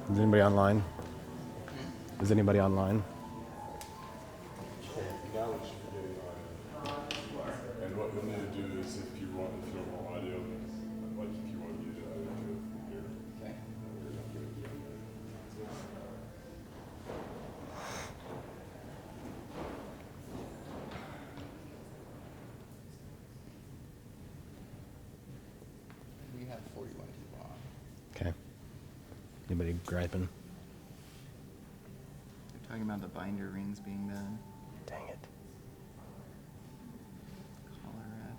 Is anybody online? Is anybody online? Acknowledge you're getting audio. And what you'll need to do is if you want more audio, like if you want to use it, I would do it from here. Okay. We have 41 people on. Okay. Anybody griping? They're talking about the binder rings being done. Dang it. Colorado.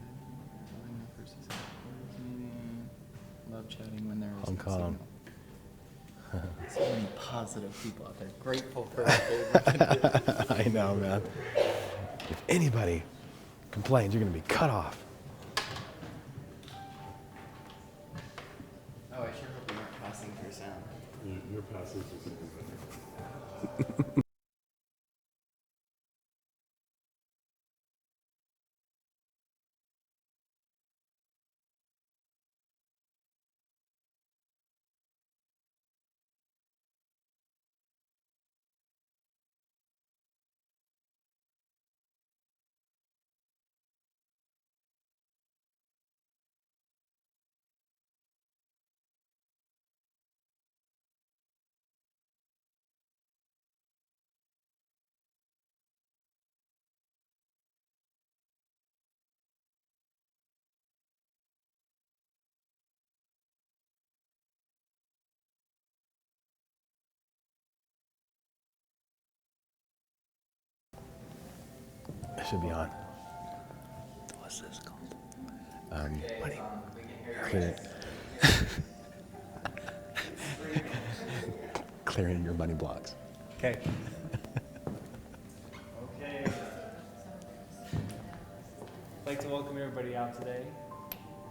Calling the first headquarters meeting. Love chatting when there is I'll no call 'em. signal. So many positive people out there. Grateful for what they can do. I know, man. If anybody complains, you're going to be cut off. Oh, I sure hope we aren't passing through sound. Your passage is It should be on. What's this called? Clear- Clearing your money blocks. Okay. Okay. I'd like to welcome everybody out today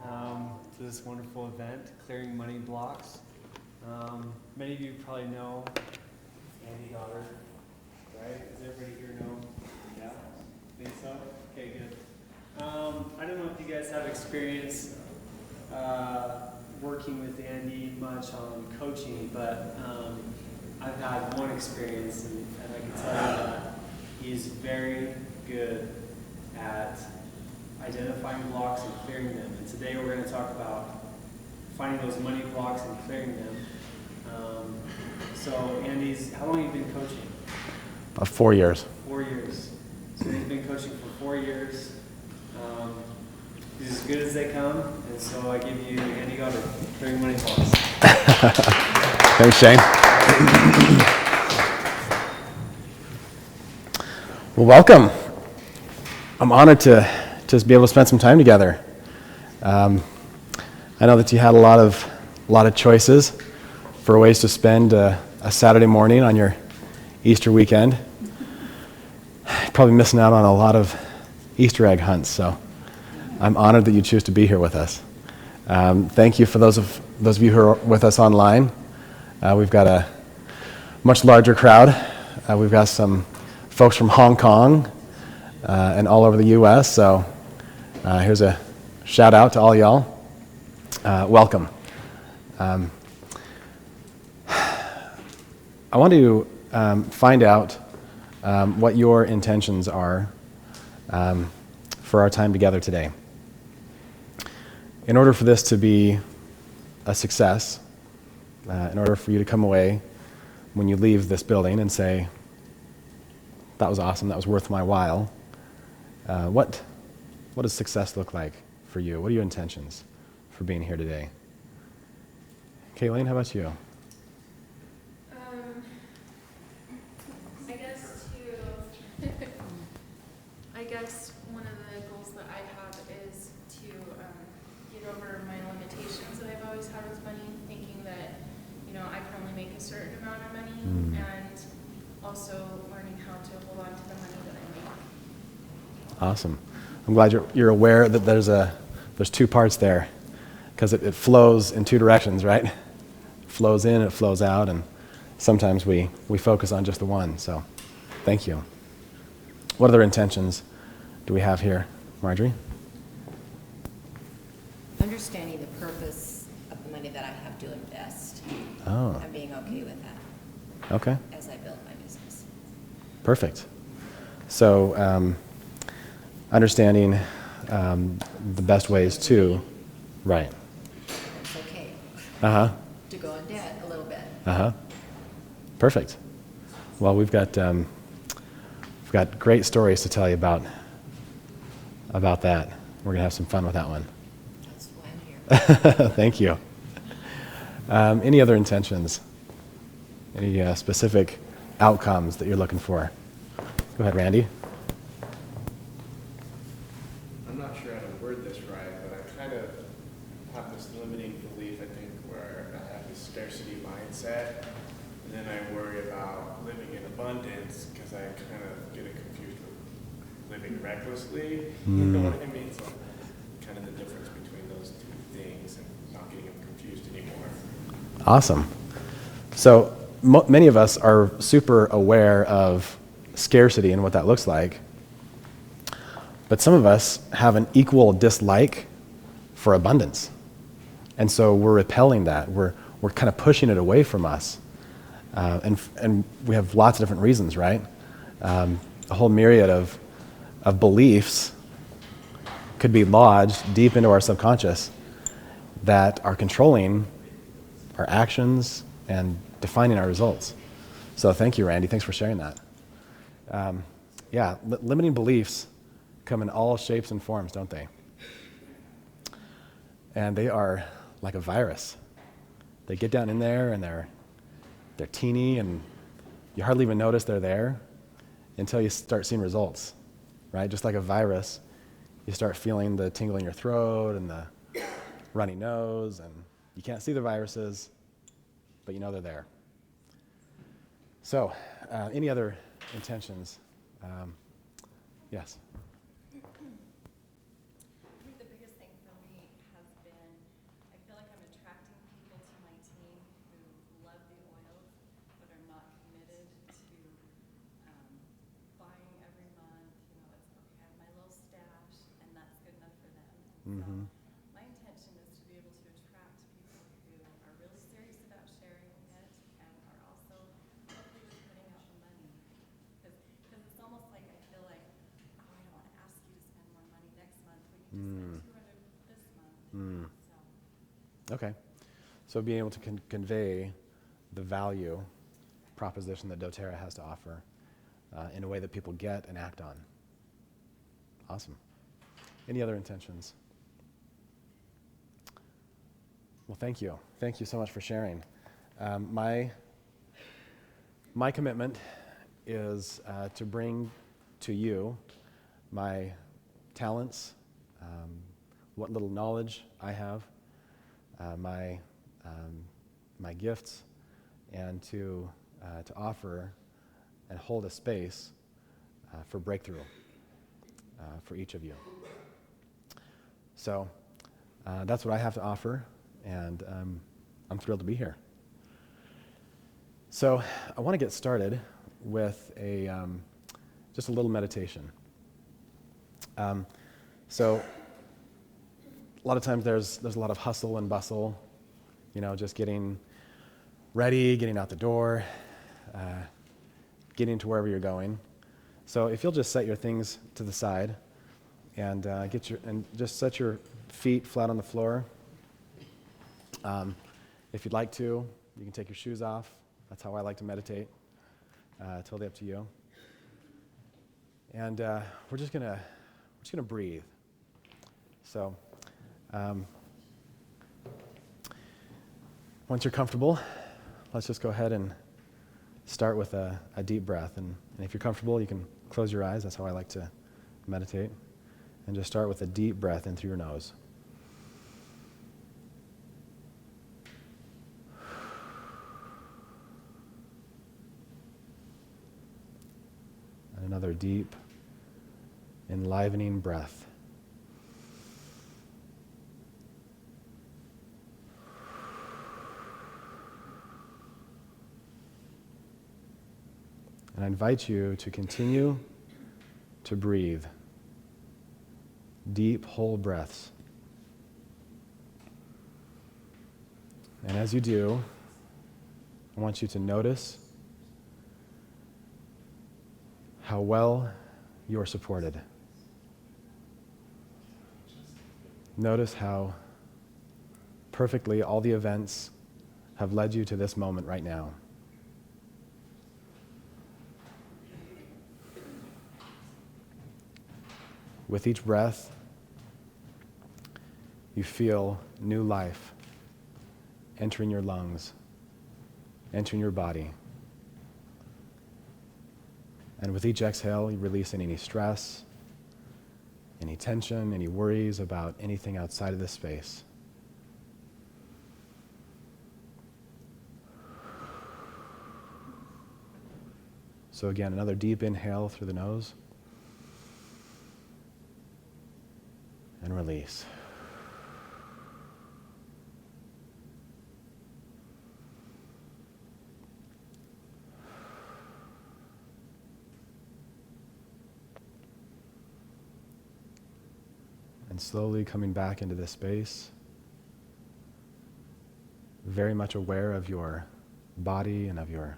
to this wonderful event, Clearing Money Blocks. Many of you probably know Andy Goddard, right? Does everybody here know? Yeah? Think so? Okay, good. I don't know if you guys have experience working with Andy much on coaching, but I've had one experience, and I can tell you that he's very good at identifying blocks and clearing them. And today we're going to talk about finding those money blocks and clearing them. So Andy's, how long have you been coaching? 4 years. 4 years. So he's been coaching for 4 years. He's as good as they come, and so I give you Andy Goddard, Clearing Money Blocks. Thanks, Shane. Well, welcome. I'm honored to just be able to spend some time together. I know that you had a lot of choices for ways to spend a Saturday morning on your Easter weekend. Probably missing out on a lot of Easter egg hunts, so I'm honored that you choose to be here with us. Thank you for those of you who are with us online. We've got a much larger crowd. We've got some folks from Hong Kong and all over the U.S., so here's a shout out to all y'all. Welcome. I want to find out what your intentions are for our time together today. In order for this to be a success, in order for you to come away when you leave this building and say, that was awesome, that was worth my while, what does success look like for you? What are your intentions for being here today? Kayleen, how about you? I guess one of the goals that I have is to get over my limitations that I've always had with money, thinking that, I can only make a certain amount of money, and also learning how to hold on to the money that I make. Awesome. I'm glad you're aware that there's two parts there, because it flows in two directions, right? It flows in, it flows out, and sometimes we focus on just the one, so thank you. What other intentions do we have here? Marjorie? Understanding the purpose of the money that I have to invest. Oh, I'm being okay with that okay, as I build my business. perfect. So, understanding the best ways to, right. It's okay Uh-huh, to go in debt a little bit. uh-huh. Perfect. Well, we've got great stories to tell you about that. We're going to have some fun with that one. That's why I'm here. Thank you. Any other intentions? Any specific outcomes that you're looking for? Go ahead, Randy. I'm not sure how to word this right, but I kind of have this limiting belief, I think, where I have this scarcity mindset, and then I worry about living in abundance because I kind of get it confused with living recklessly. You know what I mean? So kind of the difference between those two things and not getting them confused anymore. Awesome. So many of us are super aware of scarcity and what that looks like, but some of us have an equal dislike for abundance. And so we're repelling that. We're kind of pushing it away from us. And we have lots of different reasons, right? A whole myriad of beliefs could be lodged deep into our subconscious that are controlling our actions and defining our results. So thank you, Randy. Thanks for sharing that. Limiting beliefs come in all shapes and forms, don't they? And they are like a virus. They get down in there and they're teeny and you hardly even notice they're there until you start seeing results, right? Just like a virus, you start feeling the tingle in your throat and the runny nose, and you can't see the viruses, but you know they're there. So, any other intentions? Yes. I think the biggest thing for me has been, I feel like I'm attracting people to my team who love the oils, but are not committed to buying every month. You know, it's okay, I have my little stash, and that's good enough for them. And so my intention is to be able to attract people who are really serious about sharing it and are also okay with putting out the money. Because it's almost like I feel like, oh, I don't want to ask you to spend more money next month. We can just spend 200 this month. So. Okay. So being able to convey the value proposition that doTERRA has to offer in a way that people get and act on. Awesome. Any other intentions? Well, thank you. Thank you so much for sharing. My commitment is to bring to you my talents, what little knowledge I have, my gifts, and to offer and hold a space for breakthrough for each of you. So that's what I have to offer, and I'm thrilled to be here. So I want to get started with just a little meditation. So a lot of times there's a lot of hustle and bustle, just getting ready, getting out the door, getting to wherever you're going. So if you'll just set your things to the side and just set your feet flat on the floor. If you'd like to, you can take your shoes off. That's how I like to meditate. Totally up to you. And we're just gonna breathe. So once you're comfortable, let's just go ahead and start with a deep breath. And if you're comfortable, you can close your eyes. That's how I like to meditate. And just start with a deep breath in through your nose. And another deep, enlivening breath. And I invite you to continue to breathe deep, whole breaths. And as you do, I want you to notice how well you are supported. Notice how perfectly all the events have led you to this moment right now. With each breath, you feel new life entering your lungs, entering your body. And with each exhale, you release any stress, any tension, any worries about anything outside of this space. So again, another deep inhale through the nose. And release. And slowly coming back into this space, very much aware of your body and of your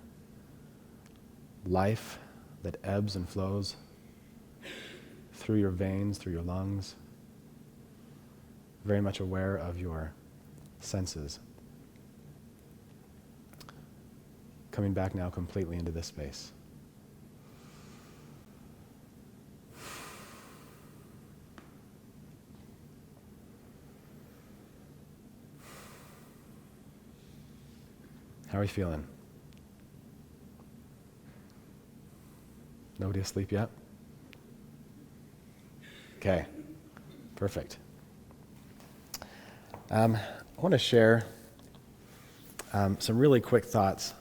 life that ebbs and flows through your veins, through your lungs. Very much aware of your senses. Coming back now completely into this space. How are you feeling? Nobody asleep yet? Okay, perfect. I want to share some really quick thoughts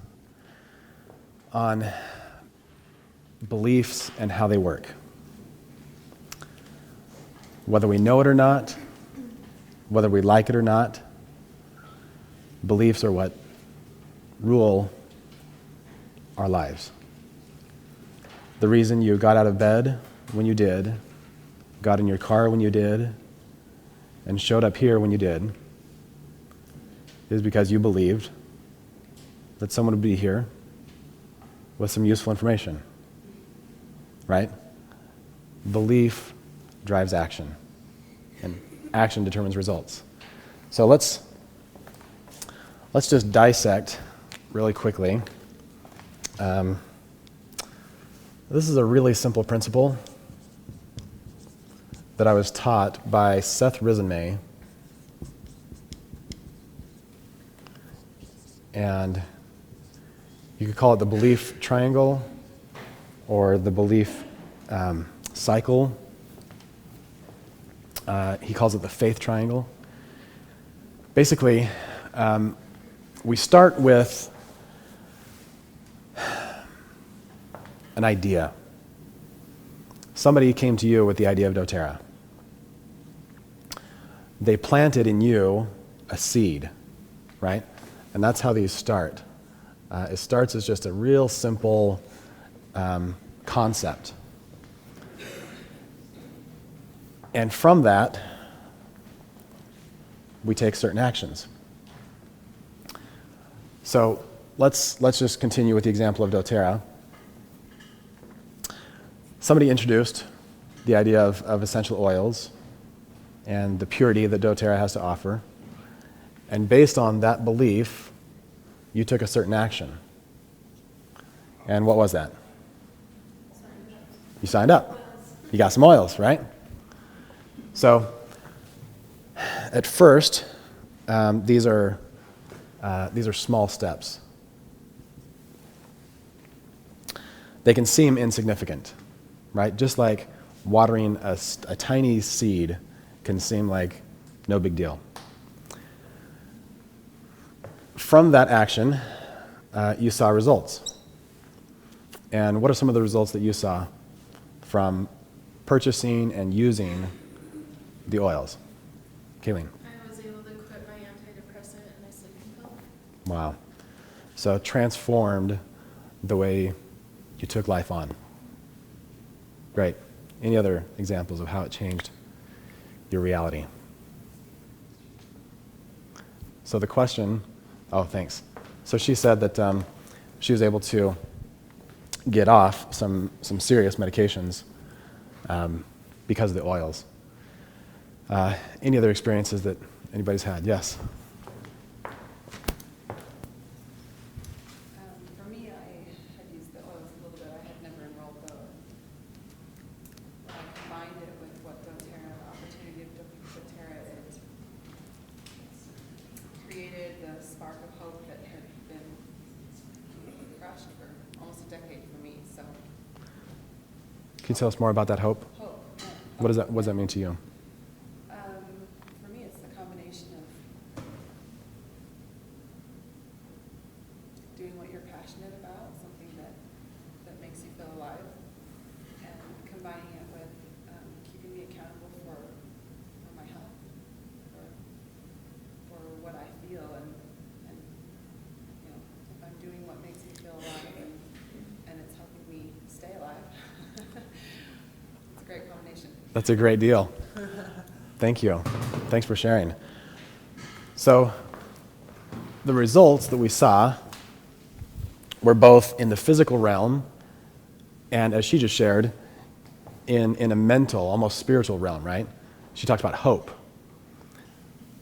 on beliefs and how they work. Whether we know it or not, whether we like it or not, beliefs are what rule our lives. The reason you got out of bed when you did, got in your car when you did, and showed up here when you did, is because you believed that someone would be here with some useful information, right? Belief drives action, and action determines results. So let's just dissect really quickly. This is a really simple principle that I was taught by Seth Risenmay. And you could call it the belief triangle or the belief cycle. He calls it the faith triangle. Basically, we start with an idea. Somebody came to you with the idea of doTERRA. They planted in you a seed, right? And that's how these start. It starts as just a real simple concept. And from that, we take certain actions. So let's just continue with the example of doTERRA. Somebody introduced the idea of essential oils and the purity that doTERRA has to offer. And based on that belief, you took a certain action. And what was that? You signed up. You got some oils, right? So, at first, these are small steps. They can seem insignificant, right? Just like watering a tiny seed can seem like no big deal. From that action, you saw results. And what are some of the results that you saw from purchasing and using the oils? Kayleen. I was able to quit my antidepressant and my sleeping pill. Wow. So it transformed the way you took life on. Great. Any other examples of how it changed your reality? So the question Oh, thanks. So she said that she was able to get off some serious medications because of the oils. Any other experiences that anybody's had? Yes. For me, I had used the oils a little bit. I had never enrolled though. When I combined it with what doTERRA, the opportunity of doTERRA, it created the spark of hope that had been crushed for almost a decade for me. So Can you tell us more about that hope? hope. What does that mean to you? For me, it's the combination of doing what you're passionate about, something that makes you feel alive, and combining it with keeping me accountable for my health, for what I feel, and you know, if I'm doing what makes me feel alive, and it's helping me stay alive, it's a great combination. That's a great deal. Thank you. Thanks for sharing. So, the results that we saw were both in the physical realm and, as she just shared, in a mental, almost spiritual realm, right? She talked about hope.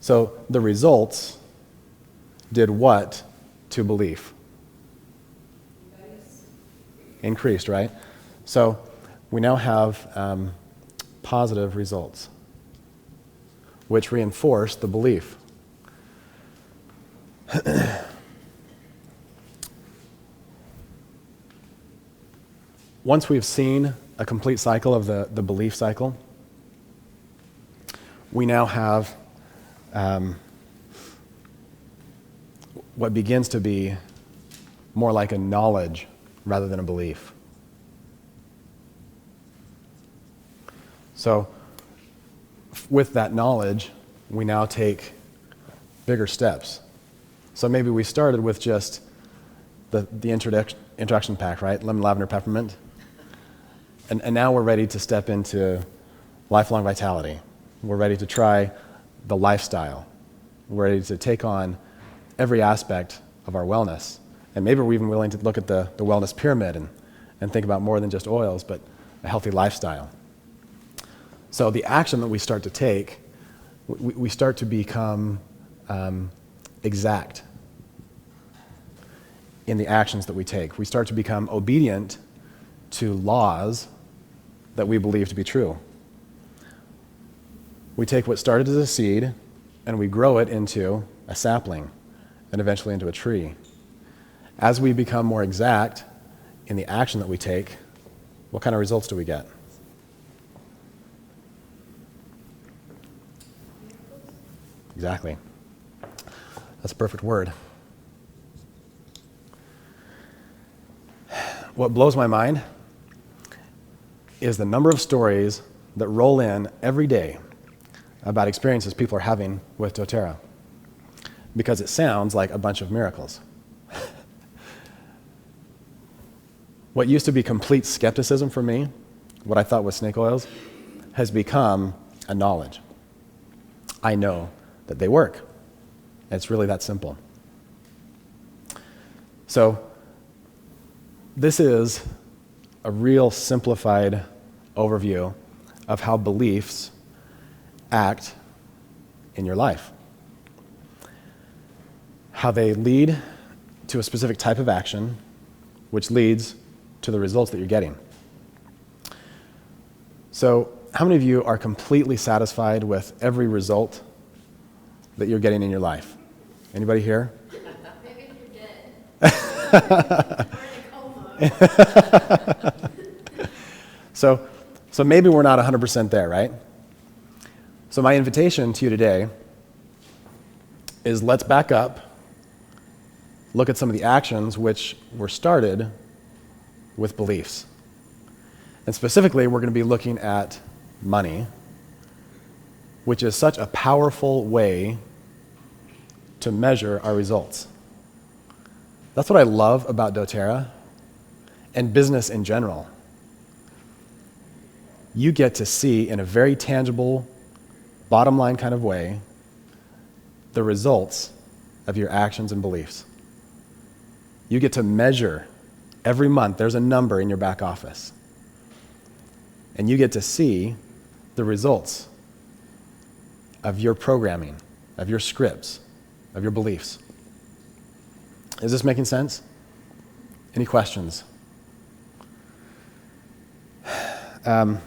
So, the results did what to belief? Increased, right? So, we now have positive results, which reinforce the belief. Once we've seen a complete cycle of the belief cycle, we now have what begins to be more like a knowledge rather than a belief. So, with that knowledge, we now take bigger steps. So maybe we started with just the introduction pack, right? Lemon, lavender, peppermint. And now we're ready to step into lifelong vitality. We're ready to try the lifestyle. We're ready to take on every aspect of our wellness. And maybe we're even willing to look at the wellness pyramid and think about more than just oils, but a healthy lifestyle. So the action that we start to take, we start to become exact in the actions that we take. We start to become obedient to laws that we believe to be true. We take what started as a seed and we grow it into a sapling and eventually into a tree. As we become more exact in the action that we take, what kind of results do we get? Exactly. That's a perfect word. What blows my mind is the number of stories that roll in every day about experiences people are having with doTERRA, because it sounds like a bunch of miracles. What used to be complete skepticism for me, what I thought was snake oils, has become a knowledge. I know that they work. It's really that simple. So, this is a real simplified overview of how beliefs act in your life. How they lead to a specific type of action, which leads to the results that you're getting. So, how many of you are completely satisfied with every result that you're getting in your life? Anybody here? Maybe if you're dead. Or in a coma. So maybe we're not 100% there, right? So my invitation to you today is let's back up, look at some of the actions which were started with beliefs. And specifically, we're going to be looking at money, which is such a powerful way to measure our results. That's what I love about doTERRA and business in general. You get to see in a very tangible, bottom line kind of way, the results of your actions and beliefs. You get to measure every month. There's a number in your back office. And you get to see the results of your programming, of your scripts, of your beliefs. Is this making sense? Any questions? One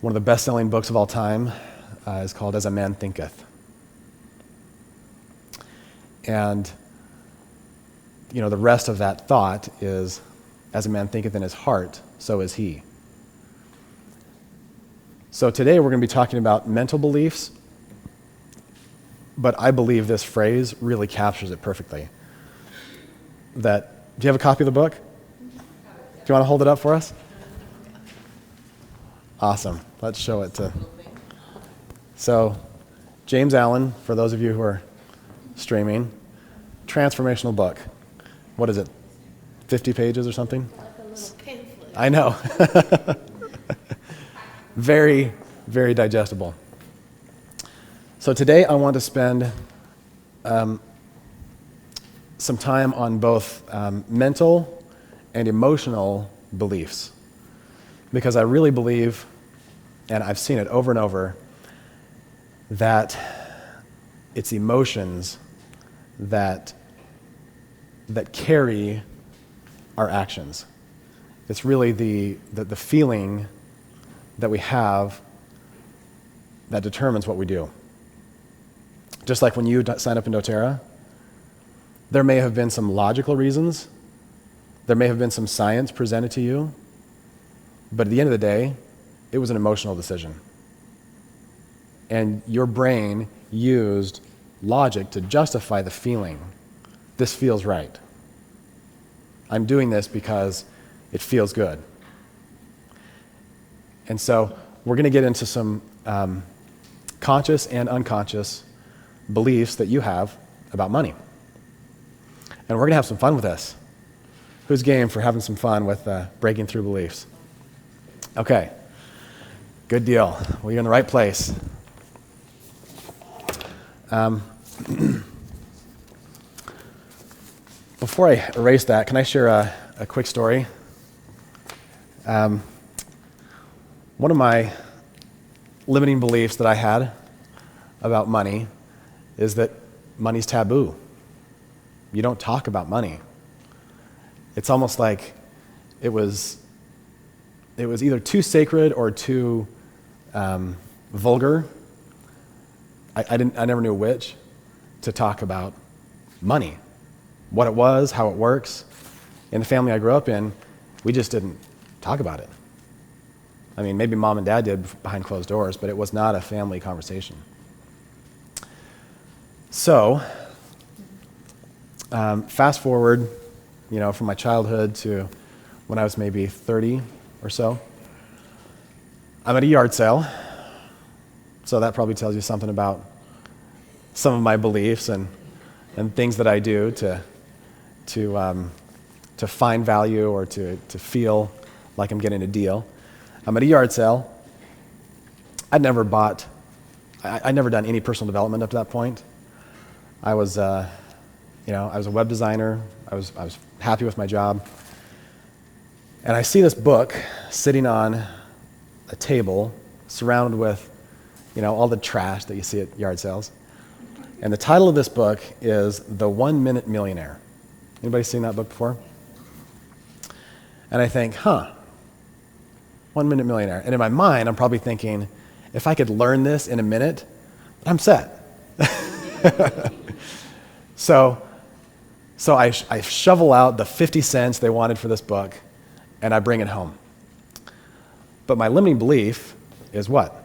of the best-selling books of all time is called As a Man Thinketh. And, the rest of that thought is, as a man thinketh in his heart, so is he. So today we're going to be talking about mental beliefs, but I believe this phrase really captures it perfectly. Do you have a copy of the book? Do you want to hold it up for us? Awesome. Let's show it to. So, James Allen, for those of you who are streaming, transformational book. What is it? 50 pages or something? Like a little pamphlet. I know. Very, very digestible. So today I want to spend some time on both mental and emotional beliefs, because I really believe, and I've seen it over and over, that it's emotions that carry our actions. It's really the feeling that we have that determines what we do. Just like when you sign up in doTERRA, there may have been some logical reasons, there may have been some science presented to you, but at the end of the day, it was an emotional decision. And your brain used logic to justify the feeling. This feels right. I'm doing this because it feels good. And so we're going to get into some conscious and unconscious beliefs that you have about money. And we're going to have some fun with this. Who's game for having some fun with breaking through beliefs? Okay, good deal. Well, you're in the right place. Before I erase that, can I share a quick story? One of my limiting beliefs that I had about money is that money's taboo. You don't talk about money. It's almost like it was either too sacred or too vulgar. I never knew which to talk about money, what it was, how it works. In the family I grew up in, we just didn't talk about it. I mean, maybe mom and dad did behind closed doors, but it was not a family conversation. So, fast forward, from my childhood to when I was maybe 30 or so. I'm at a yard sale, so that probably tells you something about some of my beliefs and things that I do to find value or to feel like I'm getting a deal. I'm at a yard sale. I'd never done any personal development up to that point. I was a web designer. I was happy with my job. And I see this book sitting on a table surrounded with, all the trash that you see at yard sales. And the title of this book is The 1 Minute Millionaire. Anybody seen that book before? And I think, 1 Minute Millionaire. And in my mind, I'm probably thinking, if I could learn this in a minute, I'm set. So I shovel out the 50 cents they wanted for this book, and I bring it home. But my limiting belief is what?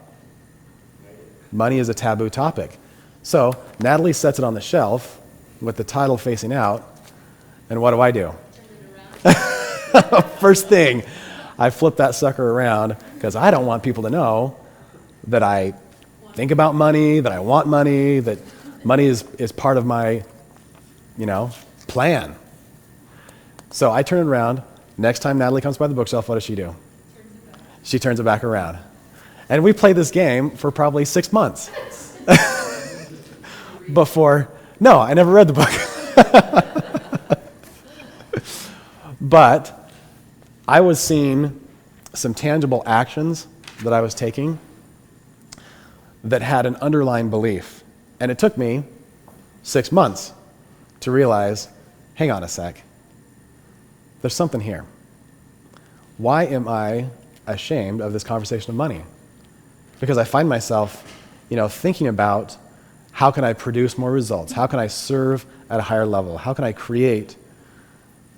Money is a taboo topic. So Natalie sets it on the shelf with the title facing out, and what do? First thing, I flip that sucker around because I don't want people to know that I think about money, that I want money, that money is part of my, plan. So I turn it around. Next time Natalie comes by the bookshelf, what does she do? She turns it back around. And we played this game for probably 6 months before. No, I never read the book. But I was seeing some tangible actions that I was taking that had an underlying belief. And it took me 6 months to realize, hang on a sec, there's something here. Why am I ashamed of this conversation of money? Because I find myself, thinking about how can I produce more results? How can I serve at a higher level? How can I create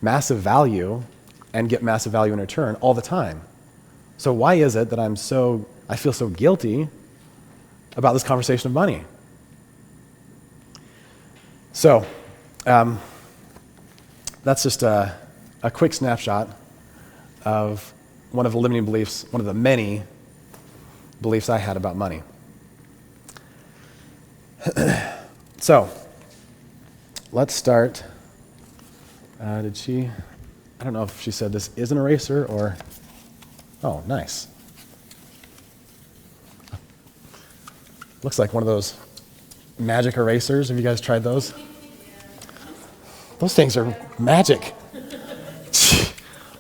massive value and get massive value in return all the time? So why is it that I feel so guilty about this conversation of money? So that's just a quick snapshot of one of the limiting beliefs, one of the many beliefs I had about money. So let's start. I don't know if she said this is an eraser or, oh, nice. Looks like one of those magic erasers. Have you guys tried those? Those things are magic.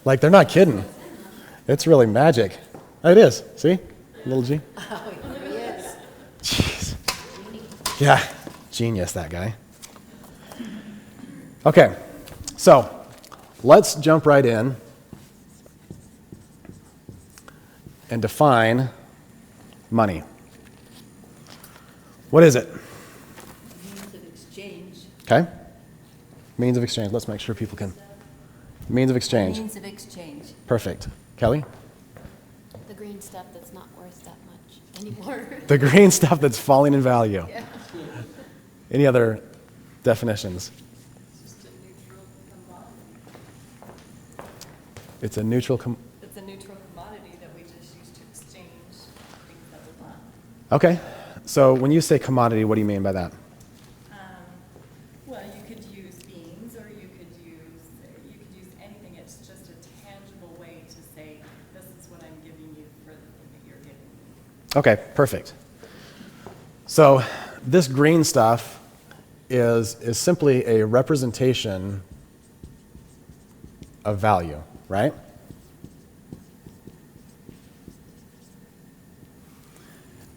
Like, they're not kidding. It's really magic. It is. See? Little G. Oh, he is. Jeez. Yeah. Genius, that guy. Okay. So, let's jump right in and define money. What is it? Means of exchange. Okay. Means of exchange. Let's make sure people can. Means of exchange. Means of exchange. Perfect. Kelly? The green stuff that's not worth that much anymore. The green stuff that's falling in value. Yeah. Any other definitions? It's a neutral commodity. It's a neutral It's a neutral commodity that we just use to exchange things that we want. Okay. So when you say commodity, what do you mean by that? Well, you could use beans, or you could use anything. It's just a tangible way to say, this is what I'm giving you for the thing that you're giving me. Okay, perfect. So this green stuff is simply a representation of value, right?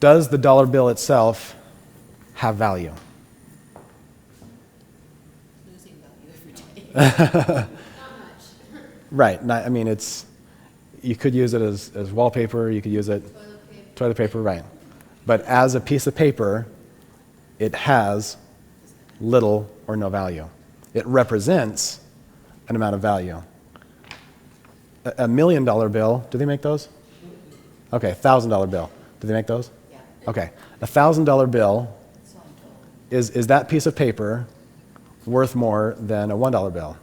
Does the dollar bill itself have value? Losing value every day. Right. You could use it as wallpaper, you could use it toilet paper, right. But as a piece of paper, it has little or no value. It represents an amount of value. $1 million bill, do they make those? Okay, $1,000 bill. Do they make those? Yeah. Okay. $1,000 bill, So I'm told. is that piece of paper worth more than a $1 bill?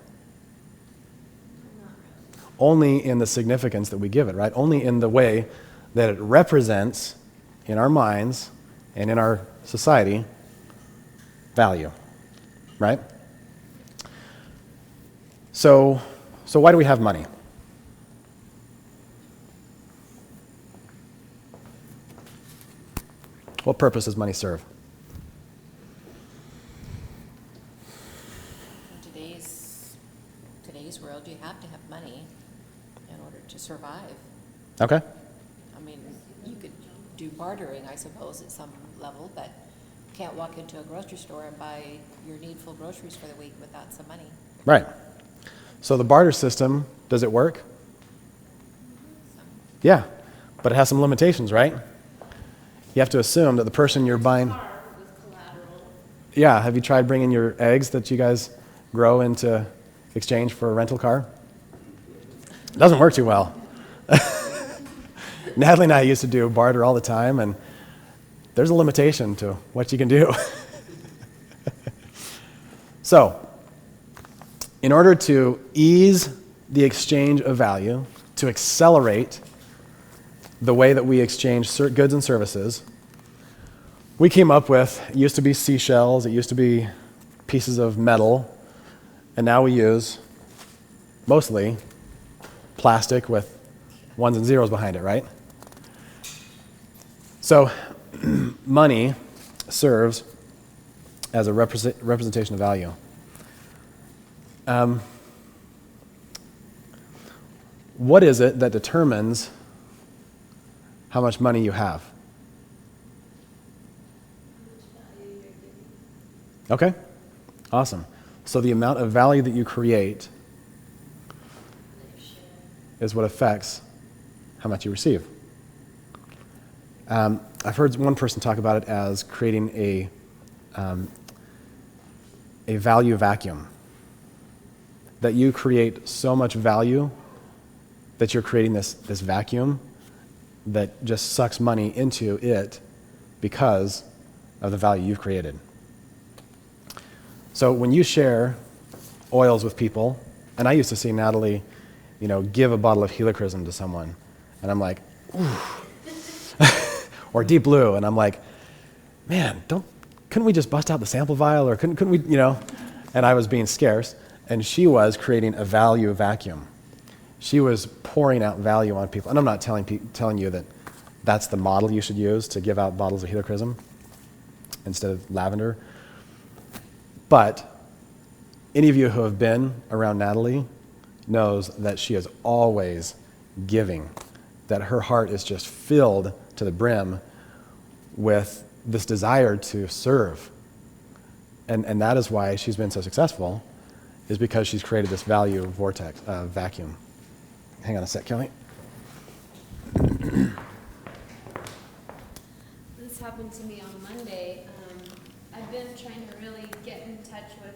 Only in the significance that we give it, right? Only in the way that it represents in our minds and in our society value, right? So why do we have money? What purpose does money serve? In today's world, you have to have money in order to survive. Okay. I mean, you could do bartering, I suppose, at some level, but you can't walk into a grocery store and buy your needful groceries for the week without some money. Right. So the barter system, does it work? Yeah, but it has some limitations, right? You have to assume that the person you're buying... With collateral. Yeah, have you tried bringing your eggs that you guys grow into exchange for a rental car? It doesn't work too well. Natalie and I used to do barter all the time, and there's a limitation to what you can do. So, in order to ease the exchange of value, to accelerate the way that we exchange goods and services, we came up with, it used to be seashells, it used to be pieces of metal, and now we use mostly plastic with ones and zeros behind it, right? So money serves as a representation of value. What is it that determines how much money you have? Okay, awesome. So the amount of value that you create is what affects how much you receive. I've heard one person talk about it as creating a value vacuum. That you create so much value that you're creating this vacuum that just sucks money into it because of the value you've created. So when you share oils with people, and I used to see Natalie, give a bottle of helichrysum to someone, and I'm like, ooh. Or Deep Blue, and I'm like, man, couldn't we just bust out the sample vial, or couldn't we, And I was being scarce, and she was creating a value vacuum. She was pouring out value on people, and I'm not telling you that that's the model you should use to give out bottles of helichrysum instead of lavender. But any of you who have been around Natalie knows that she is always giving, that her heart is just filled to the brim with this desire to serve. And that is why she's been so successful, is because she's created this value vortex, vacuum. Hang on a sec, Kelly. This happened to me on Monday. I've been trying to really get in touch with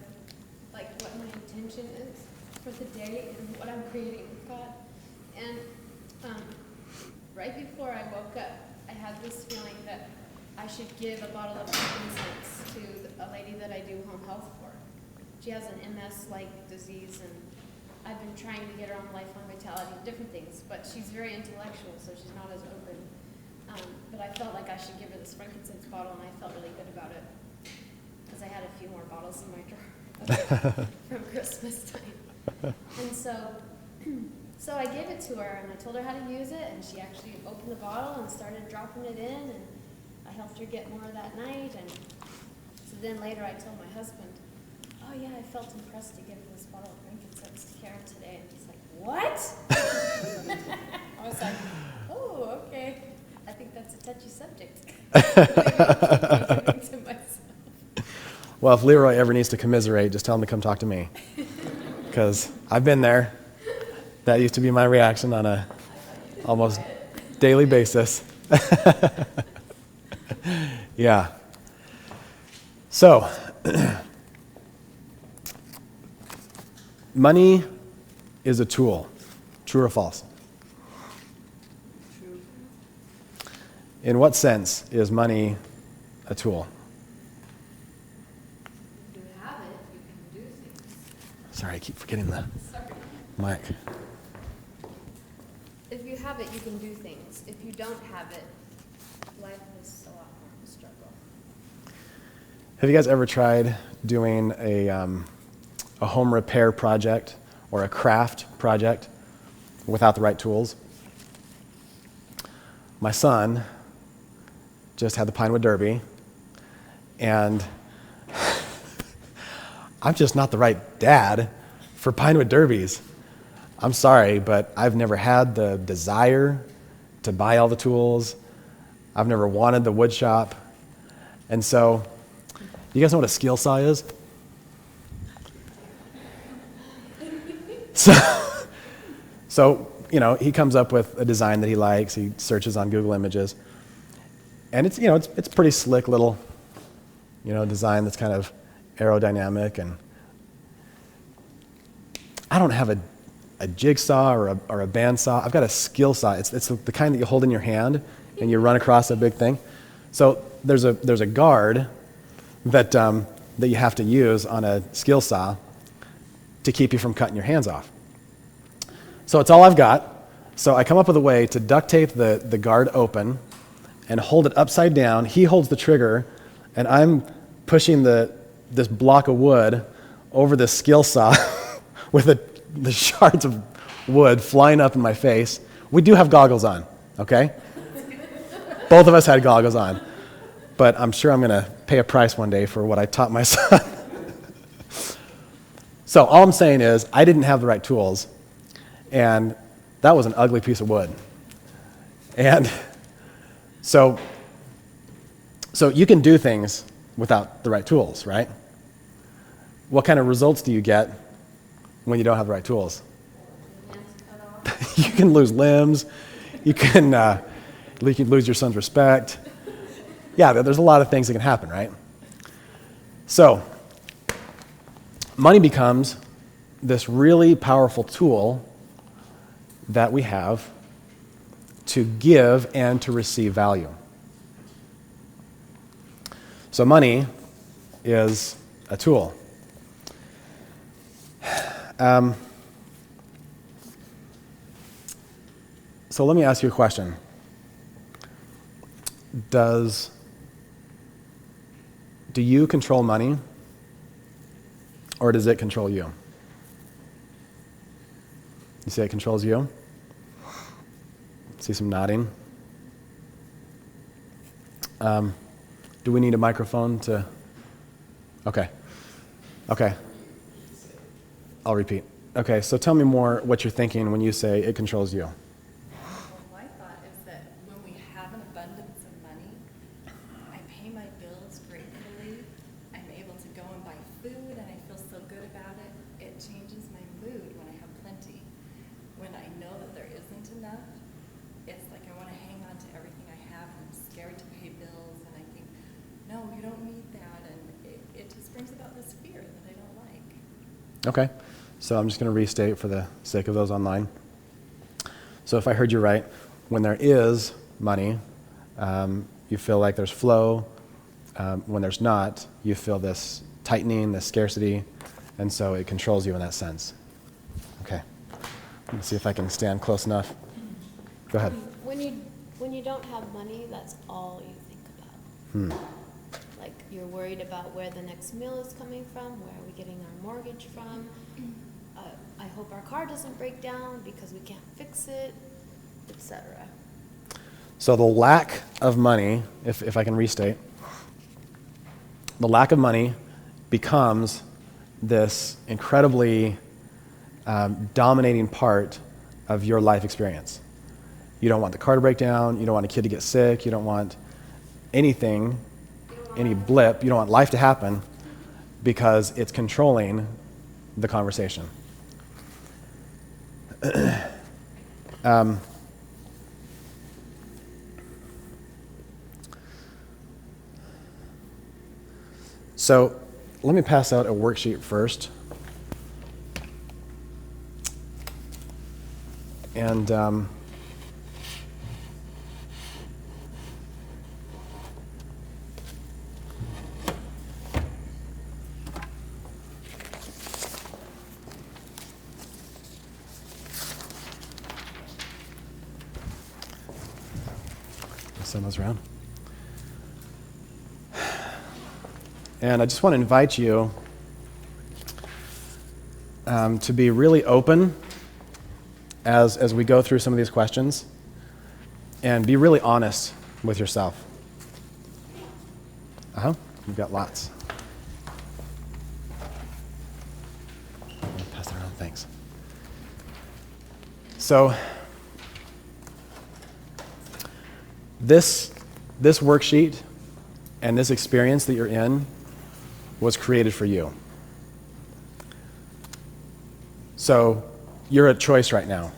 what my intention is for the day and what I'm creating with God. And right before I woke up, I had this feeling that I should give a bottle of frankincense to a lady that I do home health for. She has an MS-like disease, and I've been trying to get her on lifelong vitality and different things, but she's very intellectual, so she's not as open. But I felt like I should give her this frankincense bottle, and I felt really good about it, because I had a few more bottles in my drawer from Christmas time. And so I gave it to her, and I told her how to use it, and she actually opened the bottle and started dropping it in, and I helped her get more that night. And so then later I told my husband, oh yeah, I felt impressed to give her this bottle of frankincense to Karen today. And he's like, what? I was like, oh, okay. I think that's a touchy subject. To myself. Well, if Leroy ever needs to commiserate, just tell him to come talk to me. Because I've been there. That used to be my reaction on a almost daily basis. Yeah. So, money is a tool. True or false? True. In what sense is money a tool? If you have it, you can do things. Sorry, I keep forgetting the Sorry. mic. If you have it, you can do things. If you don't have it, life is a lot more of a struggle. Have you guys ever tried doing a home repair project or a craft project without the right tools? My son just had the Pinewood Derby, and I'm just not the right dad for Pinewood Derbies. I'm sorry, but I've never had the desire to buy all the tools. I've never wanted the wood shop. And so, you guys know what a skill saw is? So, he comes up with a design that he likes. He searches on Google Images. And it's pretty slick little, design that's kind of aerodynamic. And I don't have a jigsaw or a bandsaw. I've got a skill saw. It's the kind that you hold in your hand and you run across a big thing. So there's a guard that you have to use on a skill saw to keep you from cutting your hands off. So it's all I've got. So I come up with a way to duct tape the guard open and hold it upside down. He holds the trigger, and I'm pushing this block of wood over the skill saw with the shards of wood flying up in my face. We do have goggles on, okay? Both of us had goggles on. But I'm sure I'm going to pay a price one day for what I taught my son. So all I'm saying is I didn't have the right tools, and that was an ugly piece of wood. And so you can do things without the right tools, right? What kind of results do you get when you don't have the right tools? You can lose limbs. You can lose your son's respect. Yeah, there's a lot of things that can happen, right? So money becomes this really powerful tool that we have to give and to receive value. So money is a tool. So let me ask you a question. Do you control money, or does it control you? You say it controls you? See some nodding. Do we need a microphone to? Okay. I'll repeat. Okay, so tell me more what you're thinking when you say it controls you. Well, my thought is that when we have an abundance of money, I pay my bills gratefully. I'm able to go and buy food, and I feel so good about it. It changes my mood when I have plenty. When I know that there isn't enough, it's like I want to hang on to everything I have, and I'm scared to pay bills, and I think, no, you don't need that, and it just brings about this fear that I don't like. Okay, so I'm just going to restate for the sake of those online. So if I heard you right, when there is money, you feel like there's flow. When there's not, you feel this tightening, this scarcity, and so it controls you in that sense. Okay, let me see if I can stand close enough. Go ahead. When you don't have money, that's all you think about. Like, you're worried about where the next meal is coming from, where are we getting our mortgage from. I hope our car doesn't break down because we can't fix it, etc. So the lack of money, if I can restate, the lack of money becomes this incredibly dominating part of your life experience. You don't want the car to break down, you don't want a kid to get sick, you don't want anything, any blip, you don't want life to happen because it's controlling the conversation. So let me pass out a worksheet first. And send those around. And I just want to invite you to be really open as we go through some of these questions, and be really honest with yourself. You've got lots. Pass it around, thanks. So this worksheet and this experience that you're in was created for you. So you're at choice right now.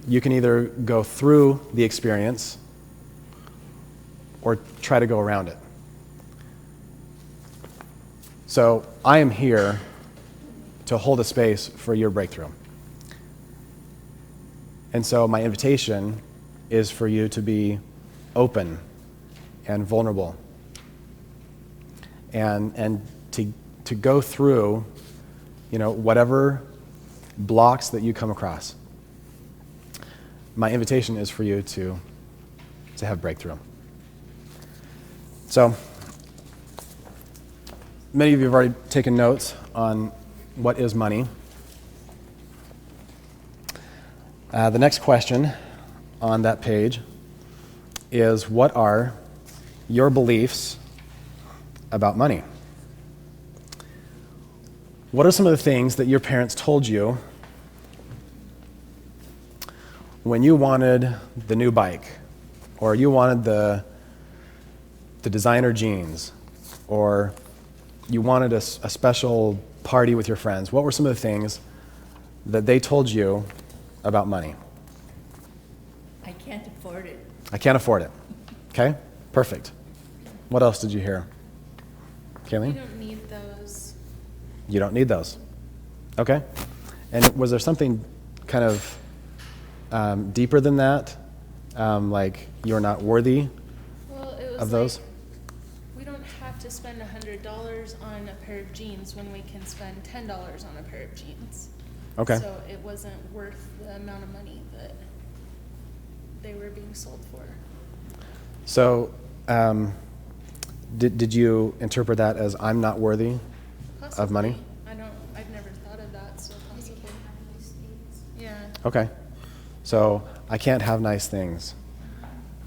You can either go through the experience or try to go around it. So I am here to hold a space for your breakthrough. And so my invitation is for you to be open and vulnerable and to go through, whatever blocks that you come across. My invitation is for you to have breakthrough. So many of you have already taken notes on what is money. The next question on that page is, what are your beliefs about money? What are some of the things that your parents told you when you wanted the new bike, or you wanted the designer jeans, or you wanted a special party with your friends? What were some of the things that they told you about money? I can't afford it. I can't afford it. Okay, perfect. What else did you hear? You Kayleen? don't need those. You don't need those. Okay. And was there something kind of deeper than that? Like you're not worthy Well, it was of those? like, we don't have to spend $100 on a pair of jeans when we can spend $10 on a pair of jeans. Okay. So it wasn't worth the amount of money that they were being sold for. So did you interpret that as I'm not worthy of money? Possibly. I've never thought of that, so possibly. Yeah. Okay. So I can't have nice things.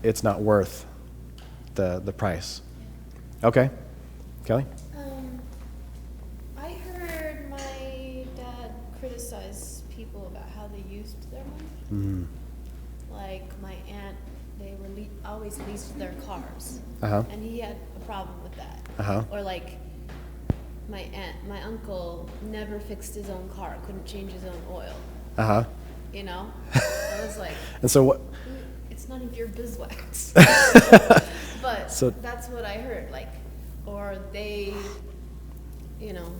It's not worth the price. Okay. Kelly? I heard my dad criticize people about how they used their money. Like my aunt, they were always leased their cars, Uh-huh. and he had a problem with that. Uh-huh. Or like my uncle never fixed his own car, couldn't change his own oil. Uh-huh. You know, I was like, And so what? it's none of your beeswax. But So- that's what I heard, like, or they, you know,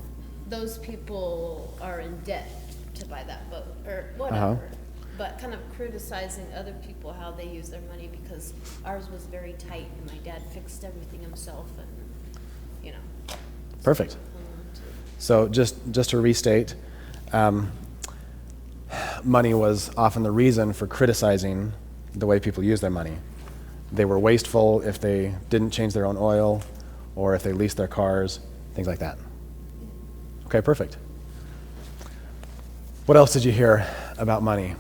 those people are in debt to buy that boat, or whatever. Uh-huh. But kind of criticizing other people, how they use their money, because ours was very tight, and my dad fixed everything himself, and, you know. Perfect. So just to restate, money was often the reason for criticizing the way people use their money. They were wasteful if they didn't change their own oil, or if they leased their cars, things like that. Okay, perfect. What else did you hear about money?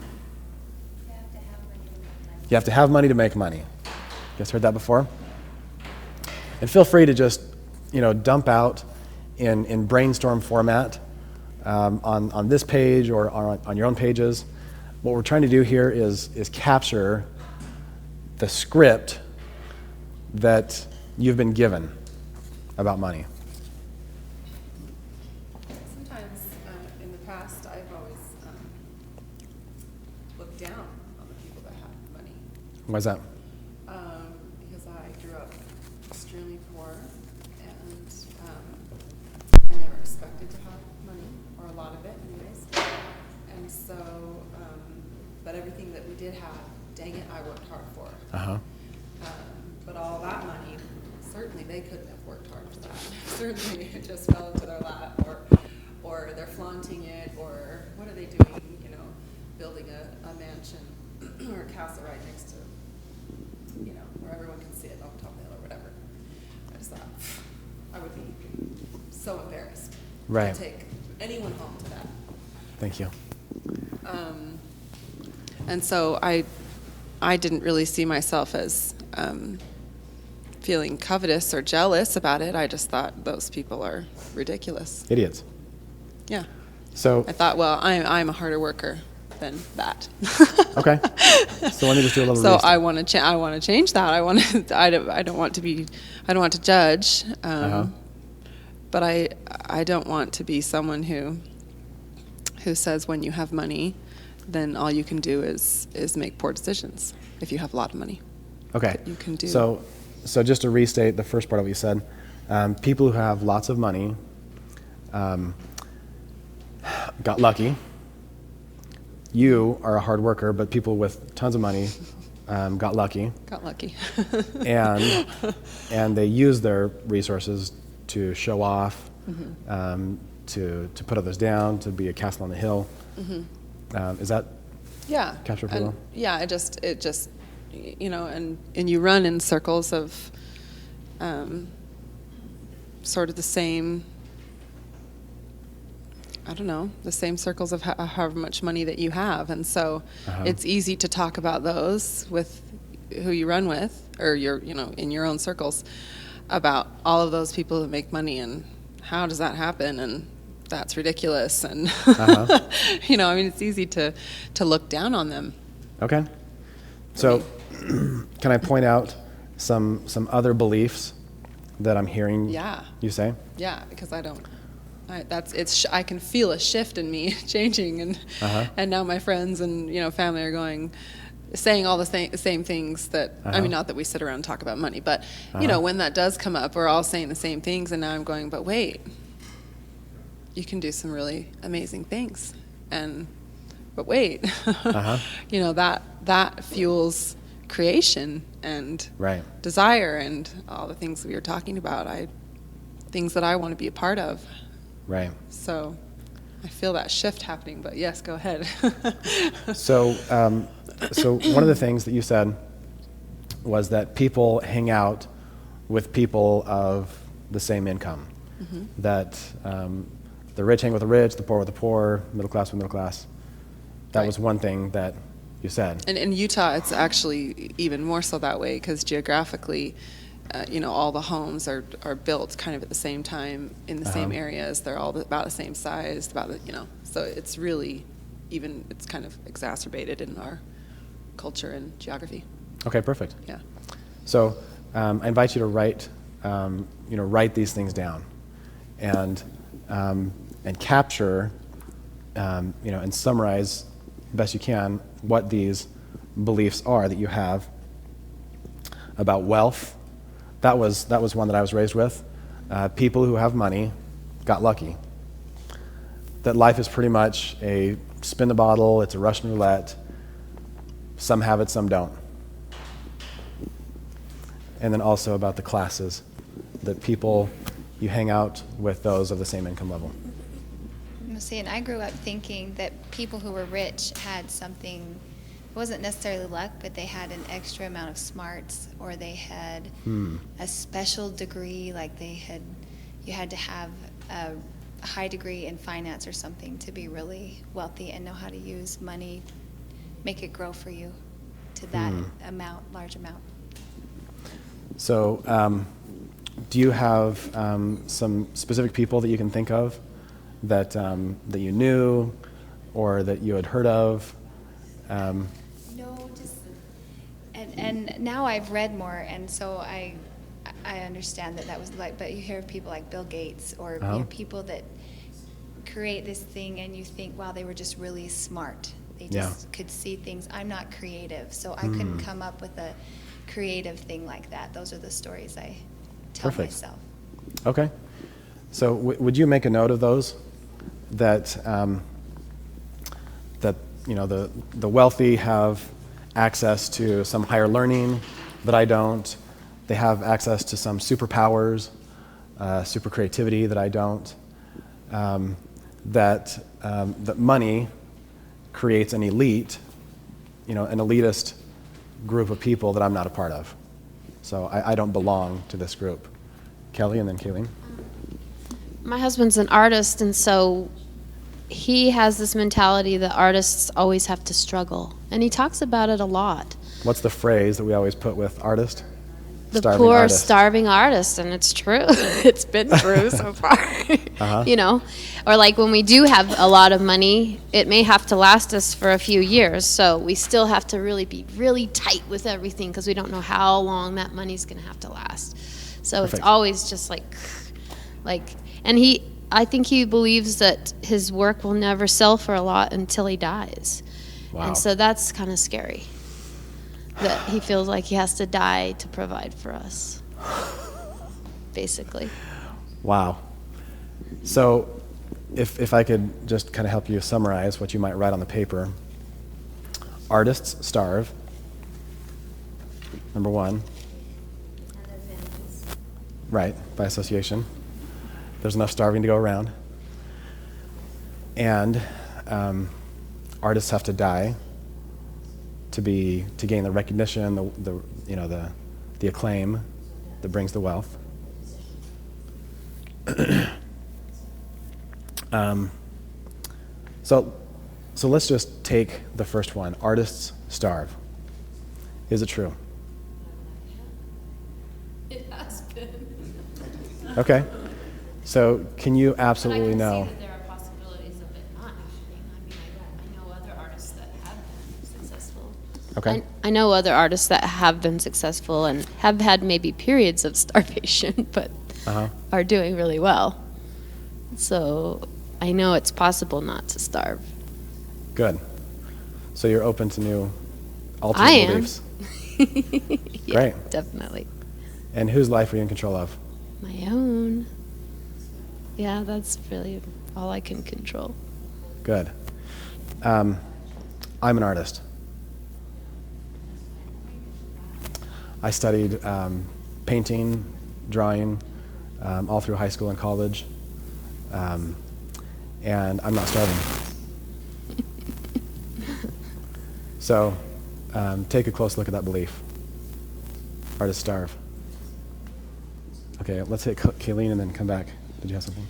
You have to have money to make money. You guys heard that before? And feel free to just, dump out in brainstorm format on this page or on your own pages. What we're trying to do here is capture the script that you've been given about money. Sometimes in the past, I've always looked down on the people that have money. Why is that? Because I grew up extremely poor, and I never expected to have money, or a lot of it anyways. And so, but everything that we did have, dang it, I worked hard for. Uh-huh. But all that money, certainly they couldn't have worked hard for that. Certainly it just fell into their lap, or they're flaunting it, or what are they doing, building a mansion or a castle right next to, where everyone can see it on top of the hill or whatever. I just thought, I would be so embarrassed Right. to take anyone home to that. Thank you. And so I didn't really see myself as feeling covetous or jealous about it. I just thought those people are ridiculous. Idiots. Yeah. So, I thought, well, I'm a harder worker than that. okay. So let me just do a little So restate. I want to change that. I don't want to judge. But I don't want to be someone who says when you have money, then all you can do is make poor decisions. If you have a lot of money, Okay. you can do. So just to restate the first part of what you said, people who have lots of money got lucky. You are a hard worker, but people with tons of money got lucky. Got lucky. and they use their resources to show off, to put others down, to be a castle on the hill. Is that Yeah. capture pretty well? Yeah, it just and you run in circles of sort of the same, I don't know, the same circles of however much money that you have. And so it's easy to talk about those with you run with, or in your own circles, about all of those people who make money and how does that happen, and that's ridiculous, and it's easy to look down on them. Okay. So, can I point out some other beliefs that I'm hearing you say? Yeah, because I can feel a shift in me changing, and now my friends and family are saying all the same things that I mean, not that we sit around and talk about money, but when that does come up, we're all saying the same things, and now I'm going, but wait, you can do some really amazing things, but wait, that fuels creation and desire and all the things we were talking about. Things that I want to be a part of. Right. So I feel that shift happening, but yes, go ahead. So one of the things that you said was that people hang out with people of the same income. Mm-hmm. That the rich hang with the rich, the poor with the poor, middle class with middle class. That was one thing that you said. And in Utah, it's actually even more so that way, because geographically, all the homes are built kind of at the same time in the same areas. They're all about the same size, so it's really it's kind of exacerbated in our culture and geography. Okay, perfect. Yeah. So I invite you to write these things down, and capture, and summarize best you can what these beliefs are that you have about wealth. That was one that I was raised with. People who have money got lucky. That life is pretty much a spin the bottle, it's a Russian roulette. Some have it, some don't. And then also about the classes, that you hang out with those of the same income level. See, and I grew up thinking that people who were rich had something, it wasn't necessarily luck, but they had an extra amount of smarts, or they had a special degree, like you had to have a high degree in finance or something to be really wealthy and know how to use money, make it grow for you to that large amount. So do you have some specific people that you can think of that you knew or that you had heard of? No, just and now I've read more, and so I understand that was like. But you hear of people like Bill Gates or people that create this thing, and you think, wow, they were just really smart. They just could see things. I'm not creative, so I couldn't come up with a creative thing like that. Those are the stories I tell myself. Okay. So would you make a note of those? That the wealthy have access to some higher learning that I don't. They have access to some superpowers, super creativity that I don't. That money creates an elite, an elitist group of people that I'm not a part of. So I don't belong to this group. Kelly, and then Kayleen. My husband's an artist, and so he has this mentality that artists always have to struggle, and he talks about it a lot. What's the phrase that we always put with artist? The poor starving artist, and it's true. It's been true so far. Or like when we do have a lot of money, it may have to last us for a few years, so we still have to really be really tight with everything because we don't know how long that money's going to have to last. So It's always just like, and I think he believes that his work will never sell for a lot until he dies. Wow. And so that's kind of scary, that he feels like he has to die to provide for us, basically. Wow. So if I could just kind of help you summarize what you might write on the paper. Artists starve, number one. Right, by association. There's enough starving to go around. And artists have to die to gain the recognition, the acclaim that brings the wealth. So let's just take the first one. Artists starve. Is it true? Okay. So can you absolutely But I know? can see that there are possibilities of it not happening. I mean, I know other artists that have been successful. Okay. I know other artists that have been successful and have had maybe periods of starvation, but Uh-huh. are doing really well. So I know it's possible not to starve. Good. So you're open to new alternate I am. beliefs. Yeah, Great. definitely. And whose life are you in control of? My own. Yeah, that's really all I can control. Good. I'm an artist. I studied painting, drawing, all through high school and college, and I'm not starving. So take a close look at that belief. Artists starve. Okay, let's hit Kayleen and then come back. Did you have something?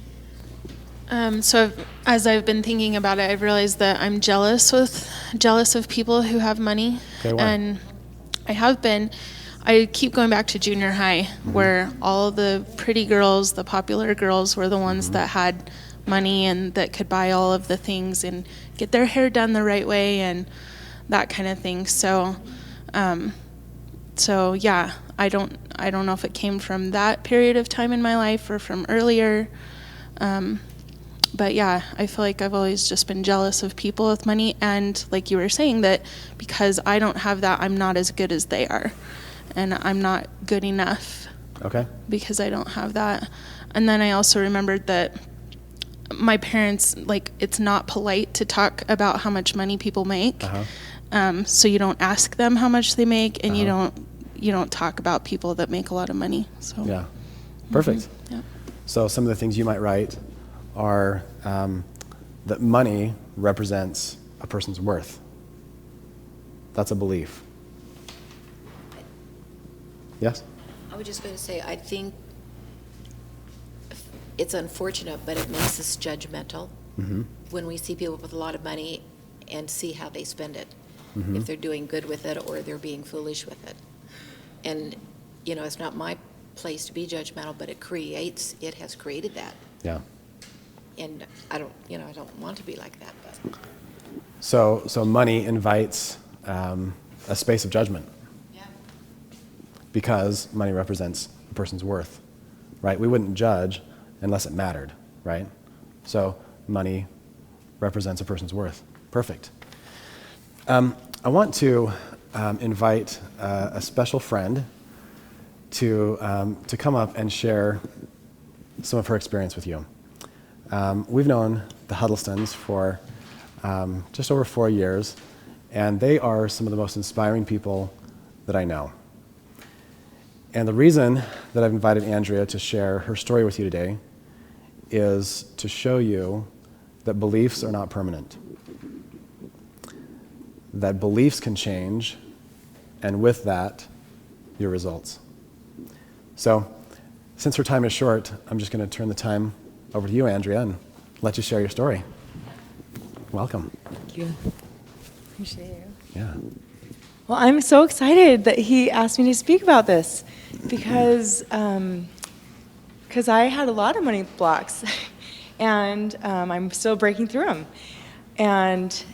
As I've been thinking about it, I've realized that I'm jealous of people who have money. Okay, why? And I keep going back to junior high, where all the pretty girls, the popular girls, were the ones that had money and that could buy all of the things and get their hair done the right way and that kind of thing. So yeah, I don't know if it came from that period of time in my life or from earlier. But yeah, I feel like I've always just been jealous of people with money, and like you were saying, that because I don't have that, I'm not as good as they are, and I'm not good enough. Okay. Because I don't have that. And then I also remembered that my parents, like, it's not polite to talk about how much money people make. So you don't ask them how much they make, and you don't talk about people that make a lot of money. So Yeah. Perfect. Yeah. So some of the things you might write are that money represents a person's worth. That's a belief. Yes? I was just going to say, I think it's unfortunate, but it makes us judgmental when we see people with a lot of money and see how they spend it, if they're doing good with it or they're being foolish with it. And, it's not my place to be judgmental, but it has created that. Yeah. And I don't want to be like that, but. So money invites a space of judgment. Yeah. Because money represents a person's worth, right? We wouldn't judge unless it mattered, right? So money represents a person's worth. Perfect. I want to invite a special friend to come up and share some of her experience with you. We've known the Huddlestons for just over 4 years, and they are some of the most inspiring people that I know. And the reason that I've invited Andrea to share her story with you today is to show you that beliefs are not permanent, that beliefs can change, and with that, your results. So, since her time is short, I'm just going to turn the time over to you, Andrea, and let you share your story. Welcome. Thank you. Appreciate you. Yeah. Well, I'm so excited that he asked me to speak about this because I had a lot of money blocks, and I'm still breaking through them, and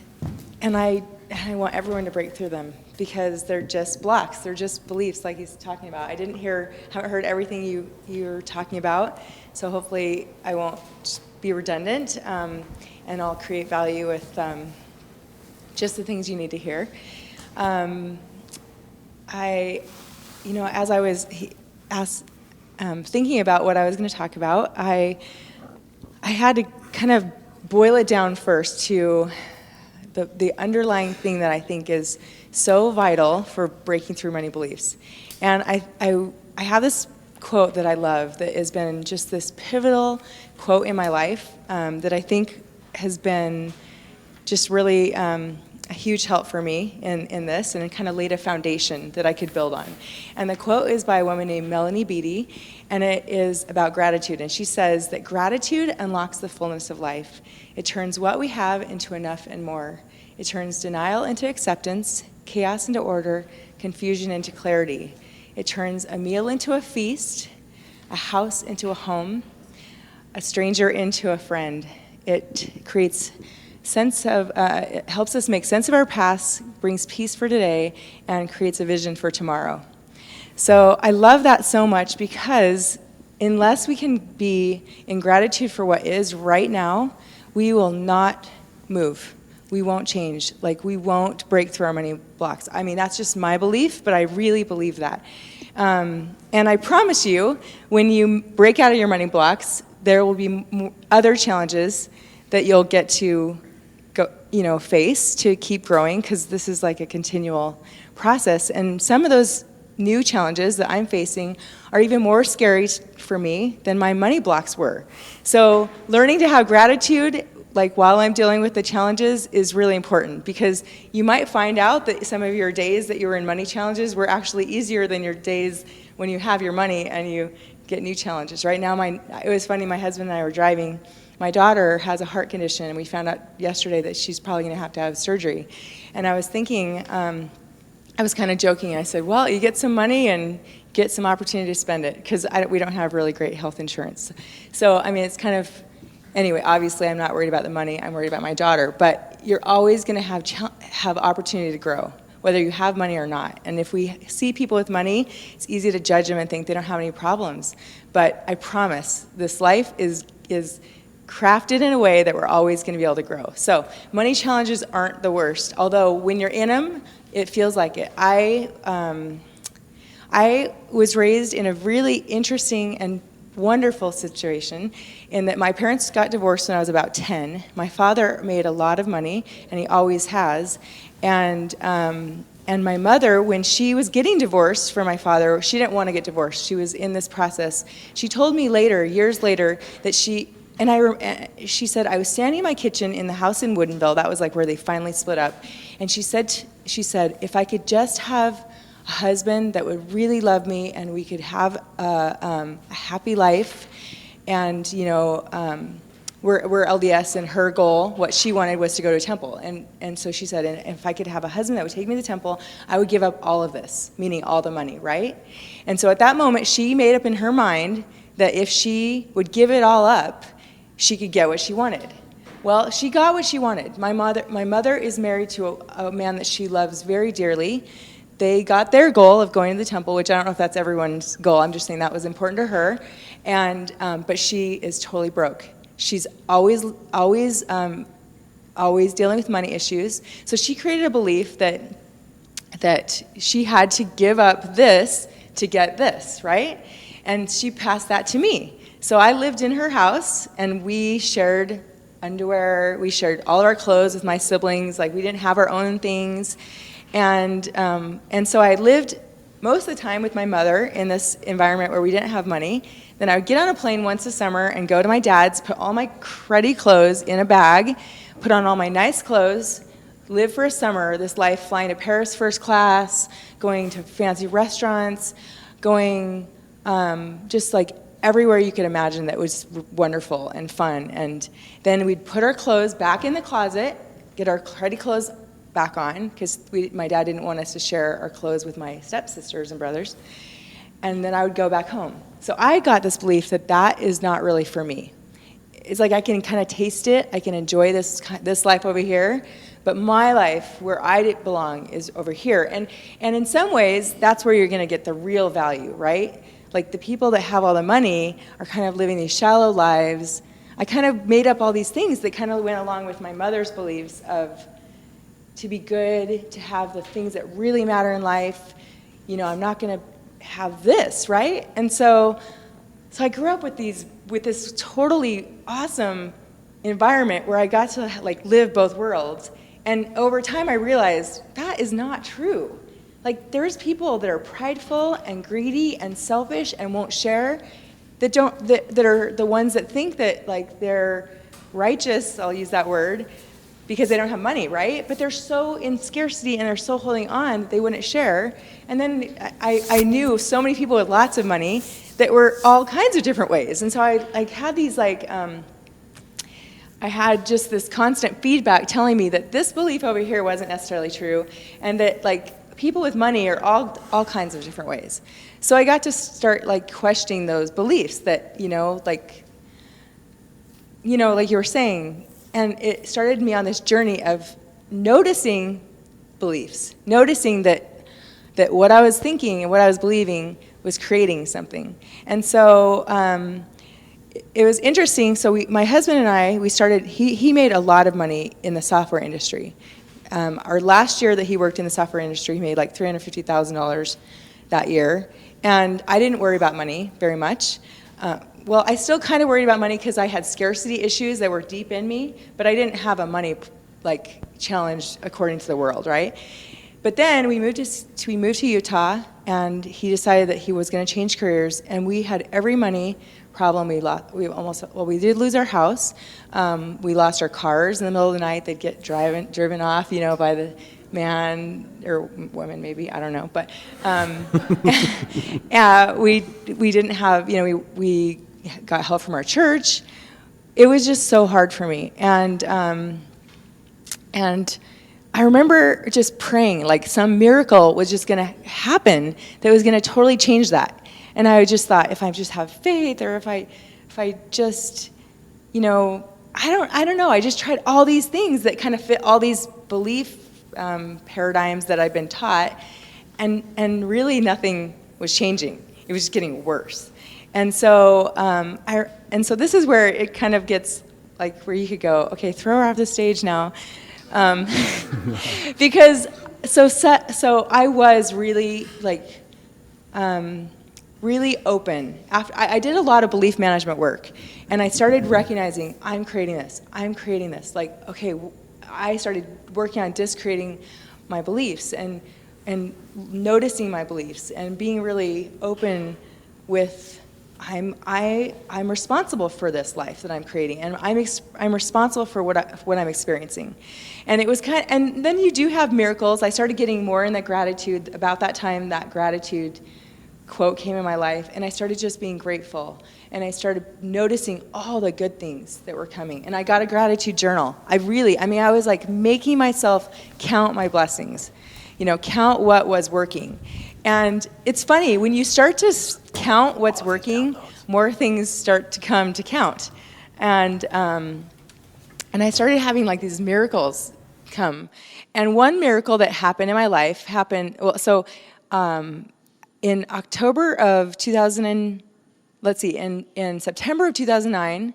I want everyone to break through them because they're just blocks, they're just beliefs, like he's talking about. I haven't heard everything you're talking about, so hopefully I won't be redundant, and I'll create value with just the things you need to hear. As I was thinking about what I was going to talk about, I had to kind of boil it down first to the underlying thing that I think is so vital for breaking through money beliefs. And I have this quote that I love that has been just this pivotal quote in my life that I think has been just really a huge help for me in this, and it kind of laid a foundation that I could build on. And the quote is by a woman named Melanie Beattie, and it is about gratitude. And she says that gratitude unlocks the fullness of life. It turns what we have into enough and more. It turns denial into acceptance, chaos into order, confusion into clarity. It turns a meal into a feast, a house into a home, a stranger into a friend. It creates it helps us make sense of our past, brings peace for today, and creates a vision for tomorrow. So I love that so much because unless we can be in gratitude for what is right now, we will not move. We won't change. Like, we won't break through our money blocks. I mean, that's just my belief, but I really believe that. And I promise you, when you break out of your money blocks, there will be other challenges that you'll get to face to keep growing, because this is like a continual process. And some of those new challenges that I'm facing are even more scary for me than my money blocks were. So learning to have gratitude, like while I'm dealing with the challenges, is really important, because you might find out that some of your days that you were in money challenges were actually easier than your days when you have your money and you get new challenges. Right now, it was funny, my husband and I were driving. My daughter has a heart condition, and we found out yesterday that she's probably going to have surgery. And I was thinking, I was kind of joking. I said, well, you get some money and get some opportunity to spend it, because we don't have really great health insurance. So, I mean, it's kind of, anyway, obviously I'm not worried about the money. I'm worried about my daughter. But you're always going to have opportunity to grow, whether you have money or not. And if we see people with money, it's easy to judge them and think they don't have any problems. But I promise, this life is crafted in a way that we're always going to be able to grow. So money challenges aren't the worst, although when you're in them, it feels like it. I was raised in a really interesting and wonderful situation in that my parents got divorced when I was about 10. My father made a lot of money, and he always has. And my mother, when she was getting divorced from my father, she didn't want to get divorced. She was in this process. She told me later, years later, that she said, I was standing in my kitchen in the house in Woodinville. That was like where they finally split up. And she said, if I could just have a husband that would really love me, and we could have a happy life, and we're LDS, and her goal, what she wanted, was to go to a temple. And so she said, and if I could have a husband that would take me to the temple, I would give up all of this, meaning all the money, right? And so at that moment, she made up in her mind that if she would give it all up, she could get what she wanted. Well, she got what she wanted. My mother is married to a man that she loves very dearly. They got their goal of going to the temple, which I don't know if that's everyone's goal. I'm just saying that was important to her. And but she is totally broke. She's always dealing with money issues. So she created a belief that she had to give up this to get this, right? And she passed that to me. So I lived in her house, and we shared underwear. We shared all of our clothes with my siblings. Like, we didn't have our own things. And so I lived most of the time with my mother in this environment where we didn't have money. Then I would get on a plane once a summer and go to my dad's, put all my cruddy clothes in a bag, put on all my nice clothes, live for a summer, this life, flying to Paris first class, going to fancy restaurants, going just like everywhere you could imagine that was wonderful and fun. And then we'd put our clothes back in the closet, get our cruddy clothes back on, because my dad didn't want us to share our clothes with my stepsisters and brothers. And then I would go back home. So I got this belief that is not really for me. It's like I can kind of taste it. I can enjoy this life over here. But my life, where I belong, is over here. And in some ways, that's where you're going to get the real value, right? Like, the people that have all the money are kind of living these shallow lives. I kind of made up all these things that kind of went along with my mother's beliefs of to be good, to have the things that really matter in life. I'm not going to have this, right? And so I grew up with this totally awesome environment where I got to live both worlds. And over time, I realized that is not true. Like, there's people that are prideful and greedy and selfish and won't share, that are the ones that think that they're righteous, I'll use that word, because they don't have money, right? But they're so in scarcity and they're so holding on that they wouldn't share. And then I knew so many people with lots of money that were all kinds of different ways. And so I had these I had just this constant feedback telling me that this belief over here wasn't necessarily true, and that people with money are all kinds of different ways. So I got to start like questioning those beliefs that, like you were saying, and it started me on this journey of noticing beliefs, noticing that what I was thinking and what I was believing was creating something. And so it was interesting. So my husband and I, we started, he made a lot of money in the software industry. Our last year that he worked in the software industry, he made like $350,000 that year. And I didn't worry about money very much. Well, I still kind of worried about money because I had scarcity issues that were deep in me, but I didn't have a money like challenge according to the world, right? But then we moved to Utah, and he decided that he was going to change careers, and we had every money problem. We did lose our house. We lost our cars in the middle of the night. They'd get driven off, by the man or woman, maybe, I don't know. But we didn't have, we got help from our church. It was just so hard for me, and I remember just praying like some miracle was just going to happen that was going to totally change that. And I just thought, if I just have faith, or if I just, I don't know. I just tried all these things that kind of fit all these belief paradigms that I've been taught, and really nothing was changing. It was just getting worse. And so so this is where it kind of gets like where you could go, okay, throw her off the stage now. Because so I was really like really open. After I did a lot of belief management work, and I started recognizing I'm creating this. Like, okay, I started working on discreating my beliefs and noticing my beliefs and being really open with I'm responsible for this life that I'm creating, and I'm responsible for what I'm experiencing. And it was and then you do have miracles. I started getting more in that gratitude. About that time, that gratitude quote came in my life, and I started just being grateful, and I started noticing all the good things that were coming. And I got a gratitude journal. I was like making myself count my blessings, count what was working. And it's funny, when you start to count what's working, more things start to come to count. And I started having like these miracles come. And one miracle that happened in my life happened, in October of 2000, in September of 2009,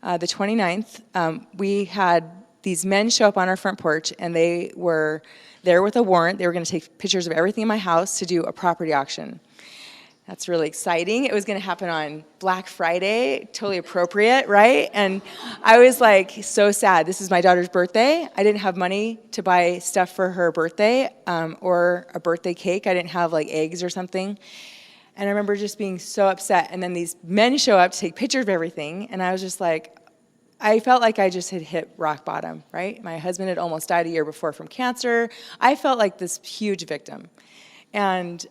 the 29th, we had these men show up on our front porch, and they were there with a warrant. They were going to take pictures of everything in my house to do a property auction. That's really exciting. It was going to happen on Black Friday, totally appropriate, right? And I was like so sad. This is my daughter's birthday. I didn't have money to buy stuff for her birthday or a birthday cake. I didn't have like eggs or something. And I remember just being so upset. And then these men show up to take pictures of everything. And I was just like, I felt like I just had hit rock bottom, right? My husband had almost died a year before from cancer. I felt like this huge victim. And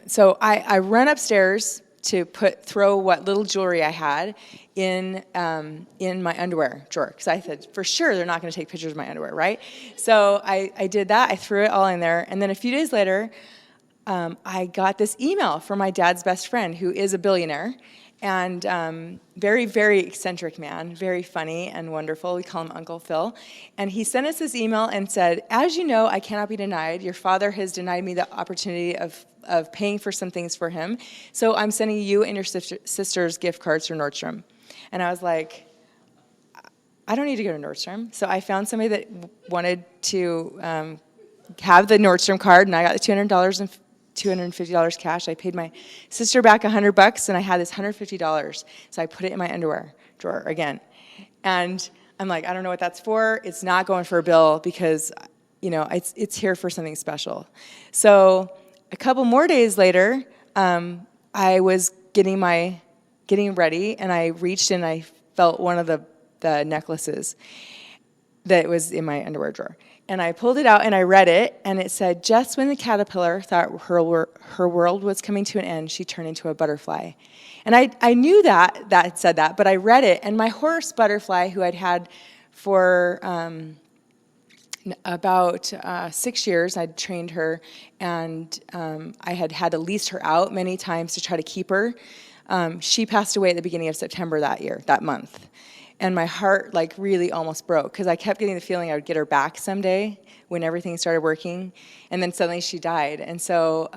so I run upstairs to throw what little jewelry I had in my underwear drawer, because I said, for sure they're not going to take pictures of my underwear, right? So I did that. I threw it all in there. And then a few days later, I got this email from my dad's best friend, who is a billionaire, and very, very eccentric man, very funny and wonderful. We call him Uncle Phil. And he sent us this email and said, as you know, I cannot be denied. Your father has denied me the opportunity of paying for some things for him. So I'm sending you and your sister's gift cards for Nordstrom. And I was like, I don't need to go to Nordstrom. So I found somebody that wanted to have the Nordstrom card, and I got the $250 cash. I paid my sister back $100, and I had this $150. So I put it in my underwear drawer again. And I'm like, I don't know what that's for. It's not going for a bill because, it's here for something special. So a couple more days later, I was getting ready, and I reached and I felt one of the necklaces that was in my underwear drawer. And I pulled it out and I read it, and it said, just when the caterpillar thought her world was coming to an end, she turned into a butterfly. And I knew that it said that, but I read it, and my horse Butterfly, who I'd had for about 6 years, I'd trained her, and I had had to lease her out many times to try to keep her. She passed away at the beginning of September that month. And my heart like really almost broke because I kept getting the feeling I would get her back someday when everything started working. And then suddenly she died. And so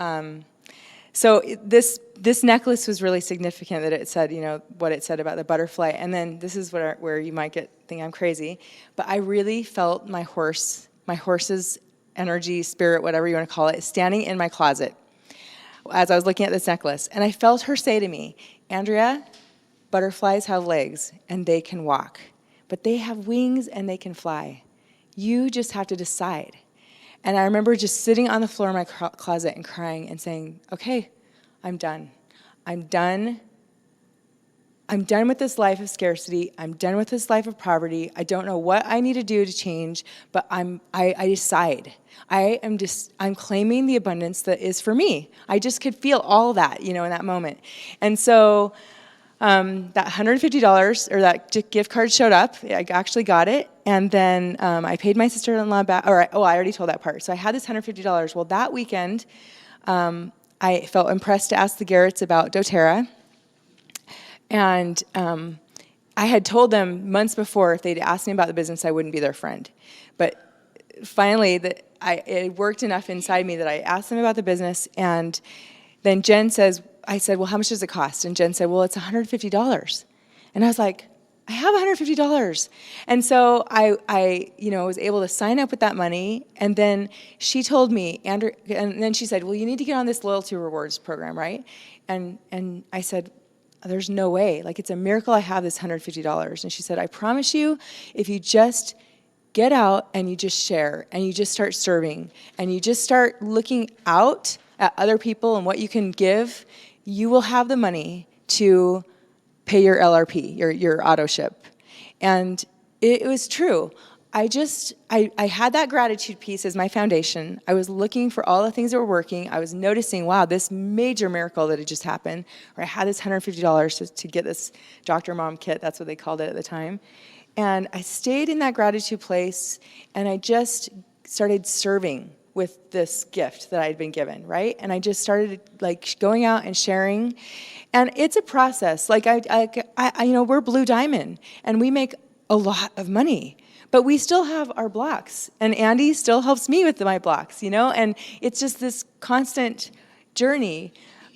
this necklace was really significant that it said, what it said about the butterfly. And then this is where you might think I'm crazy, but I really felt my horse's energy, spirit, whatever you want to call it, standing in my closet as I was looking at this necklace. And I felt her say to me, Andrea, butterflies have legs and they can walk, but they have wings and they can fly. You just have to decide. And I remember just sitting on the floor of my closet and crying and saying, okay, I'm done. I'm done with this life of scarcity. I'm done with this life of poverty. I don't know what I need to do to change, but I decide. I'm claiming the abundance that is for me. I just could feel all that, in that moment. And so that $150 or that gift card showed up. I actually got it. And then I paid my sister-in-law back. I already told that part. So I had this $150. Well, that weekend, I felt impressed to ask the Garretts about doTERRA. And I had told them months before if they'd asked me about the business, I wouldn't be their friend. But finally, it worked enough inside me that I asked them about the business. And then I said, well, how much does it cost? And Jen said, well, it's $150. And I was like, I have $150. And so I was able to sign up with that money. And then she told me, and then she said, well, you need to get on this loyalty rewards program, right? And I said, there's no way. Like, it's a miracle I have this $150. And she said, I promise you, if you just get out and you just share and you just start serving and you just start looking out at other people and what you can give, you will have the money to pay your LRP, your auto ship. And it was true. I had that gratitude piece as my foundation. I was looking for all the things that were working. I was noticing, wow, this major miracle that had just happened, where I had this $150 to get this Dr. Mom kit, that's what they called it at the time. And I stayed in that gratitude place, and I just started serving with this gift that I'd been given, right? And I just started going out and sharing. And it's a process. We're Blue Diamond, and we make a lot of money. But we still have our blocks, and Andy still helps me with my blocks, and it's just this constant journey.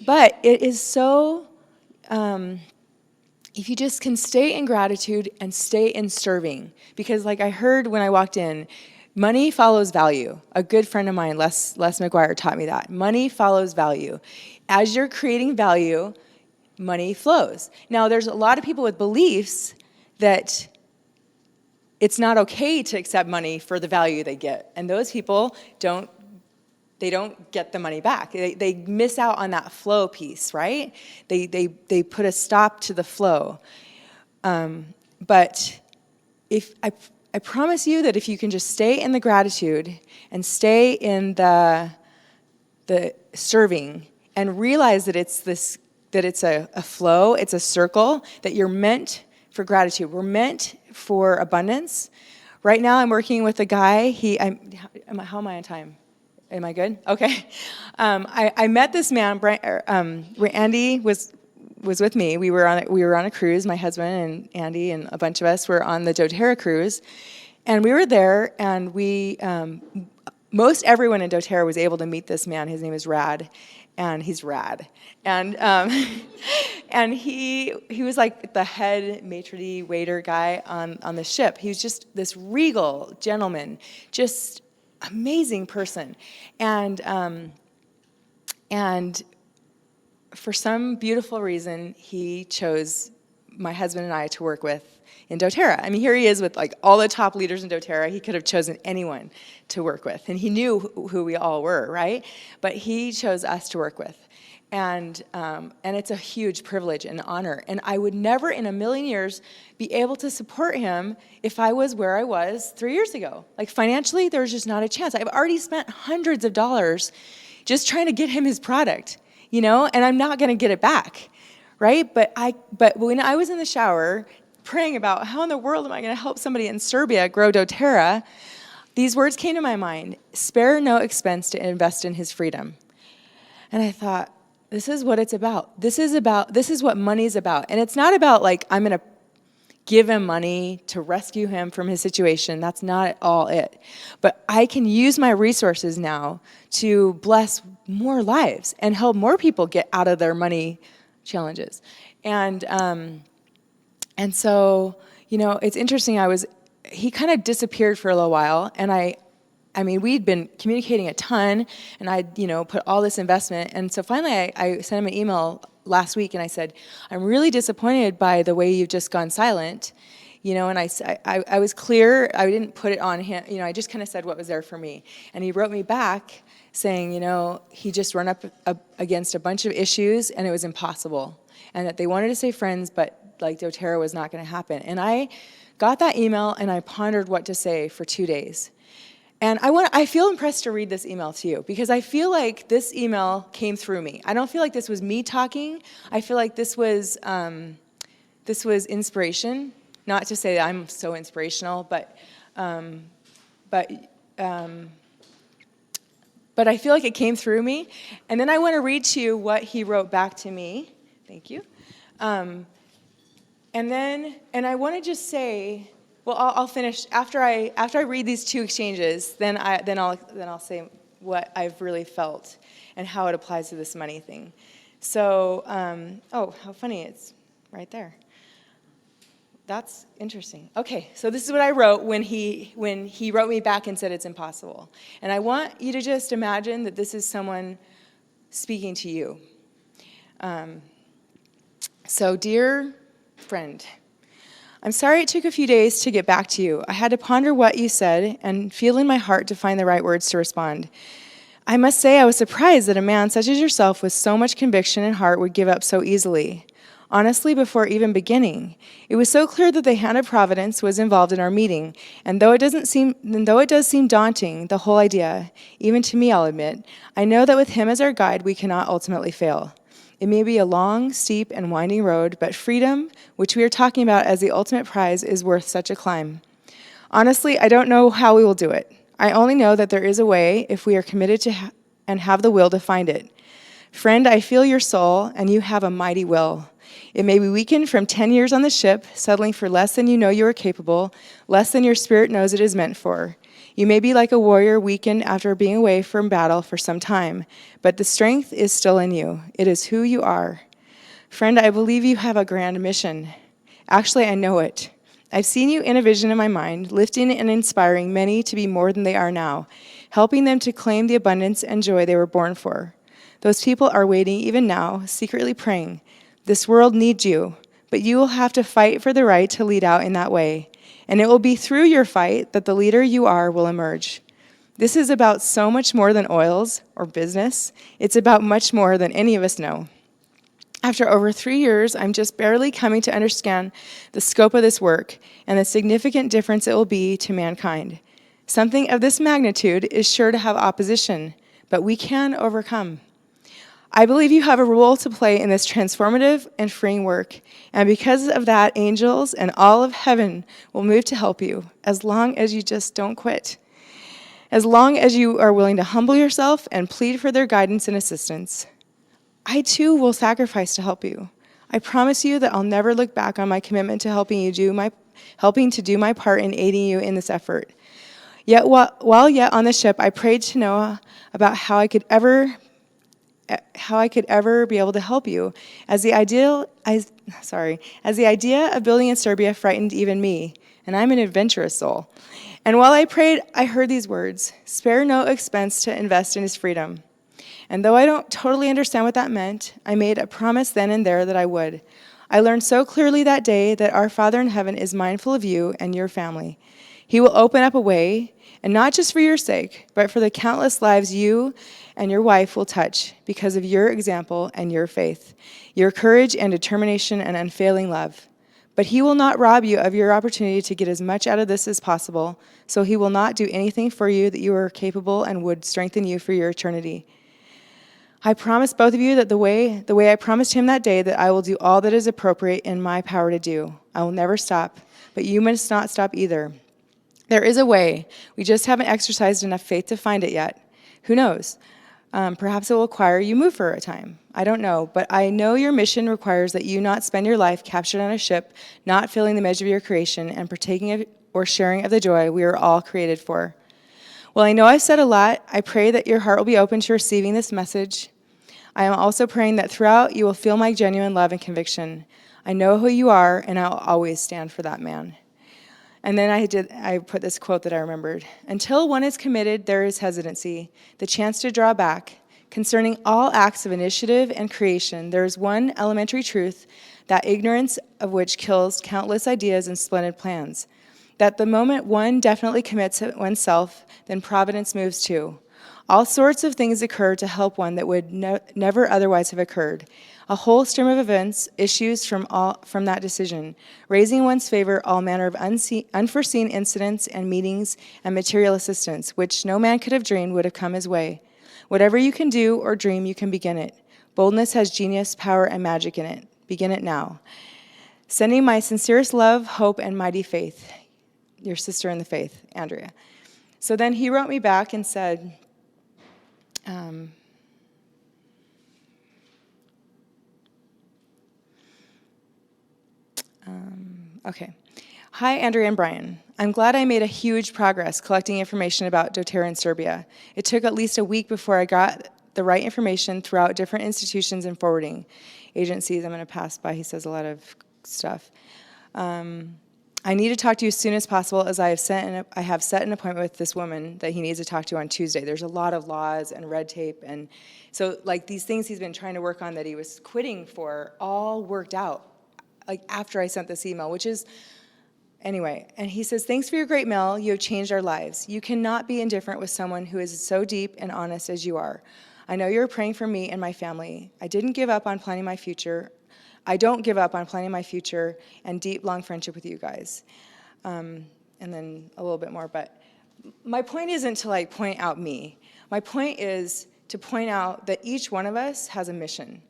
But it is so, if you just can stay in gratitude and stay in serving, because I heard when I walked in, money follows value. A good friend of mine, Les McGuire, taught me that. Money follows value. As you're creating value, money flows. Now, there's a lot of people with beliefs that it's not okay to accept money for the value they get. And those people don't get the money back. They miss out on that flow piece, right? They put a stop to the flow. But if I promise you that if you can just stay in the gratitude and stay in the serving and realize that it's a flow, it's a circle, that you're meant for gratitude. We're meant for abundance. Right now I'm working with a guy, how am I on time? Am I good? Okay. I met this man, Andy was with me. We were on a cruise, my husband and Andy and a bunch of us were on the doTERRA cruise. And we were there, and most everyone in doTERRA was able to meet this man. His name is Rad, and he's rad. And and he was like the head maitre d' waiter guy on the ship. He was just this regal gentleman, just amazing person. And for some beautiful reason, he chose my husband and I to work with in doTERRA. I mean, here he is with all the top leaders in doTERRA. He could have chosen anyone to work with, and he knew who we all were, right? But he chose us to work with. And it's a huge privilege and honor. And I would never in a million years be able to support him if I was where I was 3 years ago. Financially, there's just not a chance. I've already spent hundreds of dollars just trying to get him his product, and I'm not going to get it back, right? But when I was in the shower praying about how in the world am I going to help somebody in Serbia grow doTERRA, these words came to my mind: spare no expense to invest in his freedom. And I thought, this is what it's about. This is what money's about. And it's not about like, I'm going to give him money to rescue him from his situation. That's not at all it. But I can use my resources now to bless more lives and help more people get out of their money challenges. And so, it's interesting. He kind of disappeared for a little while, and I mean, we'd been communicating a ton, and I'd, put all this investment. And so finally, I sent him an email last week, and I said, I'm really disappointed by the way you've just gone silent. And I was clear. I didn't put it on him. I just kind of said what was there for me. And he wrote me back saying, he just run up against a bunch of issues, and it was impossible. And that they wanted to stay friends, but like doTERRA was not going to happen. And I got that email, and I pondered what to say for 2 days. And I feel impressed to read this email to you, because I feel like this email came through me. I don't feel like this was me talking. I feel like this was inspiration. Not to say that I'm so inspirational, but I feel like it came through me. And then I want to read to you what he wrote back to me. Thank you. And I want to just say, well, I'll finish after I read these two exchanges. Then I'll say what I've really felt and how it applies to this money thing. So, how funny, it's right there. That's interesting. Okay, so this is what I wrote when he wrote me back and said it's impossible. And I want you to just imagine that this is someone speaking to you. So, dear friend, I'm sorry it took a few days to get back to you. I had to ponder what you said and feel in my heart to find the right words to respond. I must say I was surprised that a man such as yourself with so much conviction and heart would give up so easily. Honestly, before even beginning, it was so clear that the hand of providence was involved in our meeting, and though it does seem daunting, the whole idea, even to me, I'll admit, I know that with him as our guide, we cannot ultimately fail. It may be a long, steep, and winding road, but freedom, which we are talking about as the ultimate prize, is worth such a climb. Honestly, I don't know how we will do it. I only know that there is a way if we are committed to and have the will to find it. Friend, I feel your soul, and you have a mighty will. It may be weakened from 10 years on the ship, settling for less than you know you are capable, less than your spirit knows it is meant for. You may be like a warrior weakened after being away from battle for some time, but the strength is still in you. It is who you are. Friend, I believe you have a grand mission. Actually, I know it. I've seen you in a vision in my mind, lifting and inspiring many to be more than they are now, helping them to claim the abundance and joy they were born for. Those people are waiting even now, secretly praying. This world needs you, but you will have to fight for the right to lead out in that way. And it will be through your fight that the leader you are will emerge. This is about so much more than oils or business. It's about much more than any of us know. After over 3 years, I'm just barely coming to understand the scope of this work and the significant difference it will be to mankind. Something of this magnitude is sure to have opposition, but we can overcome. I believe you have a role to play in this transformative and freeing work, and because of that, angels and all of heaven will move to help you, as long as you just don't quit. As long as you are willing to humble yourself and plead for their guidance and assistance. I too will sacrifice to help you. I promise you that I'll never look back on my commitment to helping to do my part in aiding you in this effort. Yet while yet on the ship, I prayed to Noah about how I could ever be able to help you, as the idea of building in Serbia frightened even me, and I'm an adventurous soul. And while I prayed, I heard these words: spare no expense to invest in his freedom. And though I don't totally understand what that meant, I made a promise then and there that I would. I learned so clearly that day that our Father in heaven is mindful of you and your family. He will open up a way, and not just for your sake, but for the countless lives you and your wife will touch because of your example and your faith, your courage and determination and unfailing love. But he will not rob you of your opportunity to get as much out of this as possible, so he will not do anything for you that you are capable and would strengthen you for your eternity. I promise both of you that the way I promised him that day, that I will do all that is appropriate in my power to do. I will never stop, but you must not stop either. There is a way. We just haven't exercised enough faith to find it yet. Who knows? Perhaps it will require you move for a time. I don't know, but I know your mission requires that you not spend your life captured on a ship, not filling the measure of your creation, and partaking of or sharing of the joy we are all created for. Well, I know I've said a lot. I pray that your heart will be open to receiving this message. I am also praying that throughout you will feel my genuine love and conviction. I know who you are, and I'll always stand for that man. And then I put this quote that I remembered. Until one is committed, there is hesitancy, the chance to draw back. Concerning all acts of initiative and creation, there is one elementary truth, that ignorance of which kills countless ideas and splendid plans. That the moment one definitely commits oneself, then providence moves too. All sorts of things occur to help one that would never otherwise have occurred. A whole stream of events issues from that decision, raising in one's favor all manner of unforeseen incidents and meetings and material assistance, which no man could have dreamed would have come his way. Whatever you can do or dream, you can begin it. Boldness has genius, power, and magic in it. Begin it now. Sending my sincerest love, hope, and mighty faith. Your sister in the faith, Andrea. So then he wrote me back and said, okay. Hi, Andrea and Brian. I'm glad I made a huge progress collecting information about doTERRA in Serbia. It took at least a week before I got the right information throughout different institutions and forwarding agencies. I'm going to pass by. He says a lot of stuff. I need to talk to you as soon as possible, as I have set an appointment with this woman that he needs to talk to on Tuesday. There's a lot of laws and red tape, and so like these things he's been trying to work on that he was quitting for all worked out, like after I sent this email, which is, anyway. And he says, thanks for your great mail. You have changed our lives. You cannot be indifferent with someone who is so deep and honest as you are. I know you're praying for me and my family. I didn't give up on planning my future. I don't give up on planning my future and deep, long friendship with you guys. And then a little bit more, but my point isn't to like point out me. My point is to point out that each one of us has a mission.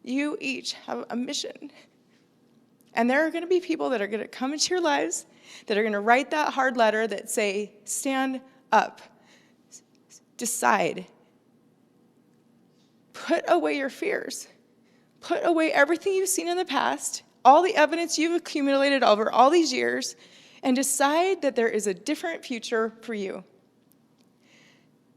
You each have a mission. And there are going to be people that are going to come into your lives that are going to write that hard letter that say, stand up, decide, put away your fears, put away everything you've seen in the past, all the evidence you've accumulated over all these years, and decide that there is a different future for you.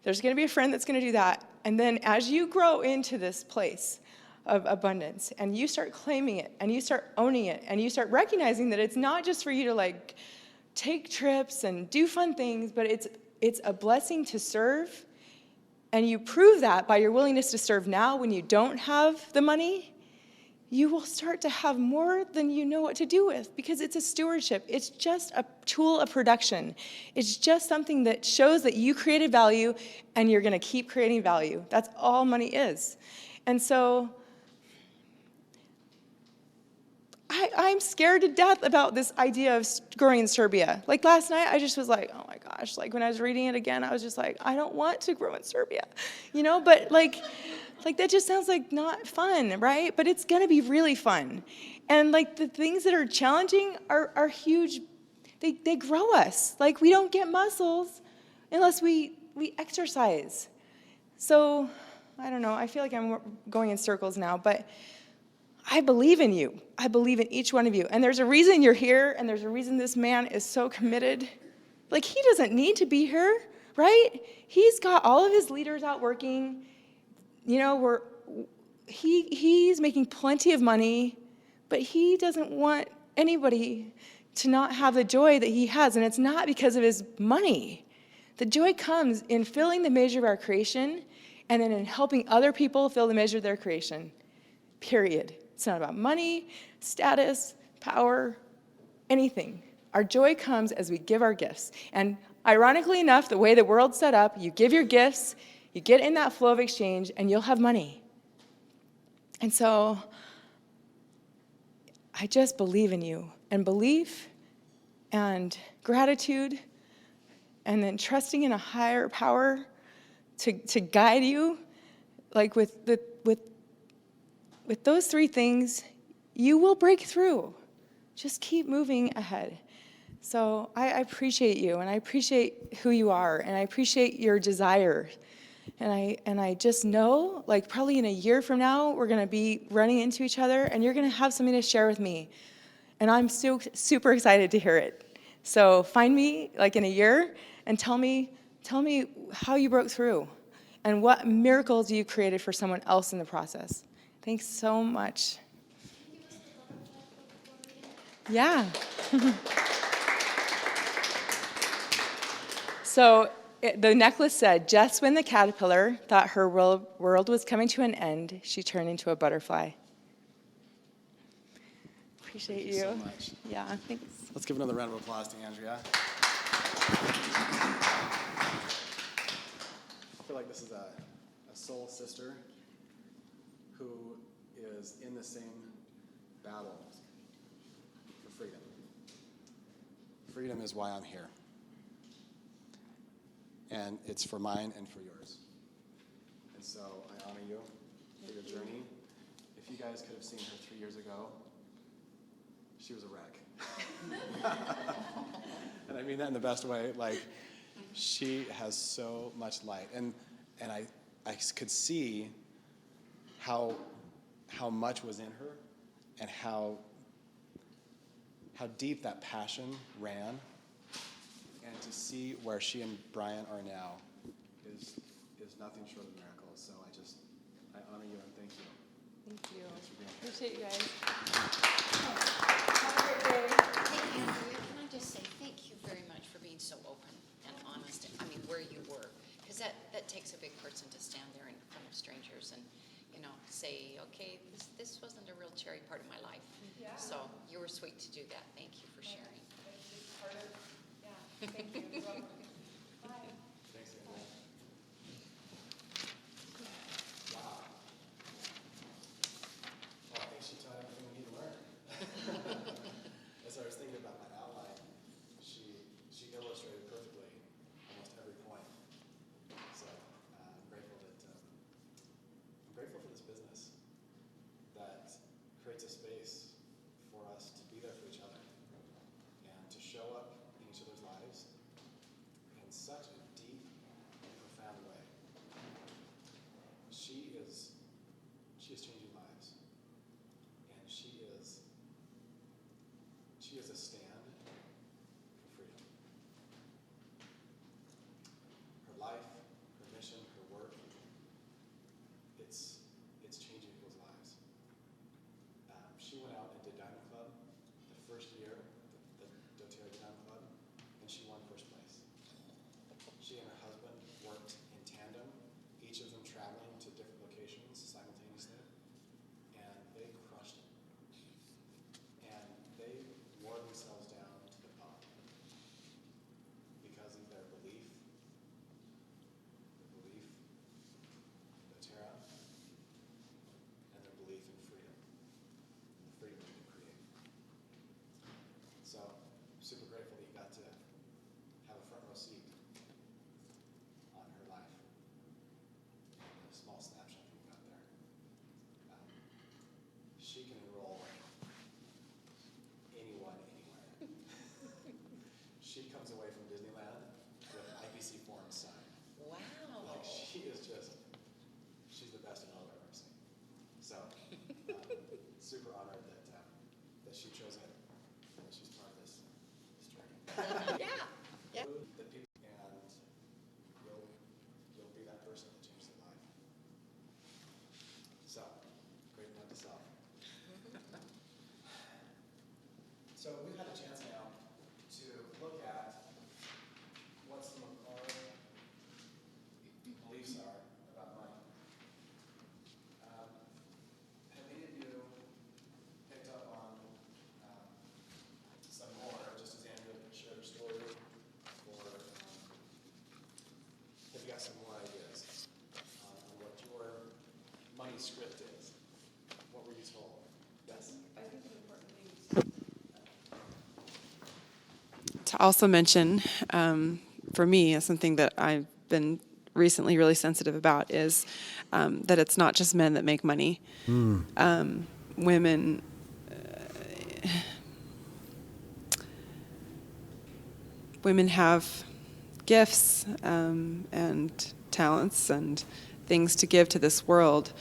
There's going to be a friend that's going to do that. And then as you grow into this place of abundance, and you start claiming it, and you start owning it, and you start recognizing that it's not just for you to like take trips and do fun things, but it's a blessing to serve. And you prove that by your willingness to serve now when you don't have the money, you will start to have more than you know what to do with, because it's a stewardship. It's just a tool of production. It's just something that shows that you created value and you're going to keep creating value. That's all money is. And so I'm scared to death about this idea of growing in Serbia. Like last night, I just was like, oh my gosh, like when I was reading it again, I was just like, I don't want to grow in Serbia, you know, but like that just sounds like not fun, right? But it's gonna be really fun. And like the things that are challenging are huge. They grow us. Like we don't get muscles unless we exercise. So I don't know, I feel like I'm going in circles now, but I believe in you. I believe in each one of you. And there's a reason you're here, and there's a reason this man is so committed. Like, he doesn't need to be here, right? He's got all of his leaders out working. You know, he's making plenty of money, but he doesn't want anybody to not have the joy that he has, and it's not because of his money. The joy comes in filling the measure of our creation, and then in helping other people fill the measure of their creation, period. It's not about money, status, power, anything. Our joy comes as we give our gifts. And ironically enough, the way the world's set up, you give your gifts, you get in that flow of exchange, and you'll have money. And so I just believe in you. And belief and gratitude and then trusting in a higher power to guide you, like with those three things, you will break through. just keep moving ahead. So I appreciate you, and I appreciate who you are, and I appreciate your desire. And I just know, like, probably in a year from now, we're going to be running into each other, and you're going to have something to share with me. And I'm so super excited to hear it. So find me, like, in a year, and tell me how you broke through, and what miracles you created for someone else in the process. Thanks so much. Yeah. So the necklace said, just when the caterpillar thought her world was coming to an end, she turned into a butterfly. Appreciate you. Thank you so much. Yeah, thanks. Let's give another round of applause to Andrea. I feel like this is a soul sister who is in the same battle for freedom. Freedom is why I'm here. And it's for mine and for yours. And so I honor you for your journey. If you guys could have seen her 3 years ago, she was a wreck. And I mean that in the best way. Like, she has so much light. And I could see how much was in her and how deep that passion ran. And to see where she and Brian are now is nothing short of miracles. So I honor you and thank you. Thank you. Thanks for being here. Appreciate you guys. Have a great day. Hey, Andrea, can I just say thank you very much for being so open and honest, I mean, where you were. Because that takes a big person to stand there in front of strangers and, you know, say, okay, this wasn't a real cherry part of my life. Yeah. So you were sweet to do that. Thank you for sharing. Thank you. You're welcome. Bye. Thanks, Andrea. Wow. Well, I think she taught everything we need to learn. As I was thinking about my outline, she illustrated perfectly almost every point. So I'm grateful for this business that creates a space for us to be there for each other and to show up in each other's lives in such a deep and profound way. She is changing lives, and she is a stand for freedom. Her life, her mission, her work, it's changing people's lives. She went out and did Diamond Club the first year, the doTERRA Diamond Club, and she won first place. She and her husband worked in tandem, each of them traveling to different locations simultaneously, and they crushed it. And they wore themselves down to the bone because of their belief, doTERRA, and their belief in freedom, and the freedom we can create. So, super grateful that you got to have a front row seat on her life. A small snapshot that you got there. She can enroll anyone, anywhere. She comes away from Disneyland with an IPC form signed. Wow. Like, she's the best in all I've ever seen. So, super honored that she chose it, and that she's part of this journey. Yeah. Yeah. And you'll be that person that changed their life. So, great note to self. So we've had a chance now to look at what some of our beliefs are about money. Have any of you picked up on some more, just as Andrea shared her story, or have you got some more ideas on what your money script is? What were you told? Yes? I think an important thing to also mention, for me, is something that I've been recently really sensitive about is that it's not just men that make money. Women, women have gifts and talents and things to give to this world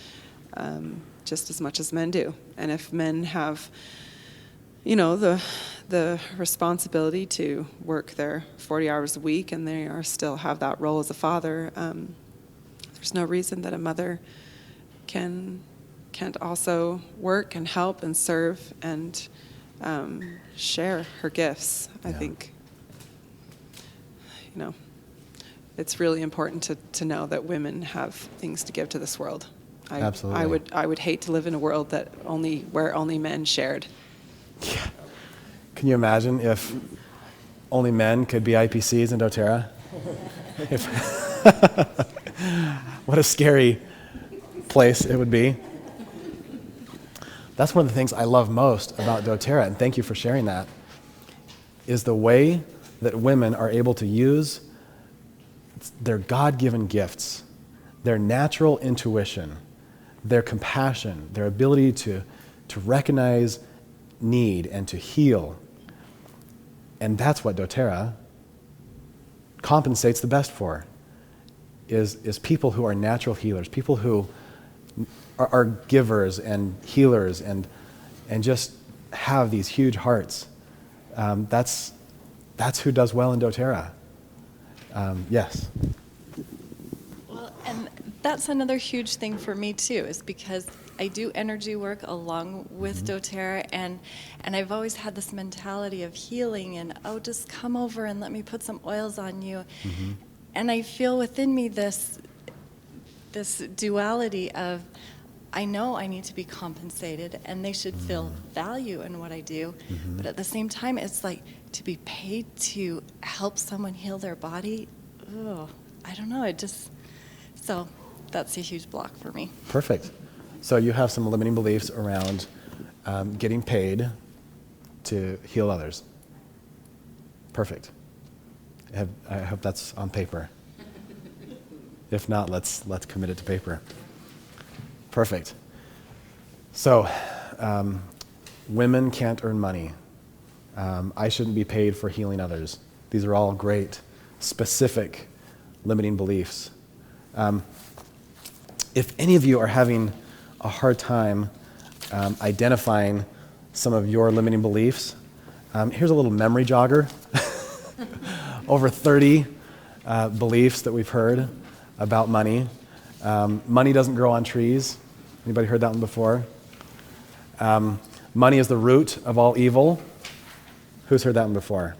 just as much as men do. And if men have, the responsibility to work their 40 hours a week and they are still have that role as a father, there's no reason that a mother can't also work and help and serve and share her gifts. I think, it's really important to know that women have things to give to this world. Absolutely. I would hate to live in a world where only men shared. Yeah. Can you imagine if only men could be IPCs in doTERRA? What a scary place it would be. That's one of the things I love most about doTERRA, and thank you for sharing that, is the way that women are able to use their God-given gifts, their natural intuition, their compassion, their ability to recognize need and to heal. And that's what doTERRA compensates the best for, is people who are natural healers, people who are givers and healers and just have these huge hearts. That's who does well in doTERRA. Yes. Well, and that's another huge thing for me too, is because I do energy work along with doTERRA, and I've always had this mentality of healing and, just come over and let me put some oils on you. And I feel within me this duality of, I know I need to be compensated and they should feel value in what I do, but at the same time, it's like to be paid to help someone heal their body. I don't know. So that's a huge block for me. Perfect. So you have some limiting beliefs around getting paid to heal others. Perfect. I hope that's on paper. If not, let's commit it to paper. Perfect. So, women can't earn money. I shouldn't be paid for healing others. These are all great, specific, limiting beliefs. If any of you are having a hard time identifying some of your limiting beliefs, here's a little memory jogger. Over 30 beliefs that we've heard about money. Money doesn't grow on trees. Anybody heard that one before? Money is the root of all evil. Who's heard that one before?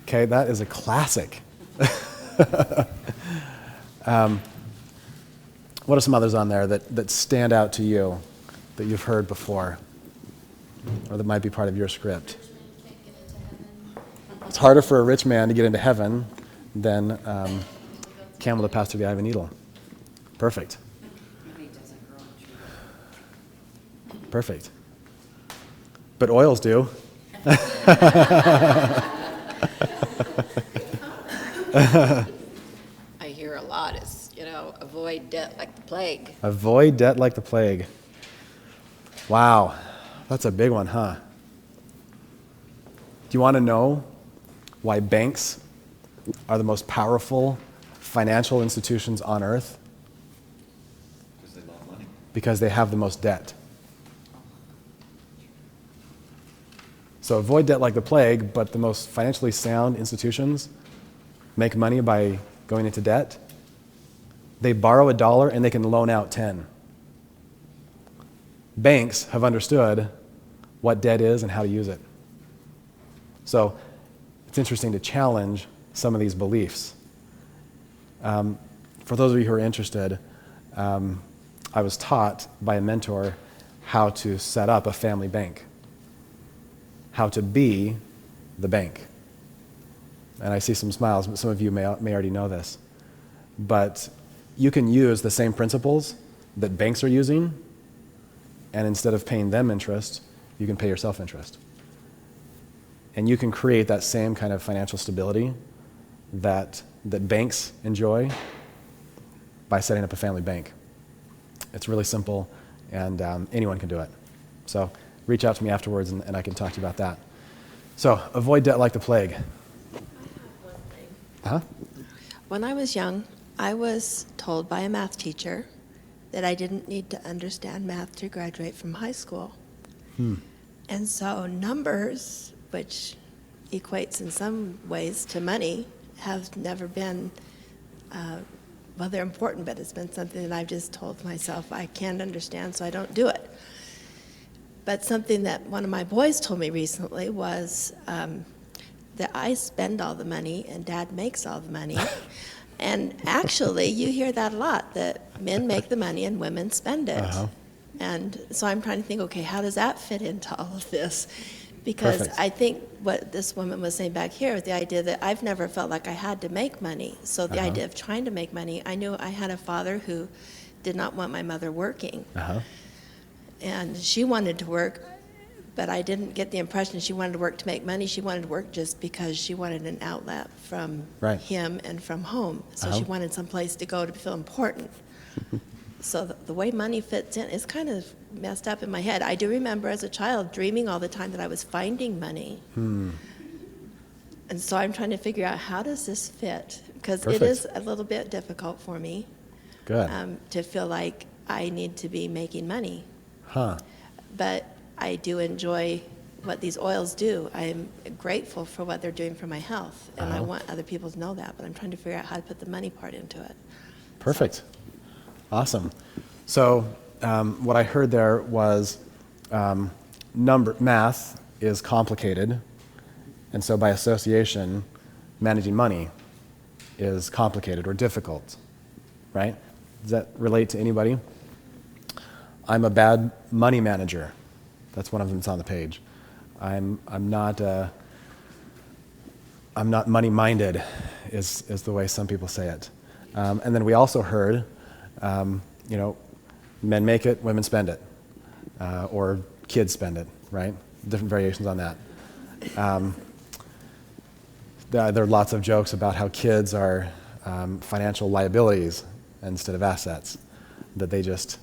Okay, that is a classic. What are some others on there that stand out to you that you've heard before or that might be part of your script? It's harder for a rich man to get into heaven than camel to pass through the eye of a needle. Perfect. Perfect. But oils do. I hear a lot is, avoid debt like the plague. Avoid debt like the plague. Wow. That's a big one, huh? Do you want to know why banks are the most powerful financial institutions on earth? Because they love money. Because they have the most debt. So avoid debt like the plague, but the most financially sound institutions make money by going into debt. They borrow $1 and they can loan out 10. Banks have understood what debt is and how to use it. So it's interesting to challenge some of these beliefs. For those of you who are interested, I was taught by a mentor how to set up a family bank, how to be the bank. And I see some smiles, but some of you may already know this. But you can use the same principles that banks are using, and instead of paying them interest, you can pay yourself interest. And you can create that same kind of financial stability that banks enjoy by setting up a family bank. It's really simple, and anyone can do it. So reach out to me afterwards, and I can talk to you about that. So avoid debt like the plague. Uh-huh. When I was young, I was told by a math teacher that I didn't need to understand math to graduate from high school. And so numbers, which equates in some ways to money, have never been, well, they're important, but it's been something that I've just told myself I can't understand, so I don't do it. But something that one of my boys told me recently was that I spend all the money and Dad makes all the money. And actually, you hear that a lot, that men make the money and women spend it. Uh-huh. And so I'm trying to think, okay, how does that fit into all of this? Because Perfect. I think what this woman was saying back here is the idea that I've never felt like I had to make money. So the Uh-huh. idea of trying to make money, I knew I had a father who did not want my mother working. Uh-huh. And she wanted to work, but I didn't get the impression she wanted to work to make money. She wanted to work just because she wanted an outlet from Right. him and from home. So Uh-huh. she wanted some place to go to feel important. So the way money fits in is kind of messed up in my head. I do remember as a child dreaming all the time that I was finding money. And so I'm trying to figure out, how does this fit? Because it Perfect. is a little bit difficult for me Good. to feel like I need to be making money. Huh. But I do enjoy what these oils do. I'm grateful for what they're doing for my health, and I Uh-huh. want other people to know that, but I'm trying to figure out how to put the money part into it. Perfect. Awesome. So what I heard there was math is complicated, and so by association, managing money is complicated or difficult, right? Does that relate to anybody? I'm a bad money manager. That's one of them that's on the page. I'm not money-minded, is the way some people say it. And then we also heard, men make it, women spend it, or kids spend it, right? Different variations on that. There are lots of jokes about how kids are financial liabilities instead of assets, that they just,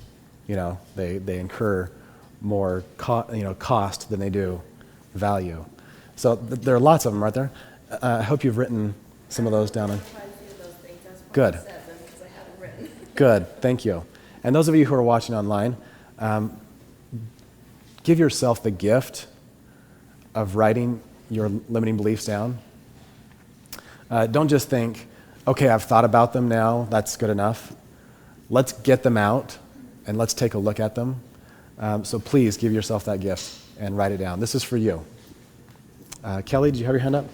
they incur more cost than they do value. So there are lots of them, aren't there? I hope you've written some of those down. Good. Good, thank you. And those of you who are watching online, give yourself the gift of writing your limiting beliefs down. Don't just think, okay, I've thought about them now, that's good enough. Let's get them out and let's take a look at them. So please give yourself that gift and write it down. This is for you. Kelly, did you have your hand up?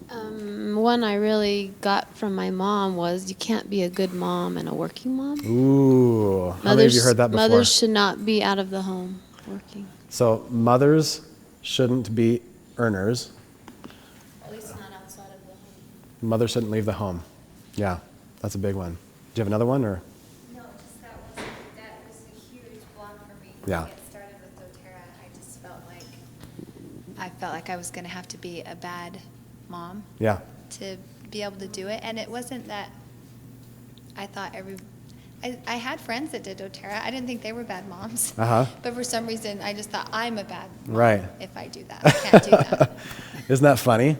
One I really got from my mom was, you can't be a good mom and a working mom. Ooh, how many of you heard that before? Mothers should not be out of the home working. So mothers shouldn't be earners. At least not outside of the home. Mothers shouldn't leave the home. Yeah, that's a big one. Do you have another one, or? No, just that was a huge block for me. Yeah. To get started with doTERRA, I felt like I was going to have to be a bad mom. Yeah. To be able to do it. And it wasn't that I thought I had friends that did doTERRA. I didn't think they were bad moms. Uh-huh. But for some reason, I just thought I'm a bad mom Right. if I do that. I can't do that. Isn't that funny?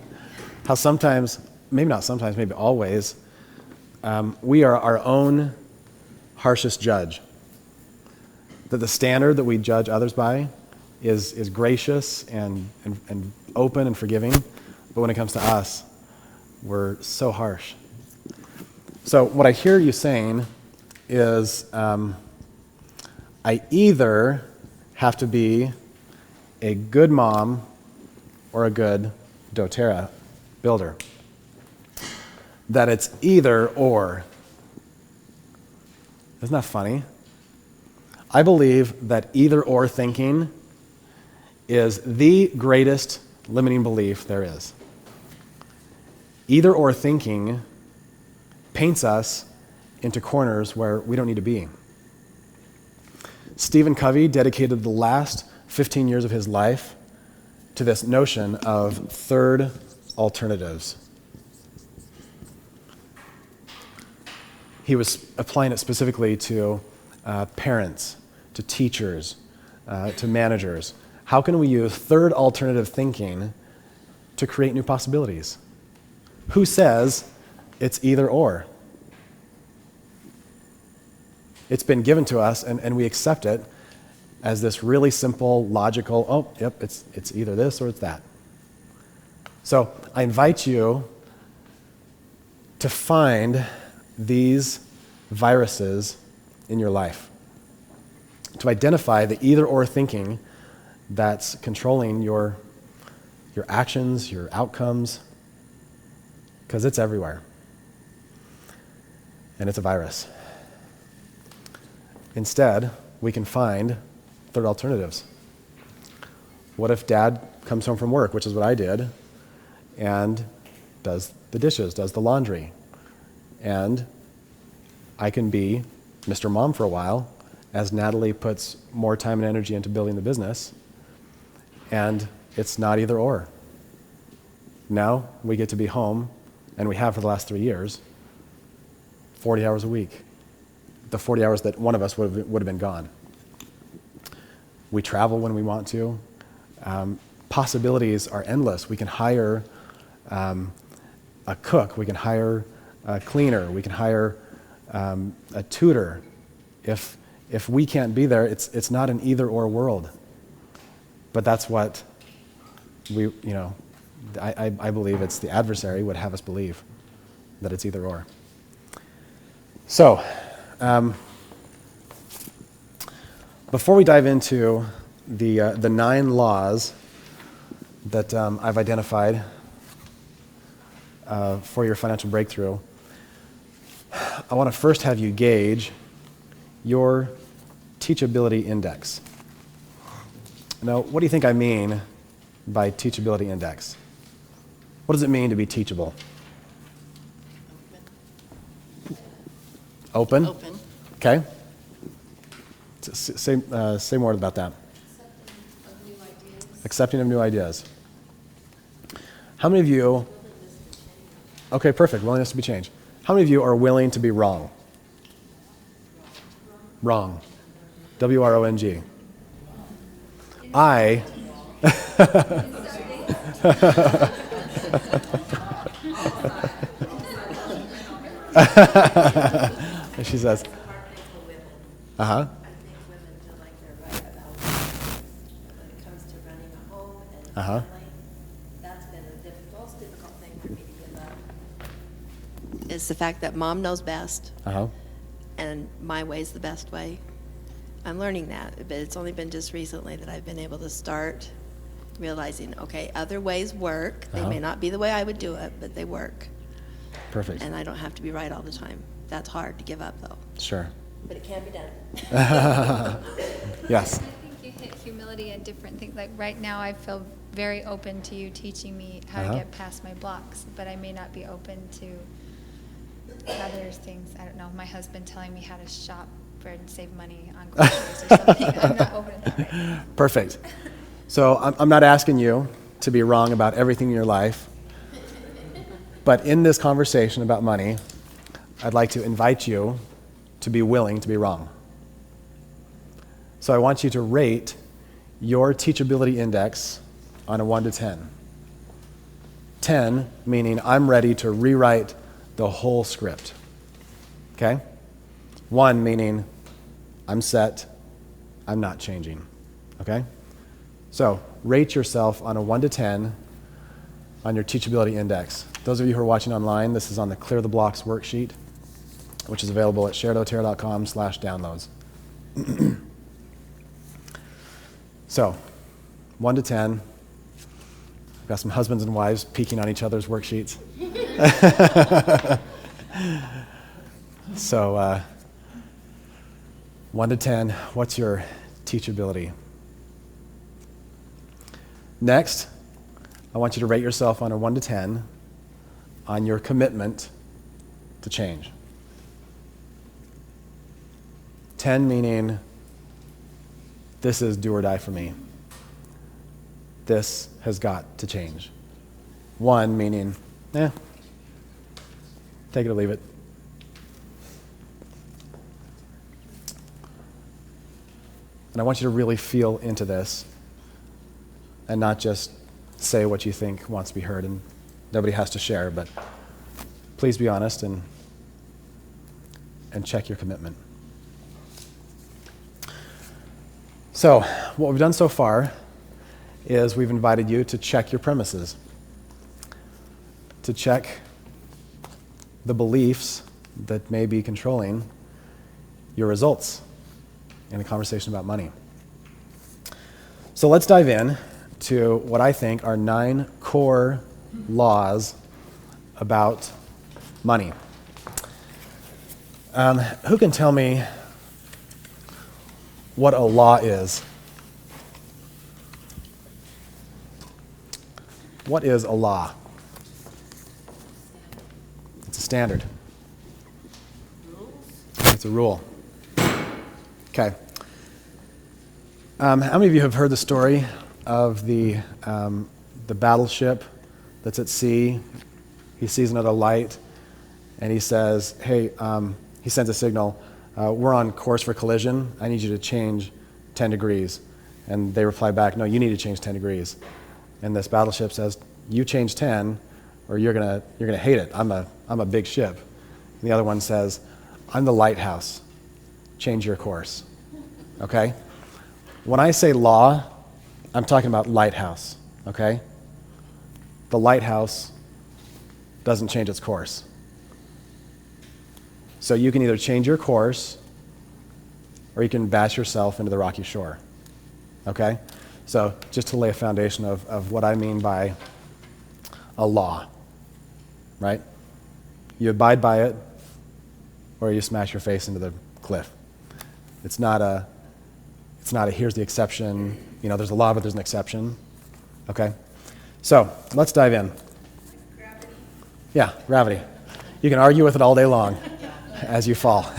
How sometimes, maybe not sometimes, maybe always, we are our own harshest judge. That the standard that we judge others by is gracious and open and forgiving. But when it comes to us, we're so harsh. So what I hear you saying is, I either have to be a good mom or a good doTERRA builder. That it's either or. Isn't that funny? I believe that either or thinking is the greatest limiting belief there is. Either or thinking paints us into corners where we don't need to be. Stephen Covey dedicated the last 15 years of his life to this notion of third alternatives. He was applying it specifically to parents, to teachers, to managers. How can we use third alternative thinking to create new possibilities? Who says it's either or? It's been given to us, and we accept it as this really simple, logical, oh, yep, it's either this or it's that. So I invite you to find these viruses in your life, to identify the either-or thinking that's controlling your actions, your outcomes, because it's everywhere. And it's a virus. Instead, we can find third alternatives. What if Dad comes home from work, which is what I did, and does the dishes, does the laundry, and I can be Mr. Mom for a while as Natalie puts more time and energy into building the business, and it's not either or. Now we get to be home, and we have for the last 3 years, 40 hours a week. The 40 hours that one of us would have been gone. We travel when we want to. Possibilities are endless. We can hire a cook. We can hire a cleaner. We can hire a tutor. If we can't be there, it's not an either-or world. But that's what I believe it's the adversary would have us believe, that it's either-or. So, before we dive into the 9 laws that I've identified for your financial breakthrough, I want to first have you gauge your teachability index. Now, what do you think I mean by teachability index? What does it mean to be teachable? Open? Open. Okay. Say more about that. Accepting of new ideas. How many of you... Okay, perfect. Willingness to be changed. How many of you are willing to be wrong? Wrong. W-R-O-N-G. I... She says... Uh-huh. Uh-huh. That's been the most difficult thing for me to give up. Is the fact that Mom knows best, Uh-huh. and my way's the best way. I'm learning that, but it's only been just recently that I've been able to start realizing, okay, other ways work. They may not be the way I would do it, but they work. Perfect. And I don't have to be right all the time. That's hard to give up, though. Sure. But it can be done. Yes. I think you hit humility and different things. Like right now, I feel very open to you teaching me how to get past my blocks, but I may not be open to other things. I don't know, my husband telling me how to shop for and save money on groceries or something. I'm not open to that right now. Perfect. So I'm not asking you to be wrong about everything in your life, but in this conversation about money, I'd like to invite you to be willing to be wrong. So I want you to rate your teachability index on a 1 to 10. 10 meaning I'm ready to rewrite the whole script. Okay? 1 meaning I'm set, I'm not changing. Okay? So rate yourself on a 1 to 10 on your teachability index. Those of you who are watching online, this is on the Clear the Blocks worksheet, which is available at sharedoterra.com/downloads. So, 1 to 10. We've got some husbands and wives peeking on each other's worksheets. So, 1 to 10, what's your teachability? Next, I want you to rate yourself on a 1 to 10 on your commitment to change. 10 meaning this is do or die for me. This has got to change. 1 meaning, take it or leave it. And I want you to really feel into this and not just say what you think wants to be heard, and nobody has to share, but please be honest and check your commitment. So, what we've done so far is we've invited you to check your premises, to check the beliefs that may be controlling your results in the conversation about money. So let's dive in to what I think are 9 core laws about money. Who can tell me what a law is? What is a law? It's a standard. It's a rule. Okay. How many of you have heard the story of the battleship that's at sea? He sees another light, and he says, hey, he sends a signal, we're on course for collision. I need you to change 10 degrees. And they reply back, no, you need to change 10 degrees. And this battleship says, you change 10, or you're gonna hate it. I'm a big ship. And the other one says, I'm the lighthouse. Change your course. Okay? When I say law, I'm talking about lighthouse. Okay? The lighthouse doesn't change its course. So you can either change your course, or you can bash yourself into the rocky shore. Okay? So just to lay a foundation of what I mean by a law, right? You abide by it, or you smash your face into the cliff. It's not a here's the exception, there's a law, but there's an exception. Okay? So let's dive in. Gravity. Yeah, gravity. You can argue with it all day long as you fall.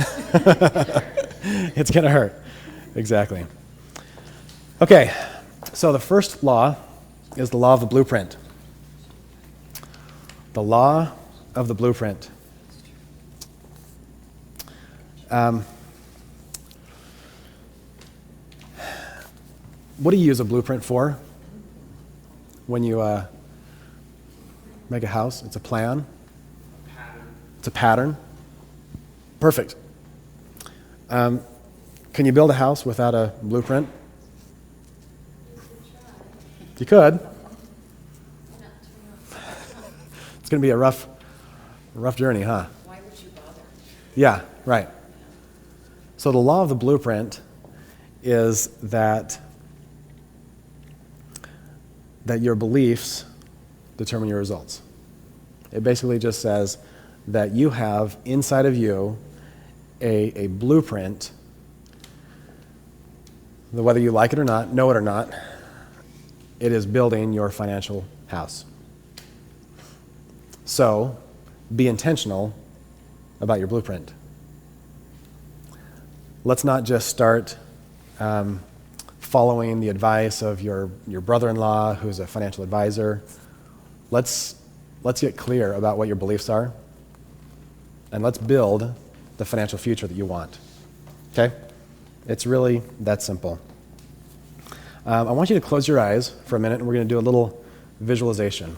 It's gonna hurt. Exactly. Okay, so the first law is the law of the blueprint. The law of the blueprint. What do you use a blueprint for? When you make a house, it's a plan. It's a pattern. Perfect. Can you build a house without a blueprint? You could. It's going to be a rough journey, huh? Why would you bother? Yeah, right. So the law of the blueprint is that your beliefs determine your results. It basically just says that you have inside of you a blueprint, that whether you like it or not, know it or not, it is building your financial house. So, be intentional about your blueprint. Let's not just start following the advice of your brother-in-law who's a financial advisor. Let's get clear about what your beliefs are, and let's build the financial future that you want. Okay? It's really that simple. I want you to close your eyes for a minute, and we're going to do a little visualization.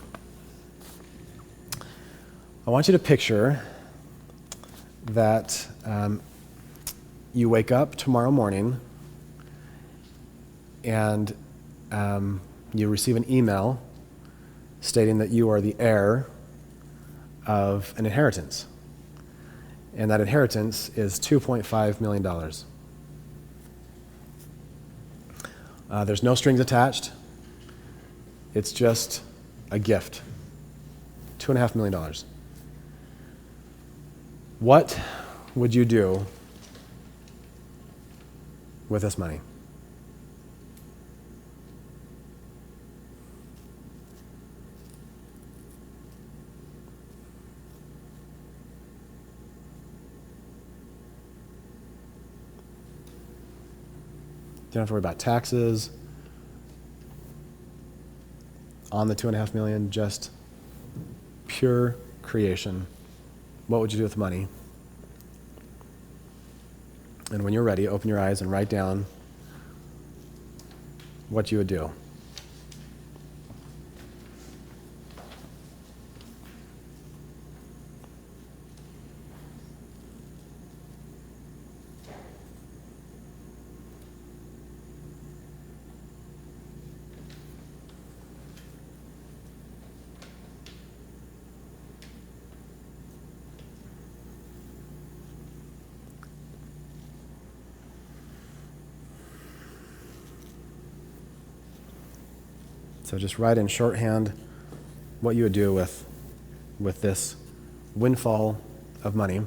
I want you to picture that you wake up tomorrow morning and you receive an email stating that you are the heir of an inheritance. And that inheritance is $2.5 million. There's no strings attached. It's just a gift. $2.5 million. What would you do with this money? You don't have to worry about taxes on the $2.5 million, just pure creation. What would you do with money? And when you're ready, open your eyes and write down what you would do. So just write in shorthand what you would do with this windfall of money.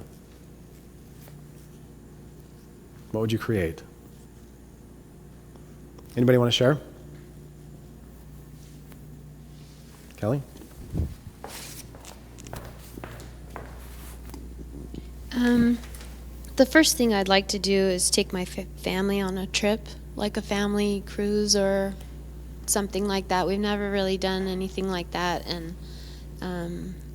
What would you create? Anybody want to share? Kelly? The first thing I'd like to do is take my family on a trip, like a family cruise or something like that. We've never really done anything like that, and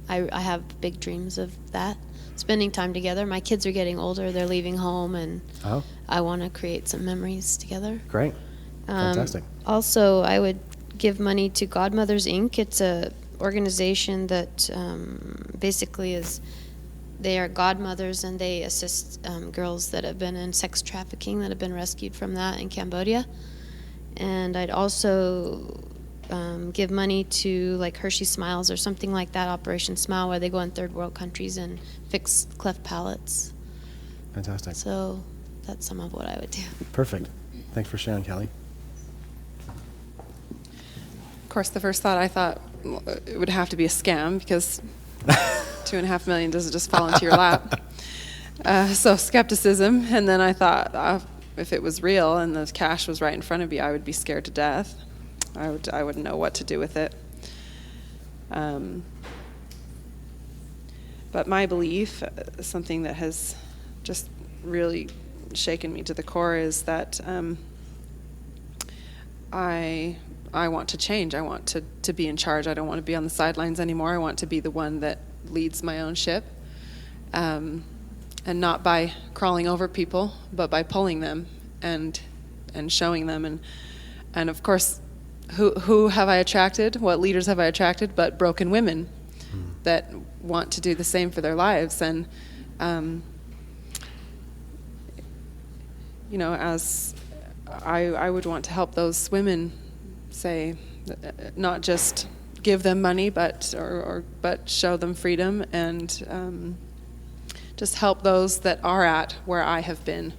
I have big dreams of that. Spending time together. My kids are getting older; they're leaving home, and I want to create some memories together. Great, fantastic. Also, I would give money to Godmothers Inc. It's a organization that basically is. They are godmothers, and they assist girls that have been in sex trafficking, that have been rescued from that in Cambodia. And I'd also give money to like Hershey Smiles or something like that, Operation Smile, where they go in third world countries and fix cleft palates. Fantastic. So that's some of what I would do. Perfect. Thanks for sharing, Kelly. Of course, the first thought I thought it would have to be a scam because $2.5 million doesn't just fall into your lap. So skepticism, and then I thought if it was real and the cash was right in front of you, I would be scared to death. I wouldn't know what to do with it. But my belief, something that has just really shaken me to the core, is that I want to change. I want to be in charge. I don't want to be on the sidelines anymore. I want to be the one that leads my own ship, and not by crawling over people, but by pulling them and showing them. And of course, who have I attracted? What leaders have I attracted? But broken women that want to do the same for their lives. And as I would want to help those women, say, not just give them money, but show them freedom, and just help those that are at where I have been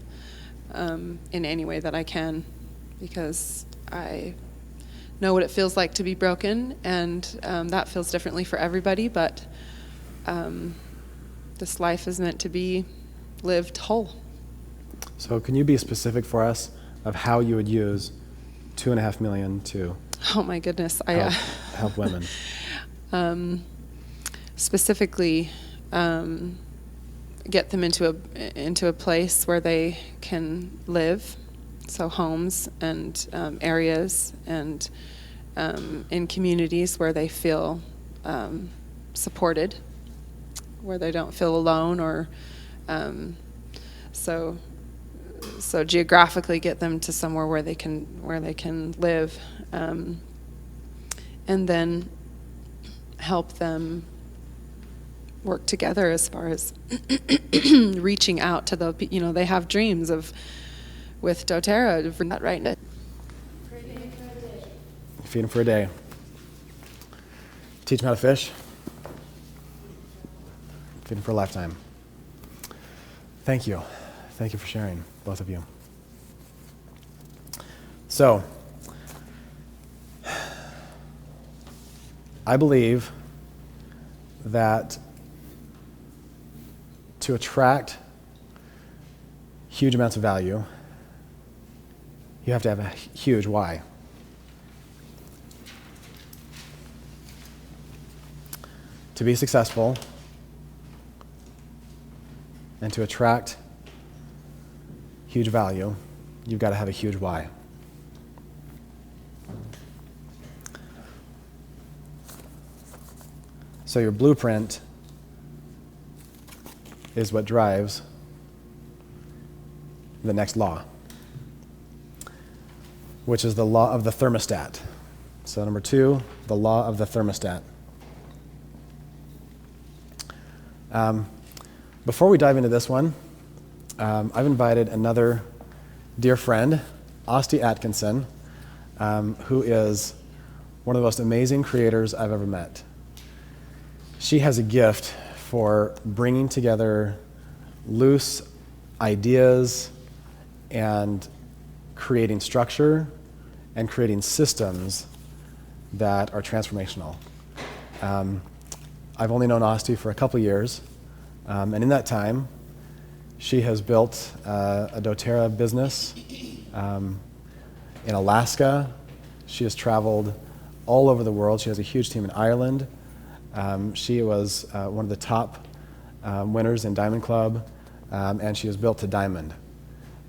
in any way that I can, because I know what it feels like to be broken, and that feels differently for everybody, but this life is meant to be lived whole. So can you be specific for us of how you would use $2.5 million to Oh my goodness, help women? Specifically, get them into a place where they can live, so homes and areas, and in communities where they feel supported, where they don't feel alone, or so geographically get them to somewhere where they can live, and then help them work together as far as reaching out to they have dreams with doTERRA for that right now. Feed them for a day. Teach them how to fish. Feed them for a lifetime. Thank you. Thank you for sharing, both of you. So, I believe that to attract huge amounts of value, you have to have a huge why. To be successful and to attract huge value, you've got to have a huge why. So your blueprint is what drives the next law, which is the law of the thermostat. So number 2, the law of the thermostat. Before we dive into this one, I've invited another dear friend, Asti Atkinson, who is one of the most amazing creators I've ever met. She has a gift for bringing together loose ideas and creating structure and creating systems that are transformational. I've only known Asti for a couple years, and in that time, she has built a doTERRA business in Alaska. She has traveled all over the world. She has a huge team in Ireland. She was one of the top winners in Diamond Club, and she has built to Diamond.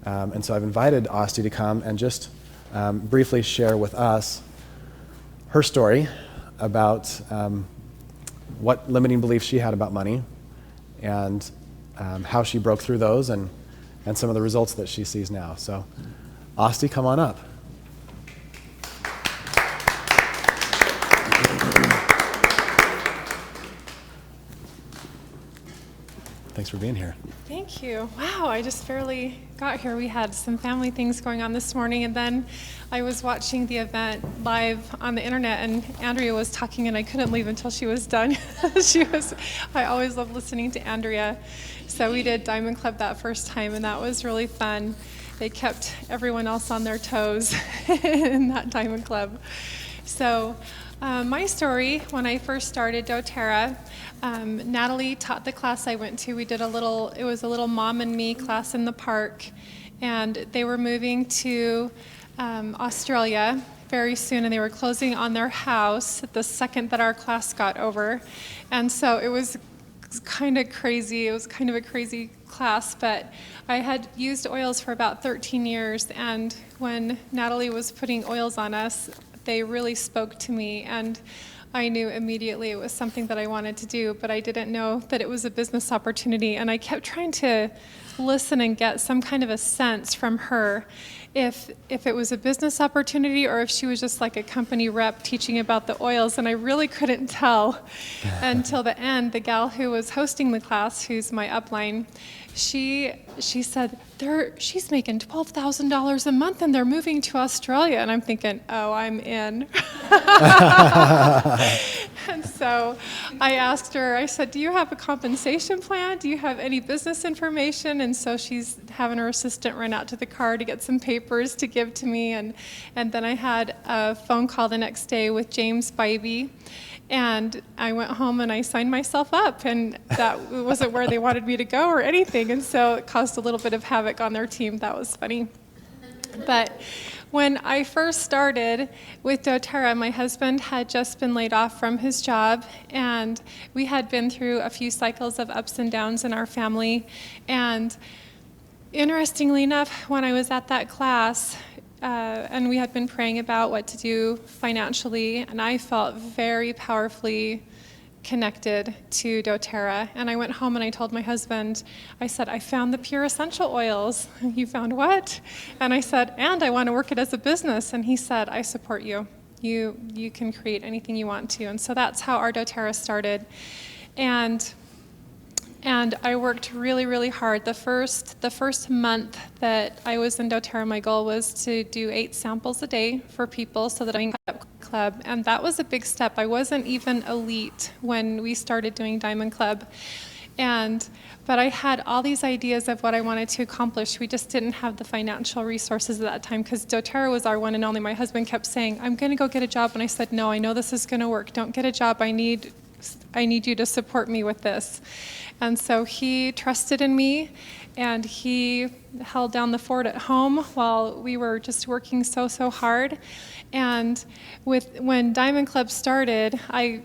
And so I've invited Asti to come and just briefly share with us her story about what limiting beliefs she had about money and how she broke through those and some of the results that she sees now. So, Asti, come on up. Thanks for being here. Thank you. Wow, I just barely got here. We had some family things going on this morning, and then I was watching the event live on the internet, and Andrea was talking, and I couldn't leave until she was done. I always love listening to Andrea. So we did Diamond Club that first time, and that was really fun. They kept everyone else on their toes in that Diamond Club. So my story, when I first started doTERRA, Natalie taught the class I went to. It was a little mom and me class in the park, and they were moving to Australia very soon, and they were closing on their house the second that our class got over. And so it was kind of crazy. It was kind of a crazy class, but I had used oils for about 13 years, and when Natalie was putting oils on us, they really spoke to me, and I knew immediately it was something that I wanted to do, but I didn't know that it was a business opportunity, and I kept trying to listen and get some kind of a sense from her if it was a business opportunity or if she was just like a company rep teaching about the oils, and I really couldn't tell until the end. The gal who was hosting the class, who's my upline, she said, she's making $12,000 a month and they're moving to Australia. And I'm thinking, oh, I'm in. And so I asked her, I said, do you have a compensation plan? Do you have any business information? And so she's having her assistant run out to the car to get some papers to give to me. And then I had a phone call the next day with James Bybee. And I went home and I signed myself up, and that wasn't where they wanted me to go or anything, and so it caused a little bit of havoc on their team. That was funny. But when I first started with doTERRA, my husband had just been laid off from his job, and we had been through a few cycles of ups and downs in our family. And interestingly enough, when I was at that class, and we had been praying about what to do financially, and I felt very powerfully connected to doTERRA. And I went home and I told my husband, I said, I found the pure essential oils. You found what? And I said, and I want to work it as a business. And he said, I support you. You can create anything you want to. And so that's how our doTERRA started. And I worked really, really hard. The first month that I was in doTERRA, my goal was to do 8 samples a day for people so that I can get up club. And that was a big step. I wasn't even elite when we started doing Diamond Club. But I had all these ideas of what I wanted to accomplish. We just didn't have the financial resources at that time because doTERRA was our one and only. My husband kept saying, I'm going to go get a job. And I said, no, I know this is going to work. Don't get a job. I need you to support me with this. And so he trusted in me, and he held down the fort at home while we were just working so hard. And when Diamond Club started, I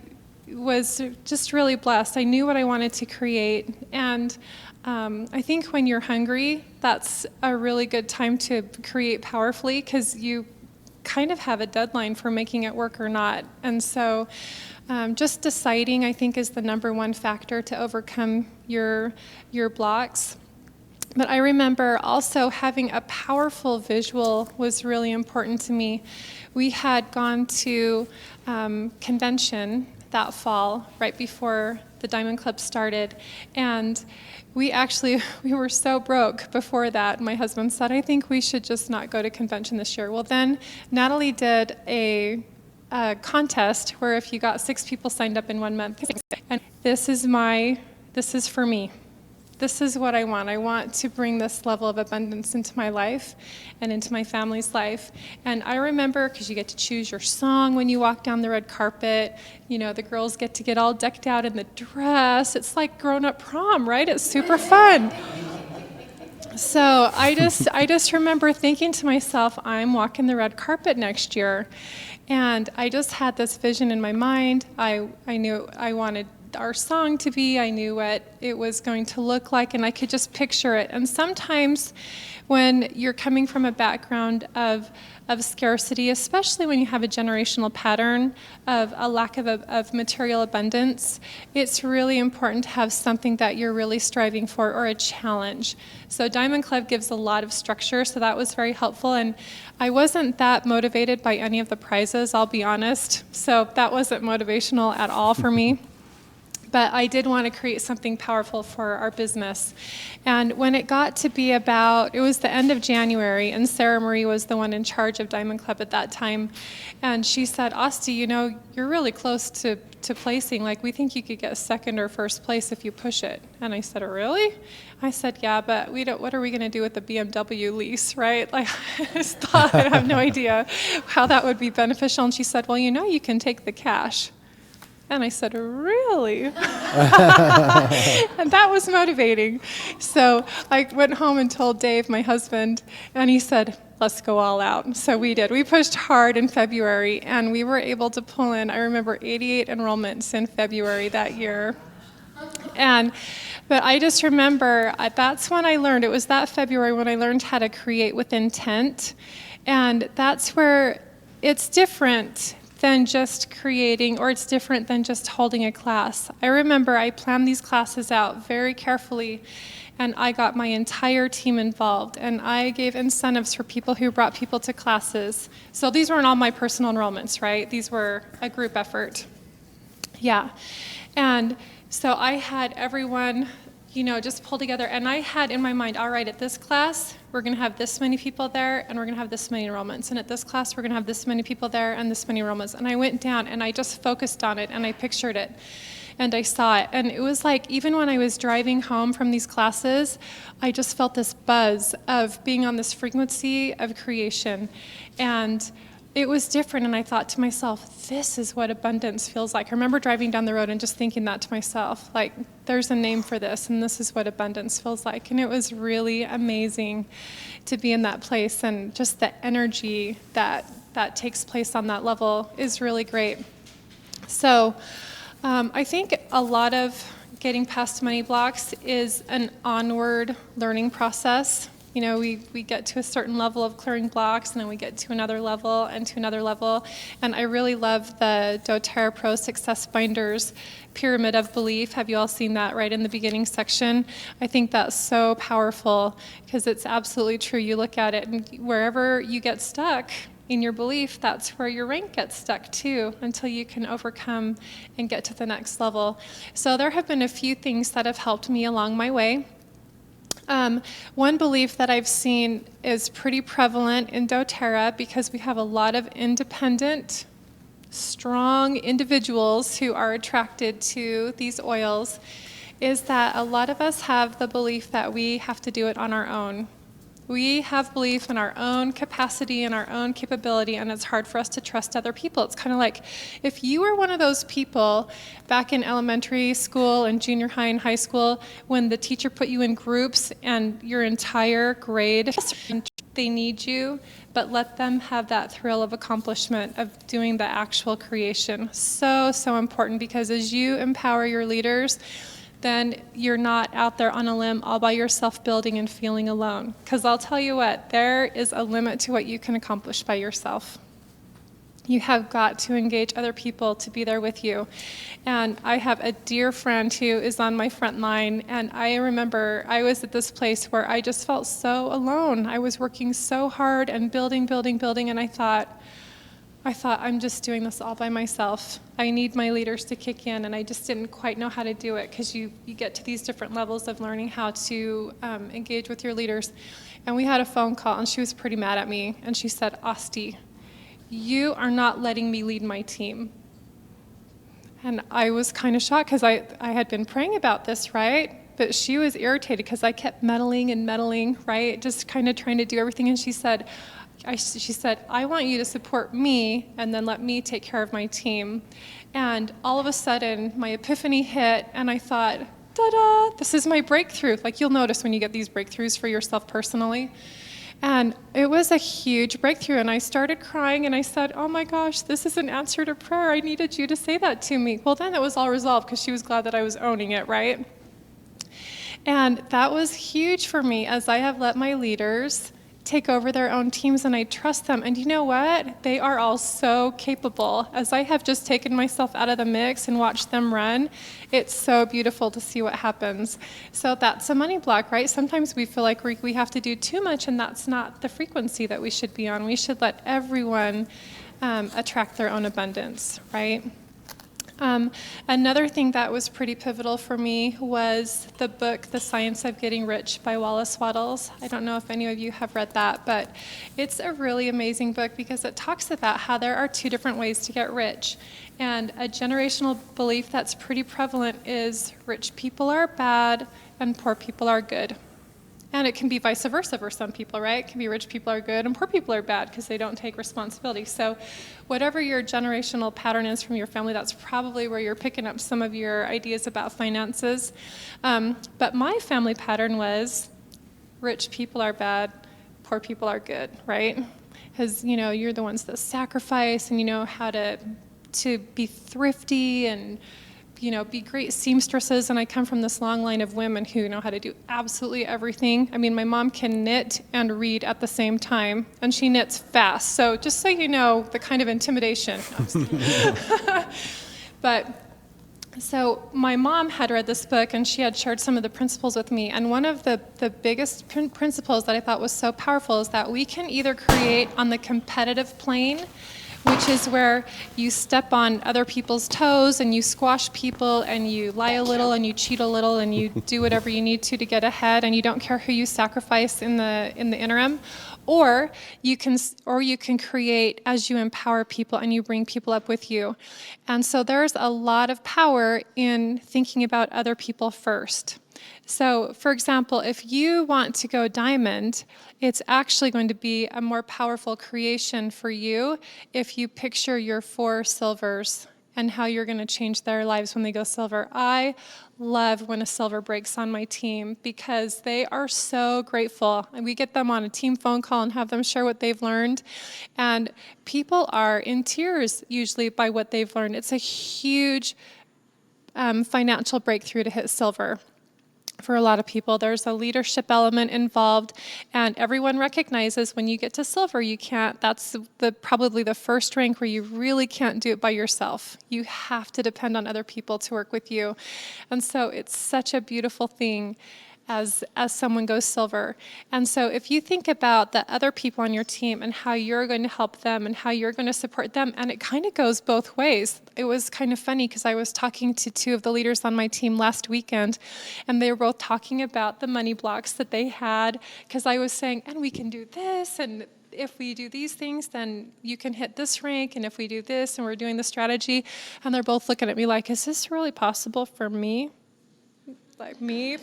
was just really blessed. I knew what I wanted to create, and I think when you're hungry, that's a really good time to create powerfully because you kind of have a deadline for making it work or not. And so just deciding, I think, is the number one factor to overcome your blocks. But I remember also having a powerful visual was really important to me. We had gone to convention that fall, right before the Diamond Club started, and we were so broke before that. My husband said, I think we should just not go to convention this year. Well, then Natalie did a contest where if you got 6 people signed up in 1 month, and this is for me. This is what I want. I want to bring this level of abundance into my life and into my family's life. And I remember, because you get to choose your song when you walk down the red carpet, you know, the girls get to get all decked out in the dress. It's like grown-up prom, right? It's super fun. So I just remember thinking to myself, I'm walking the red carpet next year. And I just had this vision in my mind. I knew I wanted our song to be, I knew what it was going to look like, and I could just picture it. And sometimes when you're coming from a background of scarcity, especially when you have a generational pattern of a lack of material abundance, it's really important to have something that you're really striving for, or a challenge. So Diamond Club gives a lot of structure, so that was very helpful. And I wasn't that motivated by any of the prizes, I'll be honest. So that wasn't motivational at all for me. But I did want to create something powerful for our business. And when it got to be it was the end of January, and Sarah Marie was the one in charge of Diamond Club at that time. And she said, Asti, you know, you're really close to placing. Like, we think you could get second or first place if you push it. And I said, oh, really? I said, yeah, but what are we going to do with the BMW lease, right? Like, I just thought, I have no idea how that would be beneficial. And she said, well, you know, you can take the cash. And I said, really? And that was motivating. So I went home and told Dave, my husband, and he said, let's go all out. So we did. We pushed hard in February, and we were able to pull in, I remember, 88 enrollments in February that year. But I just remember, that's when I learned, it was that February when I learned how to create with intent. And that's where it's different than just creating, or it's different than just holding a class. I remember I planned these classes out very carefully, and I got my entire team involved, and I gave incentives for people who brought people to classes. So these weren't all my personal enrollments, right? These were a group effort. Yeah. And so I had everyone, you know, just pull together, and I had in my mind, all right, at this class, we're going to have this many people there, and we're going to have this many enrollments. And at this class, we're going to have this many people there, and this many enrollments. And I went down, and I just focused on it, and I pictured it, and I saw it. And it was like, even when I was driving home from these classes, I just felt this buzz of being on this frequency of creation. And it was different, and I thought to myself, this is what abundance feels like. I remember driving down the road and just thinking that to myself, like, there's a name for this, and this is what abundance feels like. And it was really amazing to be in that place, and just the energy that takes place on that level is really great. So I think a lot of getting past money blocks is an onward learning process. You know, we get to a certain level of clearing blocks, and then we get to another level and to another level. And I really love the doTERRA Pro Success Binders Pyramid of Belief. Have you all seen that right in the beginning section? I think that's so powerful, because it's absolutely true. You look at it, and wherever you get stuck in your belief, that's where your rank gets stuck too, until you can overcome and get to the next level. So there have been a few things that have helped me along my way. One belief that I've seen is pretty prevalent in doTERRA, because we have a lot of independent, strong individuals who are attracted to these oils, is that a lot of us have the belief that we have to do it on our own. We have belief in our own capacity and our own capability, and it's hard for us to trust other people. It's kind of like if you were one of those people back in elementary school and junior high and high school when the teacher put you in groups and your entire grade, they need you, but let them have that thrill of accomplishment of doing the actual creation. So, so important, because as you empower your leaders, then you're not out there on a limb all by yourself building and feeling alone. Because I'll tell you what, there is a limit to what you can accomplish by yourself. You have got to engage other people to be there with you. And I have a dear friend who is on my front line, and I remember I was at this place where I just felt so alone. I was working so hard and building, and I thought, I'm just doing this all by myself. I need my leaders to kick in, and I just didn't quite know how to do it, because you get to these different levels of learning how to engage with your leaders. And we had a phone call, and she was pretty mad at me, and she said, Asti, you are not letting me lead my team. And I was kind of shocked, because I had been praying about this, right? but she was irritated because I kept meddling, right? Just kind of trying to do everything. And she said, I want you to support me and then let me take care of my team. And all of a sudden, my epiphany hit, and I thought, ta-da, this is my breakthrough. Like you'll notice when you get these breakthroughs for yourself personally. And it was a huge breakthrough, and I started crying, and I said, oh my gosh, this is an answer to prayer. I needed you to say that to me. Well, then it was all resolved because she was glad that I was owning it, right? And that was huge for me, as I have let my leaders take over their own teams, and I trust them. And you know what? They are all so capable. As I have just taken myself out of the mix and watched them run, it's so beautiful to see what happens. So that's a money block, right? Sometimes we feel like we have to do too much, and that's not the frequency that we should be on. We should let everyone attract their own abundance, right? Another thing that was pretty pivotal for me was the book, The Science of Getting Rich by Wallace Wattles. I don't know if any of you have read that, but it's a really amazing book because it talks about how there are two different ways to get rich. And a generational belief that's pretty prevalent is rich people are bad and poor people are good. And it can be vice versa for some people, right? It can be rich people are good and poor people are bad because they don't take responsibility. So whatever your generational pattern is from your family, that's probably where you're picking up some of your ideas about finances. But my family pattern was rich people are bad, poor people are good, right? Because, you know, you're the ones that sacrifice and you know how to be thrifty and you know, be great seamstresses, and I come from this long line of women who know how to do absolutely everything. I mean, my mom can knit and read at the same time, and she knits fast. So just so you know, the kind of intimidation. But so my mom had read this book, and she had shared some of the principles with me. And one of the biggest principles that I thought was so powerful is that we can either create on the competitive plane, which is where you step on other people's toes and you squash people and you lie a little and you cheat a little and you do whatever you need to get ahead and you don't care who you sacrifice in the interim. Or you can create as you empower people and you bring people up with you. And so there's a lot of power in thinking about other people first. So, for example, if you want to go diamond, it's actually going to be a more powerful creation for you if you picture your 4 silvers and how you're going to change their lives when they go silver. I love when a silver breaks on my team because they are so grateful. And we get them on a team phone call and have them share what they've learned. And people are in tears usually by what they've learned. It's a huge financial breakthrough to hit silver. For a lot of people, there's a leadership element involved, and everyone recognizes when you get to silver, you can't, that's probably the first rank where you really can't do it by yourself. You have to depend on other people to work with you. And so it's such a beautiful thing as someone goes silver. And so if you think about the other people on your team and how you're going to help them and how you're going to support them, and it kind of goes both ways. It was kind of funny because I was talking to 2 of the leaders on my team last weekend, and they were both talking about the money blocks that they had, because I was saying, and we can do this, and if we do these things, then you can hit this rank, and if we do this, and we're doing the strategy, and they're both looking at me like, is this really possible for me? Like me,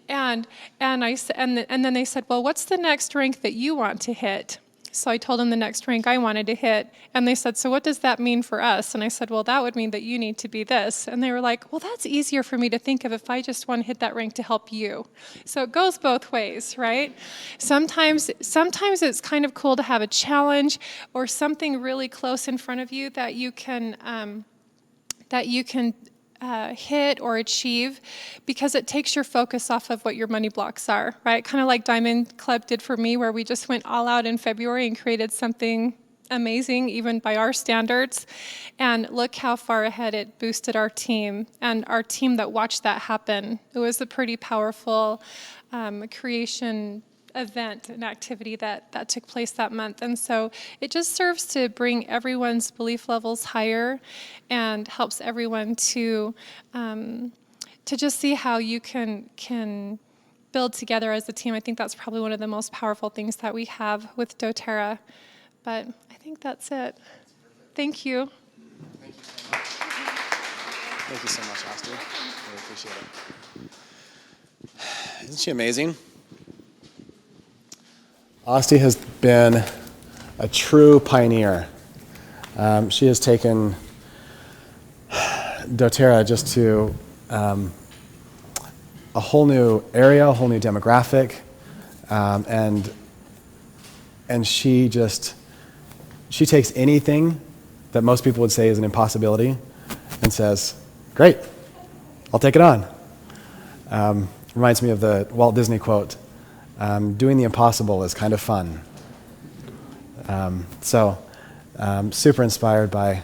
and then they said, well, what's the next rank that you want to hit? So I told them the next rank I wanted to hit, and they said, so what does that mean for us? And I said, well, that would mean that you need to be this. And they were like, well, that's easier for me to think of if I just want to hit that rank to help you. So it goes both ways, right? Sometimes it's kind of cool to have a challenge or something really close in front of you that you can hit or achieve, because it takes your focus off of what your money blocks are, right? Kind of like Diamond Club did for me, where we just went all out in February and created something amazing, even by our standards. And look how far ahead it boosted our team and our team that watched that happen. It was a pretty powerful creation event and activity that took place that month. And so it just serves to bring everyone's belief levels higher and helps everyone to just see how you can build together as a team. I think that's probably one of the most powerful things that we have with doTERRA. But I think that's it. Thank you. Thank you so much, Astrid. Really appreciate it. Isn't she amazing? Asti has been a true pioneer. She has taken doTERRA just to a whole new area, a whole new demographic, and she takes anything that most people would say is an impossibility and says, great, I'll take it on. Reminds me of the Walt Disney quote, doing the impossible is kind of fun. Super inspired by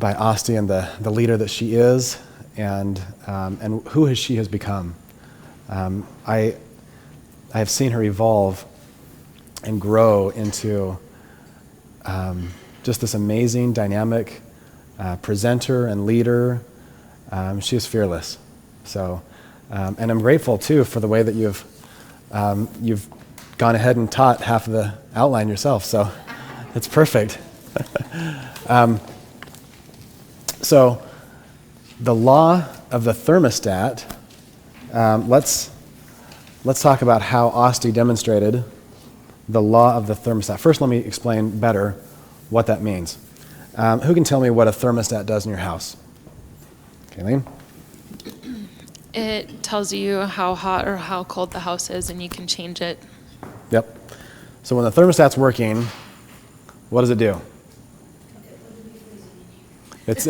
Asti and the leader that she is and who she has become. I have seen her evolve and grow into just this amazing, dynamic presenter and leader. She is fearless. So, and I'm grateful too for the way that you've gone ahead and taught half of the outline yourself. So, it's perfect. So, the law of the thermostat. Let's talk about how Asti demonstrated the law of the thermostat. First, let me explain better what that means. Who can tell me what a thermostat does in your house? Kayleen? It tells you how hot or how cold the house is, and you can change it. Yep. So when the thermostat's working, what does it do? It's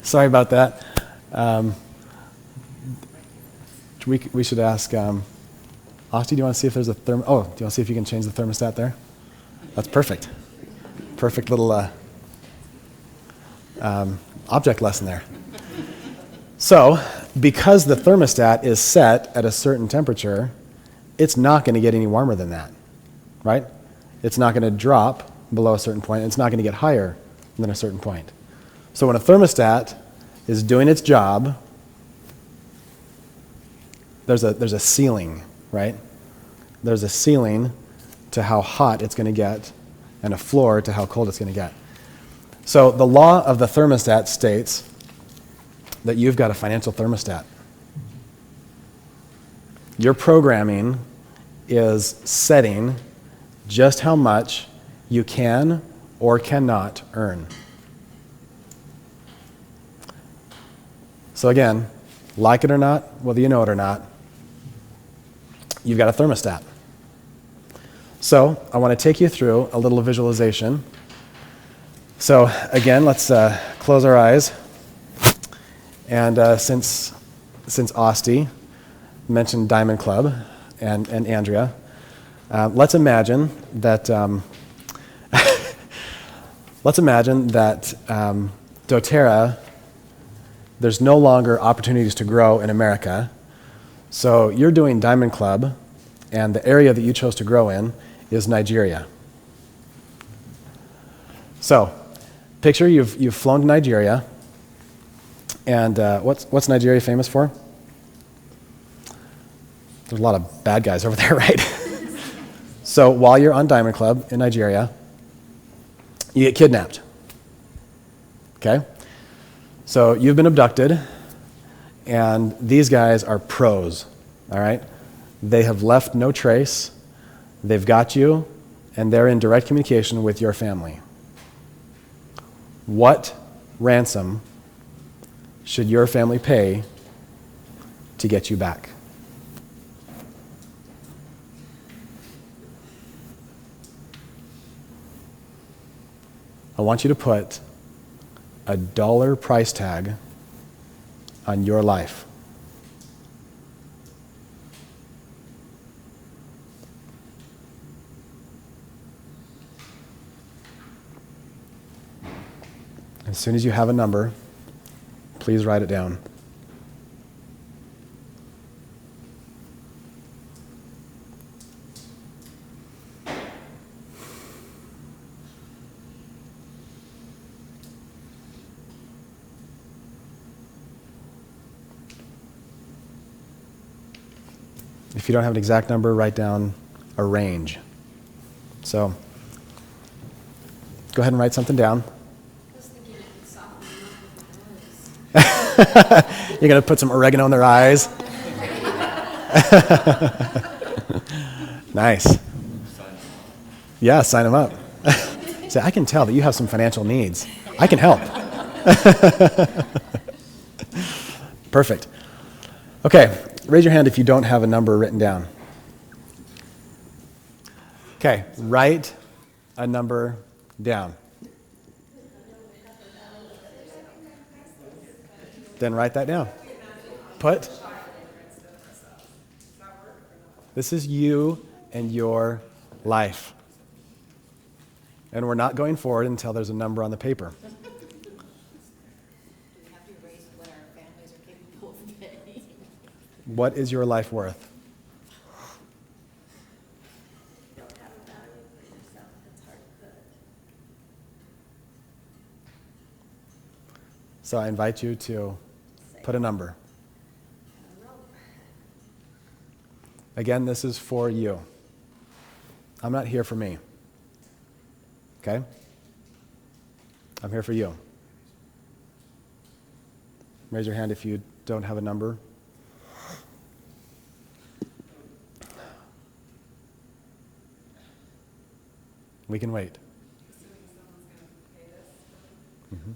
sorry about that. We should ask Asti, do you want to see if there's a do you want to see if you can change the thermostat there? That's perfect. Perfect little object lesson there. So, because the thermostat is set at a certain temperature, it's not going to get any warmer than that, right? It's not going to drop below a certain point. It's not going to get higher than a certain point. So when a thermostat is doing its job, there's a ceiling, right? There's a ceiling to how hot it's going to get and a floor to how cold it's going to get. So the law of the thermostat states that you've got a financial thermostat. Your programming is setting just how much you can or cannot earn. So again, like it or not, whether you know it or not, you've got a thermostat. So I want to take you through a little visualization. So again, let's close our eyes. And since Asti mentioned Diamond Club and Andrea, let's imagine that doTERRA, there's no longer opportunities to grow in America. So you're doing Diamond Club, and the area that you chose to grow in is Nigeria. So picture you've flown to Nigeria. And what's Nigeria famous for? There's a lot of bad guys over there, right? So while you're on Diamond Club in Nigeria, you get kidnapped. Okay? So you've been abducted, and these guys are pros, all right? They have left no trace. They've got you, and they're in direct communication with your family. What ransom should your family pay to get you back? I want you to put a dollar price tag on your life. As soon as you have a number, please write it down. If you don't have an exact number, write down a range. So, go ahead and write something down. You're going to put some oregano in their eyes. Nice. Yeah, sign them up. Say, I can tell that you have some financial needs. I can help. Perfect. Okay, raise your hand if you don't have a number written down. Okay, write a number down. Then write that down. Put. This is you and your life. And we're not going forward until there's a number on the paper. What is your life worth? So I invite you to put a number. Again, this is for you. I'm not here for me. Okay? I'm here for you. Raise your hand if you don't have a number. We can wait. Mm-hmm.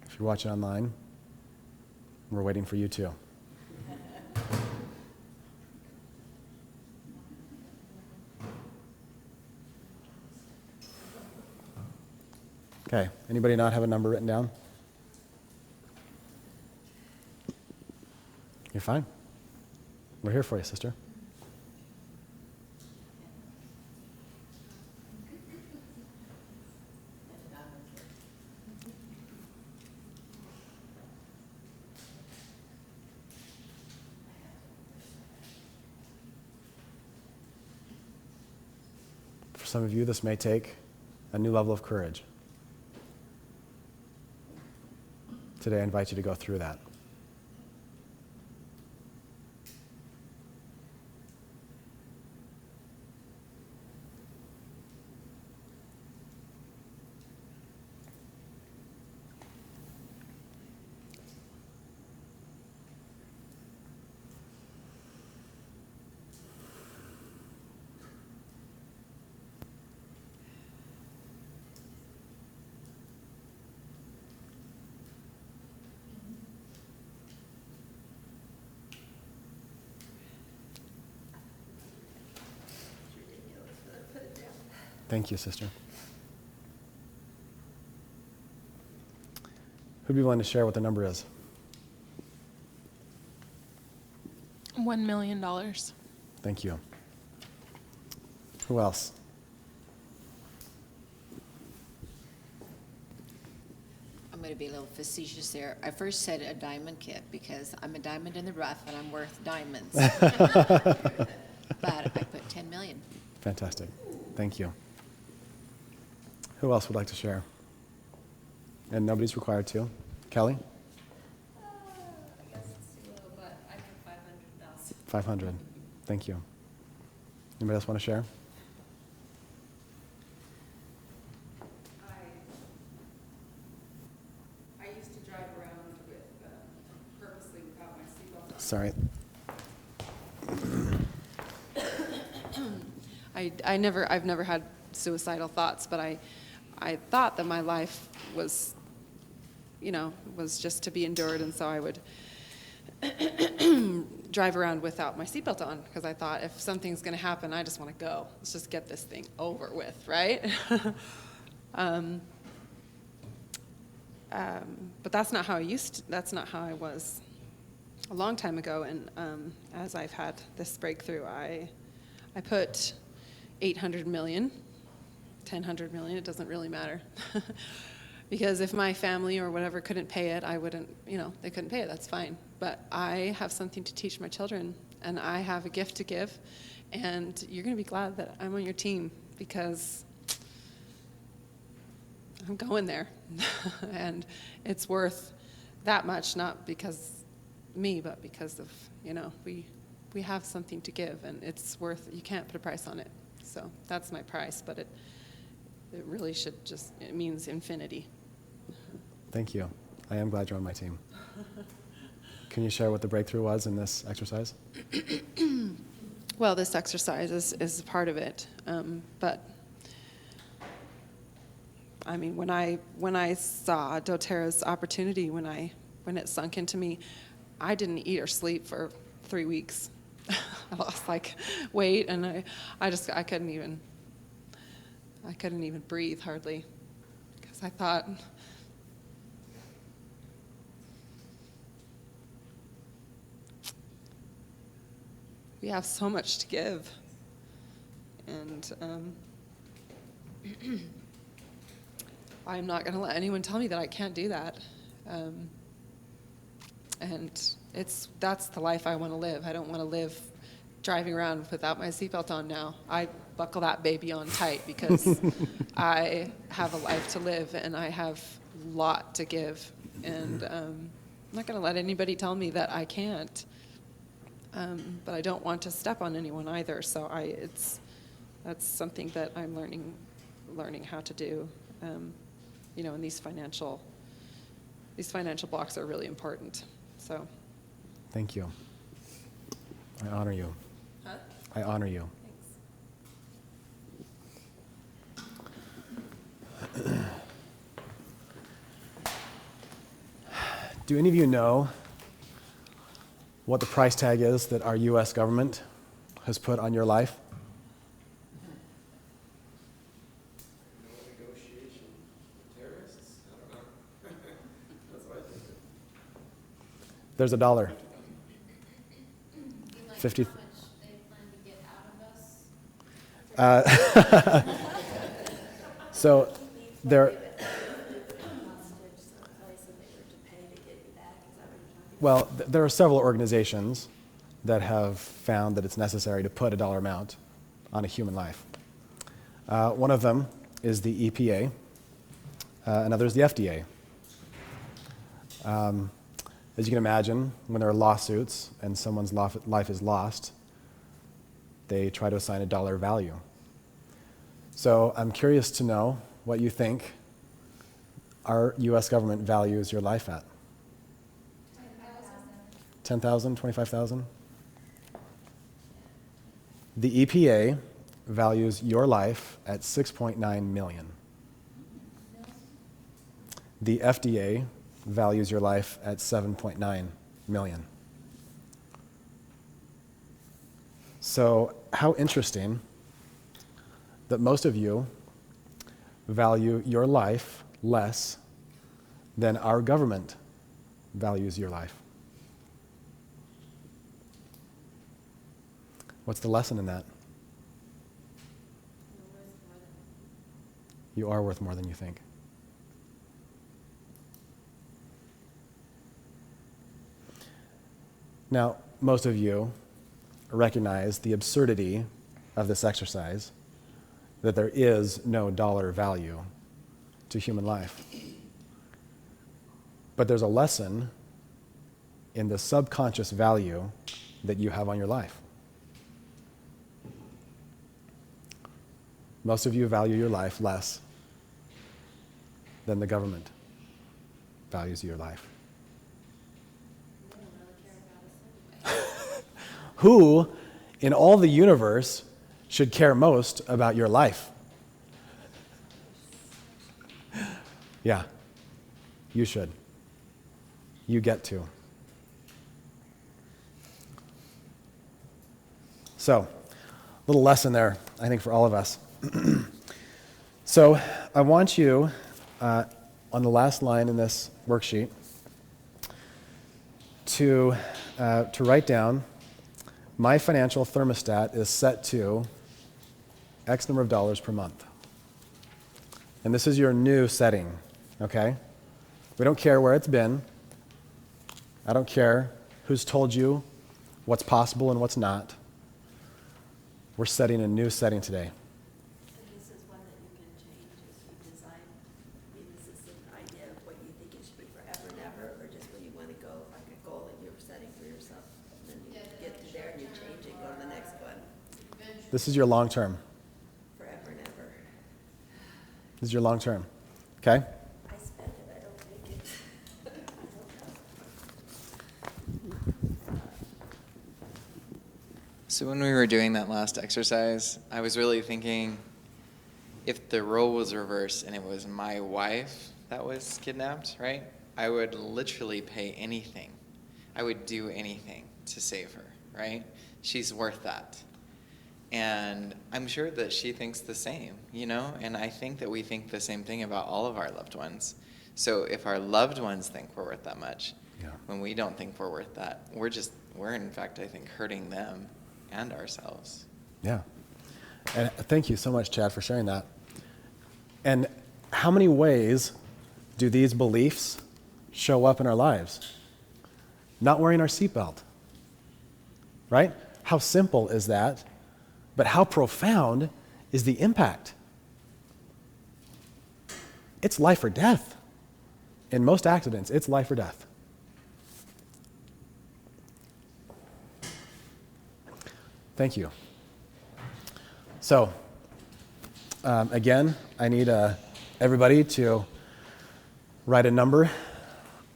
If you're watching online, we're waiting for you too. Okay, anybody not have a number written down? You're fine. We're here for you, sister. For some of you, this may take a new level of courage. Today, I invite you to go through that. Thank you, sister. Who'd be willing to share what the number is? $1 million. Thank you. Who else? I'm going to be a little facetious there. I first said a diamond kit because I'm a diamond in the rough and I'm worth diamonds. But I put 10 million. Fantastic. Thank you. Who else would like to share? And nobody's required to. Kelly? I guess it's too low, but I put 500,000. 500. Thank you. Anybody else want to share? I used to drive around with purposely without my seatbelt on. Sorry. I've never had suicidal thoughts, but I thought that my life was, was just to be endured, and so I would drive around without my seatbelt on because I thought if something's going to happen, I just want to go. Let's just get this thing over with, right? But that's not how that's not how I was a long time ago. And as I've had this breakthrough, I put 800 million, 1000 million, it doesn't really matter, Because if my family or whatever couldn't pay it, I wouldn't, they couldn't pay it, that's fine. But I have something to teach my children, and I have a gift to give, and you're going to be glad that I'm on your team, because I'm going there. And it's worth that much, not because me, but because of, we have something to give, and it's worth, you can't put a price on it. So that's my price, but it really should just, it means infinity. Thank you. I am glad you're on my team. Can you share what the breakthrough was in this exercise? Well, this exercise is part of it, but I mean, when I saw doTERRA's opportunity, when it sunk into me, I didn't eat or sleep for 3 weeks. I lost weight, and I couldn't even breathe hardly, because I thought, we have so much to give, and I'm not going to let anyone tell me that I can't do that. And that's the life I want to live. I don't want to live driving around without my seatbelt on now. I buckle that baby on tight because I have a life to live, and I have a lot to give. And I'm not going to let anybody tell me that I can't. But I don't want to step on anyone either. So that's something that I'm learning how to do. And these financial blocks are really important. So. Thank you. I honor you. Huh? I honor you. Thanks. Do any of you know what the price tag is that our U.S. government has put on your life? There's $1. 50. So there. Well, there are several organizations that have found that it's necessary to put a dollar amount on a human life. One of them is the EPA. Another is the FDA. As you can imagine, when there are lawsuits and someone's life is lost, they try to assign a dollar value. So I'm curious to know what you think our U.S. government values your life at. 10,000, 25,000? The EPA values your life at 6.9 million. The FDA values your life at 7.9 million. So how interesting that most of you value your life less than our government values your life. What's the lesson in that? You are worth more than you think. Now, most of you recognize the absurdity of this exercise, that there is no dollar value to human life. But there's a lesson in the subconscious value that you have on your life. Most of you value your life less than the government values your life. Who in all the universe should care most about your life? Yeah, you should. You get to. So, little lesson there, I think, for all of us. So, I want you, on the last line in this worksheet, to write down, my financial thermostat is set to X number of dollars per month. And this is your new setting okay? We don't care where it's been. I don't care who's told you what's possible and what's not. We're setting a new setting today. And this is one that you can change as you design. I mean, this is an idea of what you think it should be forever and ever, or just when you want to go, like a goal that you're setting for yourself. And then you get to there and you change it, go to the next one. This is your long term. Forever and ever. This is your long term, okay? I spend it, I don't make it. So when we were doing that last exercise, I was really thinking, if the role was reversed and it was my wife that was kidnapped, right? I would literally pay anything. I would do anything to save her, right? She's worth that. And I'm sure that she thinks the same, you know? And I think that we think the same thing about all of our loved ones. So if our loved ones think we're worth that much, when we don't think we're worth that, we're in fact, I think, hurting them and ourselves. Yeah. And thank you so much, Chad, for sharing that. And how many ways do these beliefs show up in our lives? Not wearing our seatbelt, right? How simple is that? But how profound is the impact? It's life or death. In most accidents, it's life or death. Thank you. So, again, I need everybody to write a number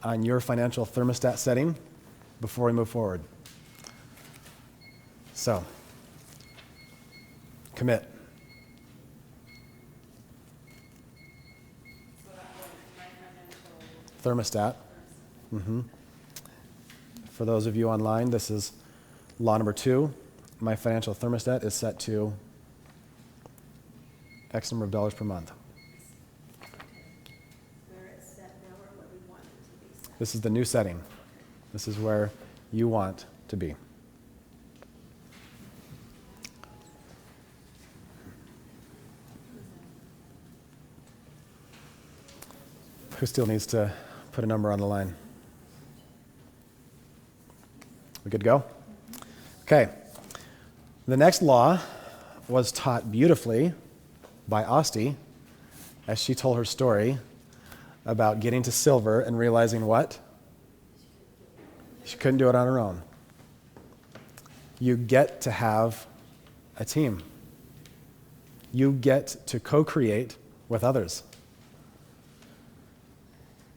on your financial thermostat setting before we move forward. So, commit. Thermostat. For those of you online, this is law number 2. My financial thermostat is set to X number of dollars per month. Where it's set now or where we want it to be set? This is the new setting. This is where you want to be. Who still needs to put a number on the line? We good to go? Okay. The next law was taught beautifully by Asti as she told her story about getting to silver and realizing what? She couldn't do it on her own. You get to have a team. You get to co-create with others.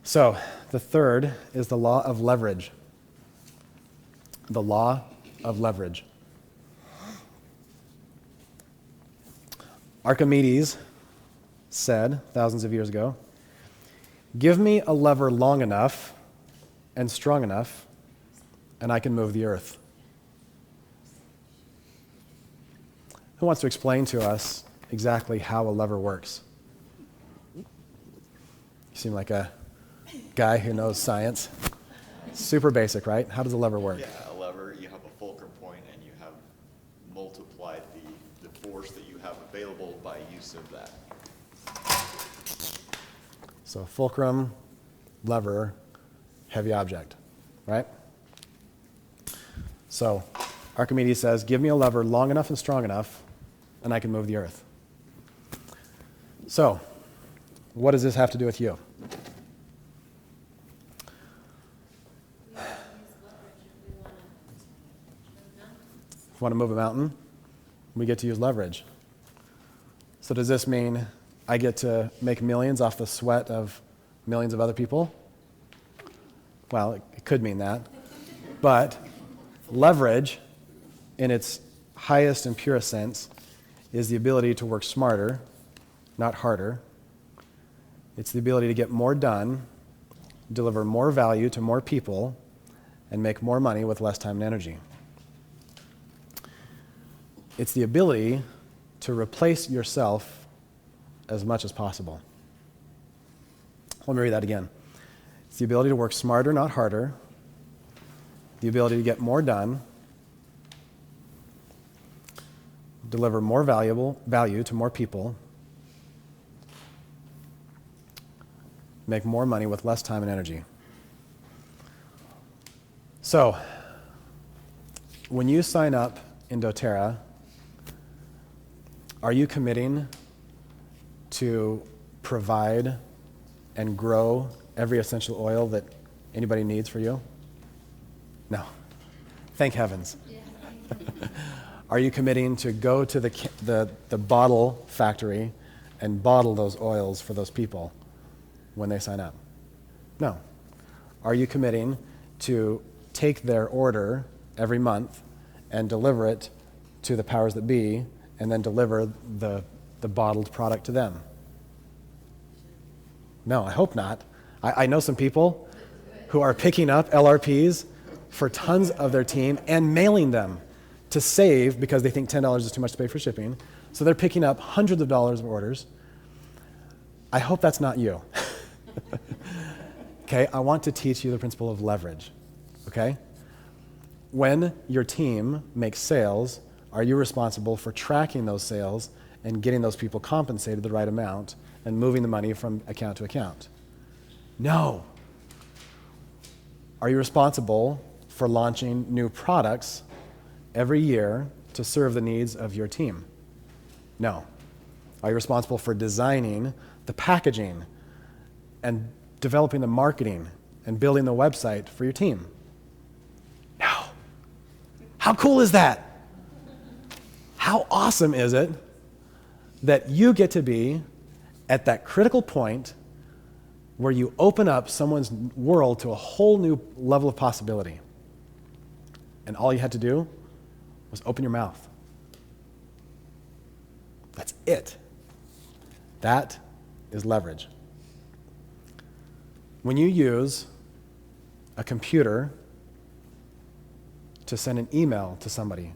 So, the third is the law of leverage. The law of leverage. Archimedes said thousands of years ago, "Give me a lever long enough and strong enough, and I can move the earth." Who wants to explain to us exactly how a lever works? You seem like a guy who knows science. Super basic, right? How does a lever work? Yeah, a lever, you have a fulcrum point and you have multiplied the force that you have available by use of that. So fulcrum, lever, heavy object, right? So Archimedes says, give me a lever long enough and strong enough, and I can move the earth. So, what does this have to do with you? If we want to move a mountain, we get to use leverage. So does this mean I get to make millions off the sweat of millions of other people? Well, it could mean that. But leverage, in its highest and purest sense, is the ability to work smarter, not harder. It's the ability to get more done, deliver more value to more people, and make more money with less time and energy. It's the ability to replace yourself as much as possible. Let me read that again. It's the ability to work smarter, not harder, the ability to get more done, deliver more value to more people, make more money with less time and energy. So, when you sign up in doTERRA, are you committing to provide and grow every essential oil that anybody needs for you? No. Thank heavens. Are you committing to go to the bottle factory and bottle those oils for those people when they sign up? No. Are you committing to take their order every month and deliver it to the powers that be and then deliver the bottled product to them? No, I hope not. I know some people who are picking up LRPs for tons of their team and mailing them to save because they think $10 is too much to pay for shipping. So they're picking up hundreds of dollars of orders. I hope that's not you. Okay, I want to teach you the principle of leverage. Okay? When your team makes sales, are you responsible for tracking those sales and getting those people compensated the right amount and moving the money from account to account? No. Are you responsible for launching new products every year to serve the needs of your team? No. Are you responsible for designing the packaging and developing the marketing and building the website for your team? No. How cool is that? How awesome is it that you get to be at that critical point where you open up someone's world to a whole new level of possibility? And all you had to do was open your mouth. That's it. That is leverage. When you use a computer to send an email to somebody,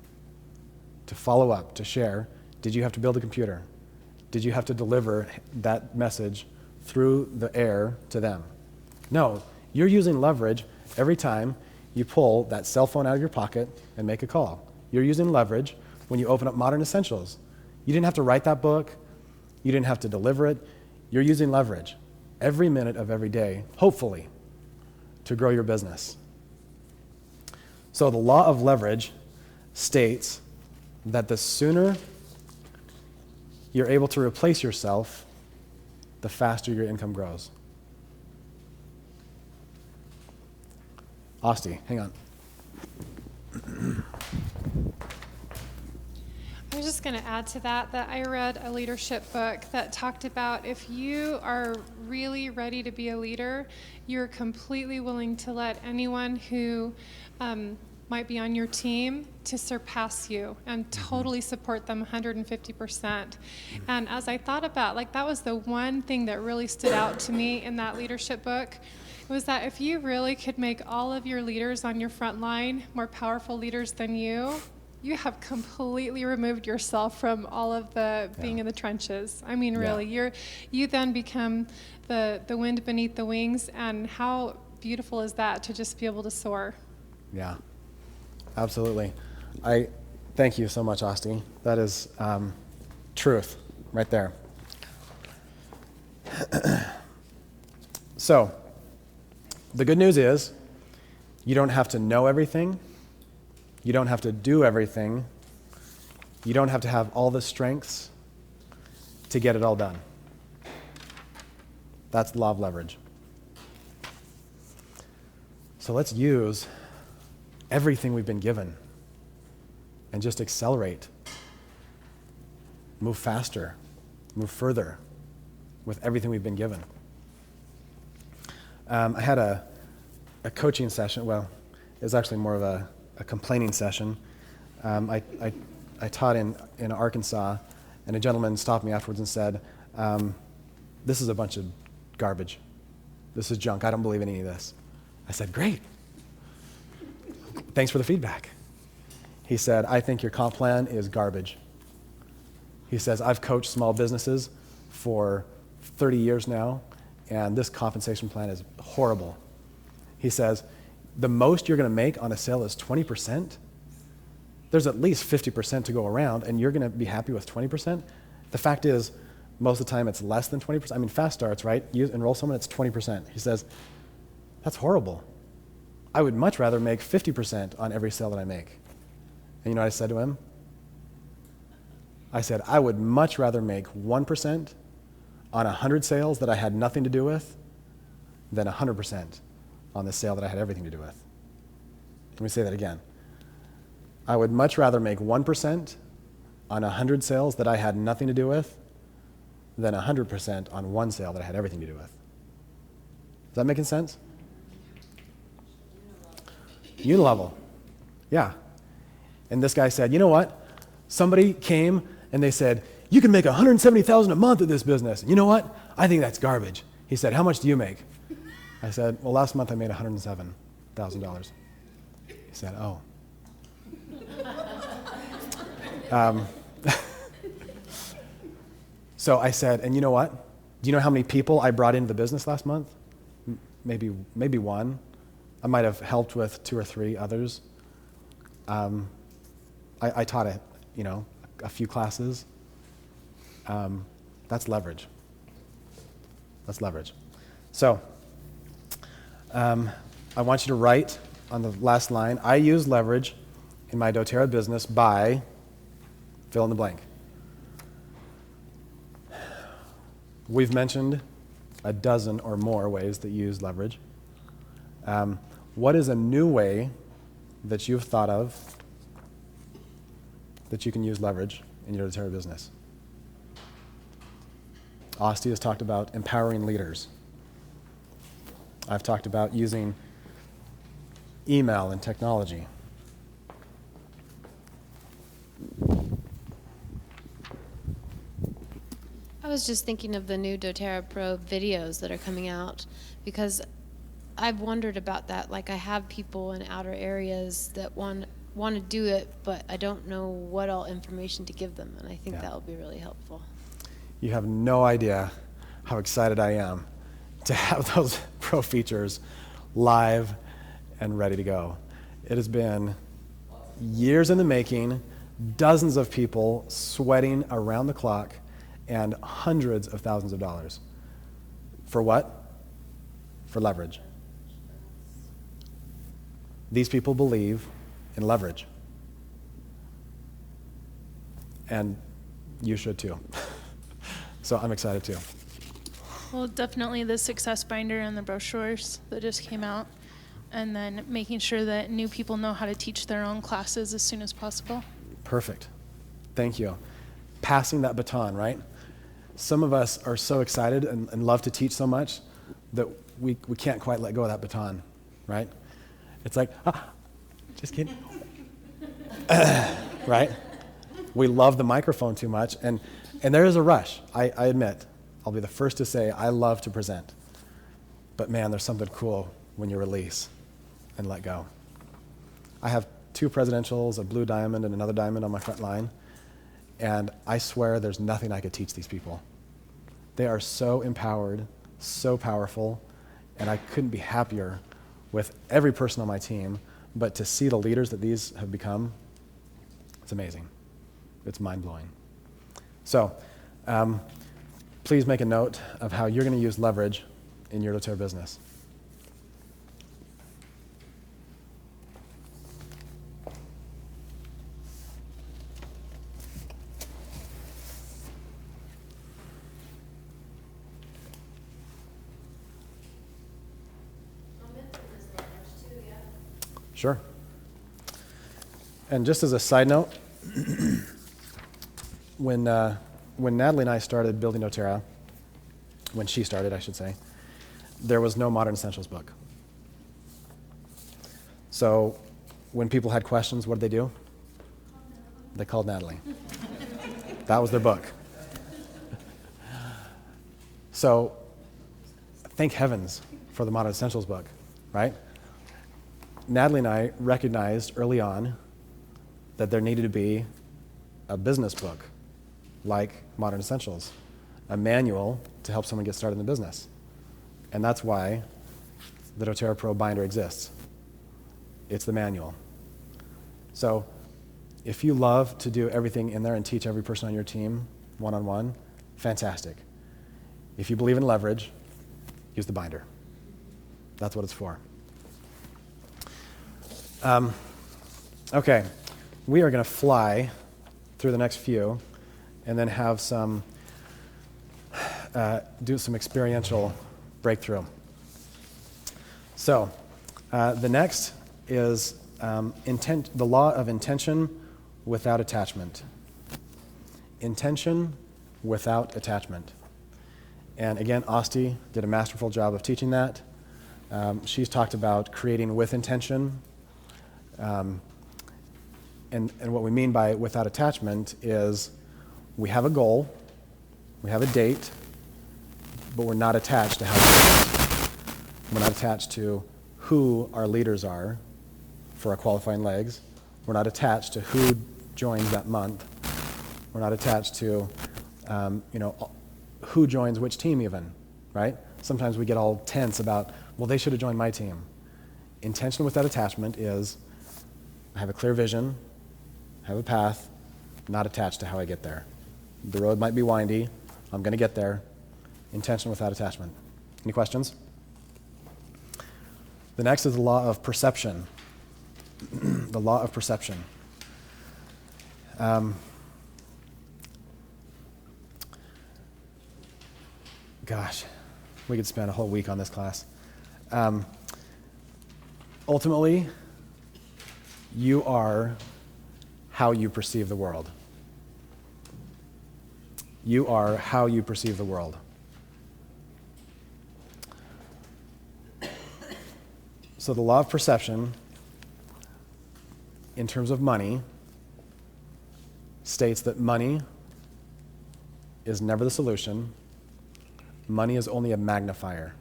to follow up, to share, did you have to build a computer? Did you have to deliver that message through the air to them? No, you're using leverage every time you pull that cell phone out of your pocket and make a call. You're using leverage when you open up Modern Essentials. You didn't have to write that book. You didn't have to deliver it. You're using leverage every minute of every day, hopefully, to grow your business. So the law of leverage states that the sooner you're able to replace yourself, the faster your income grows. Asti, hang on. I was just going to add to that I read a leadership book that talked about if you are really ready to be a leader, you're completely willing to let anyone who might be on your team to surpass you and totally support them 150%. And as I thought about, that was the one thing that really stood out to me in that leadership book, was that if you really could make all of your leaders on your front line more powerful leaders than you have completely removed yourself from all of the being in the trenches. I mean, really, you then become the wind beneath the wings, and how beautiful is that to just be able to soar? Yeah, absolutely. I thank you so much, Asti. That is truth right there. So, the good news is you don't have to know everything. You don't have to do everything. You don't have to have all the strengths to get it all done. That's the law of leverage. So let's use everything we've been given and just accelerate. Move faster. Move further with everything we've been given. I had a coaching session. Well, it was actually more of a complaining session. I taught in Arkansas, and a gentleman stopped me afterwards and said, this is a bunch of garbage. This is junk. I don't believe in any of this. I said, great. Thanks for the feedback. He said, I think your comp plan is garbage. He says, I've coached small businesses for 30 years now, and this compensation plan is horrible. He says, the most you're going to make on a sale is 20%. There's at least 50% to go around, and you're going to be happy with 20%. The fact is, Most of the time it's less than 20%. I mean, fast starts, right? You enroll someone, it's 20%. He says, that's horrible. I would much rather make 50% on every sale that I make. And you know what I said to him? I said, I would much rather make 1% on 100 sales that I had nothing to do with than 100% on the sale that I had everything to do with. Let me say that again. I would much rather make 1% on 100 sales that I had nothing to do with than 100% on one sale that I had everything to do with. Is that making sense? Unilevel. Yeah. And this guy said, you know what? Somebody came and they said, you can make $170,000 a month at this business. You know what? I think that's garbage. He said, how much do you make? I said, well, last month I made $107,000. He said, oh. So I said, and you know what? Do you know how many people I brought into the business last month? Maybe one. I might have helped with 2 or 3 others. I taught a few classes. That's leverage. That's leverage. So I want you to write on the last line, I use leverage in my doTERRA business by fill in the blank. We've mentioned a dozen or more ways that you use leverage. What is a new way that you've thought of that you can use leverage in your doTERRA business? Asti has talked about empowering leaders. I've talked about using email and technology. I was just thinking of the new doTERRA Pro videos that are coming out, because I've wondered about that. Like, I have people in outer areas that want to do it, but I don't know what all information to give them, and I think that will be really helpful. You have no idea how excited I am to have those pro features live and ready to go. It has been years in the making, dozens of people sweating around the clock, and hundreds of thousands of dollars. For what? For leverage. These people believe in leverage. And you should too. So I'm excited too. Well, definitely the success binder and the brochures that just came out, and then making sure that new people know how to teach their own classes as soon as possible. Perfect. Thank you. Passing that baton, right? Some of us are so excited and love to teach so much that we can't quite let go of that baton, right? It's like, just kidding. Right? We love the microphone too much, and there is a rush. I admit, I'll be the first to say I love to present. But man, there's something cool when you release and let go. I have 2 presidentials, a blue diamond and another diamond on my front line, and I swear there's nothing I could teach these people. They are so empowered, so powerful, and I couldn't be happier with every person on my team, but to see the leaders that these have become, it's amazing. It's mind-blowing. So, please make a note of how you're going to use leverage in your doTERRA business. Sure. And just as a side note, when Natalie and I started building doTERRA, when she started, I should say, there was no Modern Essentials book. So when people had questions, what did they do? They called Natalie. That was their book. So thank heavens for the Modern Essentials book, right? Natalie and I recognized early on that there needed to be a business book like Modern Essentials, a manual to help someone get started in the business. And that's why the doTERRA Pro binder exists. It's the manual. So if you love to do everything in there and teach every person on your team one-on-one, fantastic. If you believe in leverage, use the binder. That's what it's for. Okay, we are going to fly through the next few and then have some, do some experiential breakthrough. So, the next is the law of intention without attachment. Intention without attachment. And again, Asti did a masterful job of teaching that. She's talked about creating with intention. And what we mean by without attachment is we have a goal, we have a date, but we're not attached to how we do it. We're not attached to who our leaders are for our qualifying legs. We're not attached to who joins that month. We're not attached to, who joins which team even, right? Sometimes we get all tense about, well, they should have joined my team. Intention without attachment is I have a clear vision, I have a path, not attached to how I get there. The road might be windy, I'm going to get there. Intention without attachment. Any questions? The next is the law of perception. The law of perception. Gosh, we could spend a whole week on this class. Ultimately, you are how you perceive the world. You are how you perceive the world. So the law of perception, in terms of money, states that money is never the solution. Money is only a magnifier.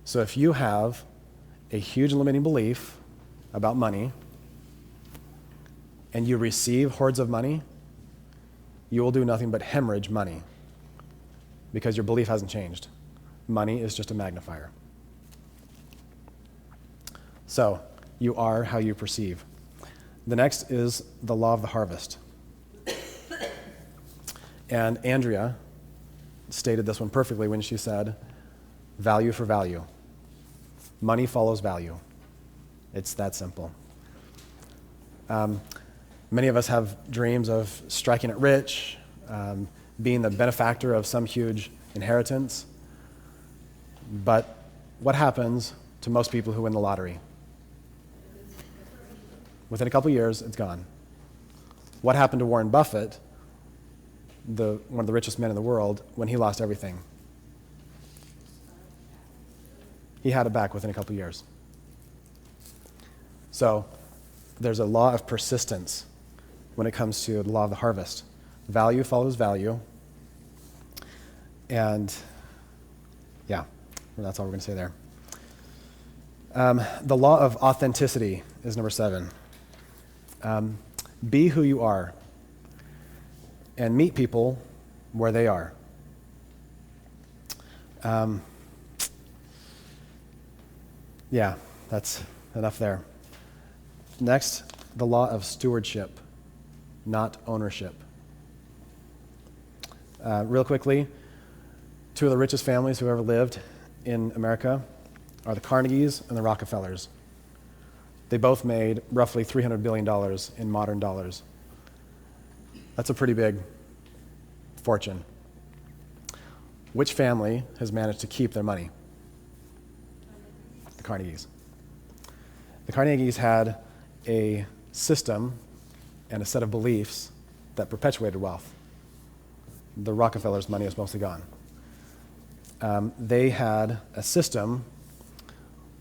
So if you have a huge limiting belief about money and you receive hordes of money, you will do nothing but hemorrhage money because your belief hasn't changed. Money is just a magnifier. So you are how you perceive. The next is the law of the harvest. And Andrea stated this one perfectly when she said, value for value. Money follows value. It's that simple. Many of us have dreams of striking it rich, being the benefactor of some huge inheritance. But what happens to most people who win the lottery? Within a couple years, it's gone. What happened to Warren Buffett, one of the richest men in the world, when he lost everything? He had it back within a couple years. So there's a law of persistence when it comes to the law of the harvest. Value follows value. And yeah, that's all we're going to say there. The law of authenticity is number 7. Be who you are and meet people where they are. Yeah, that's enough there. Next, the law of stewardship, not ownership. Real quickly, 2 of the richest families who ever lived in America are the Carnegies and the Rockefellers. They both made roughly $300 billion in modern dollars. That's a pretty big fortune. Which family has managed to keep their money? The Carnegies. The Carnegies had a system and a set of beliefs that perpetuated wealth. The Rockefellers' money is mostly gone. They had a system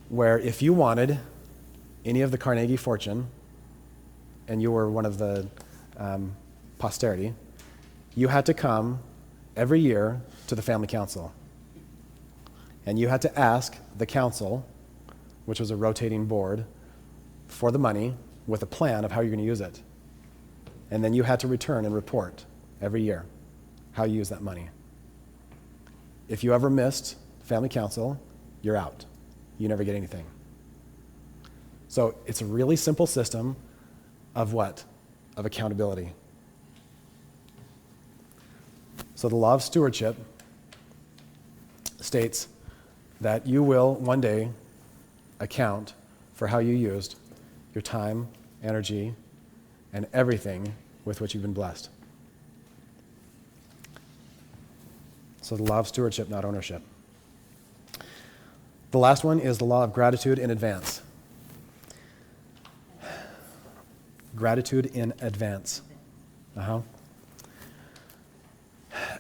where if you wanted any of the Carnegie fortune, and you were one of the posterity, you had to come every year to the family council. And you had to ask the council, which was a rotating board, for the money with a plan of how you're going to use it. And then you had to return and report every year how you use that money. If you ever missed family council, you're out. You never get anything. So it's a really simple system of what? Of accountability. So the law of stewardship states that you will one day account for how you used your time, energy, and everything with which you've been blessed. So the law of stewardship, not ownership. The last one is the law of gratitude in advance. Gratitude in advance.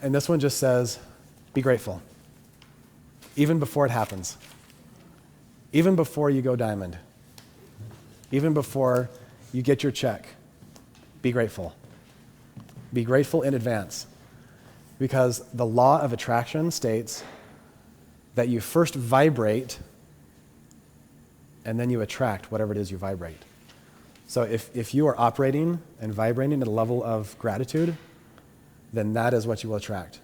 And this one just says, be grateful. Even before it happens. Even before you go diamond. Even before you get your check. Be grateful. Be grateful in advance. Because the law of attraction states that you first vibrate and then you attract whatever it is you vibrate. So if you are operating and vibrating at a level of gratitude, then that is what you will attract.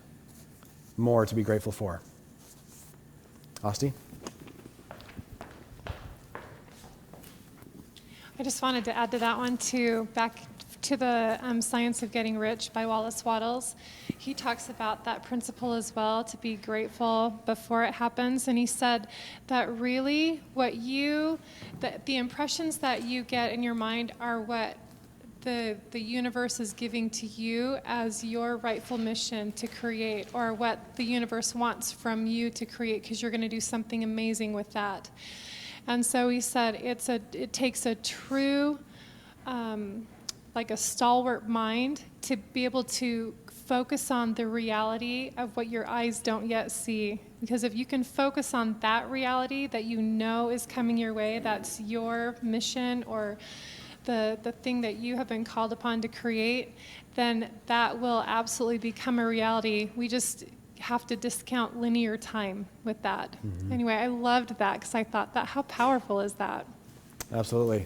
More to be grateful for. Asti? I just wanted to add to that one too, back to the Science of Getting Rich by Wallace Wattles. He talks about that principle as well, to be grateful before it happens. And he said that really the impressions that you get in your mind are what the universe is giving to you as your rightful mission to create, or what the universe wants from you to create, because you're going to do something amazing with that. And so he said it takes a true, like a stalwart mind to be able to focus on the reality of what your eyes don't yet see. Because if you can focus on that reality that you know is coming your way, that's your mission or the thing that you have been called upon to create, then that will absolutely become a reality. We just have to discount linear time with that. Mm-hmm. Anyway, I loved that because I thought that, how powerful is that? Absolutely.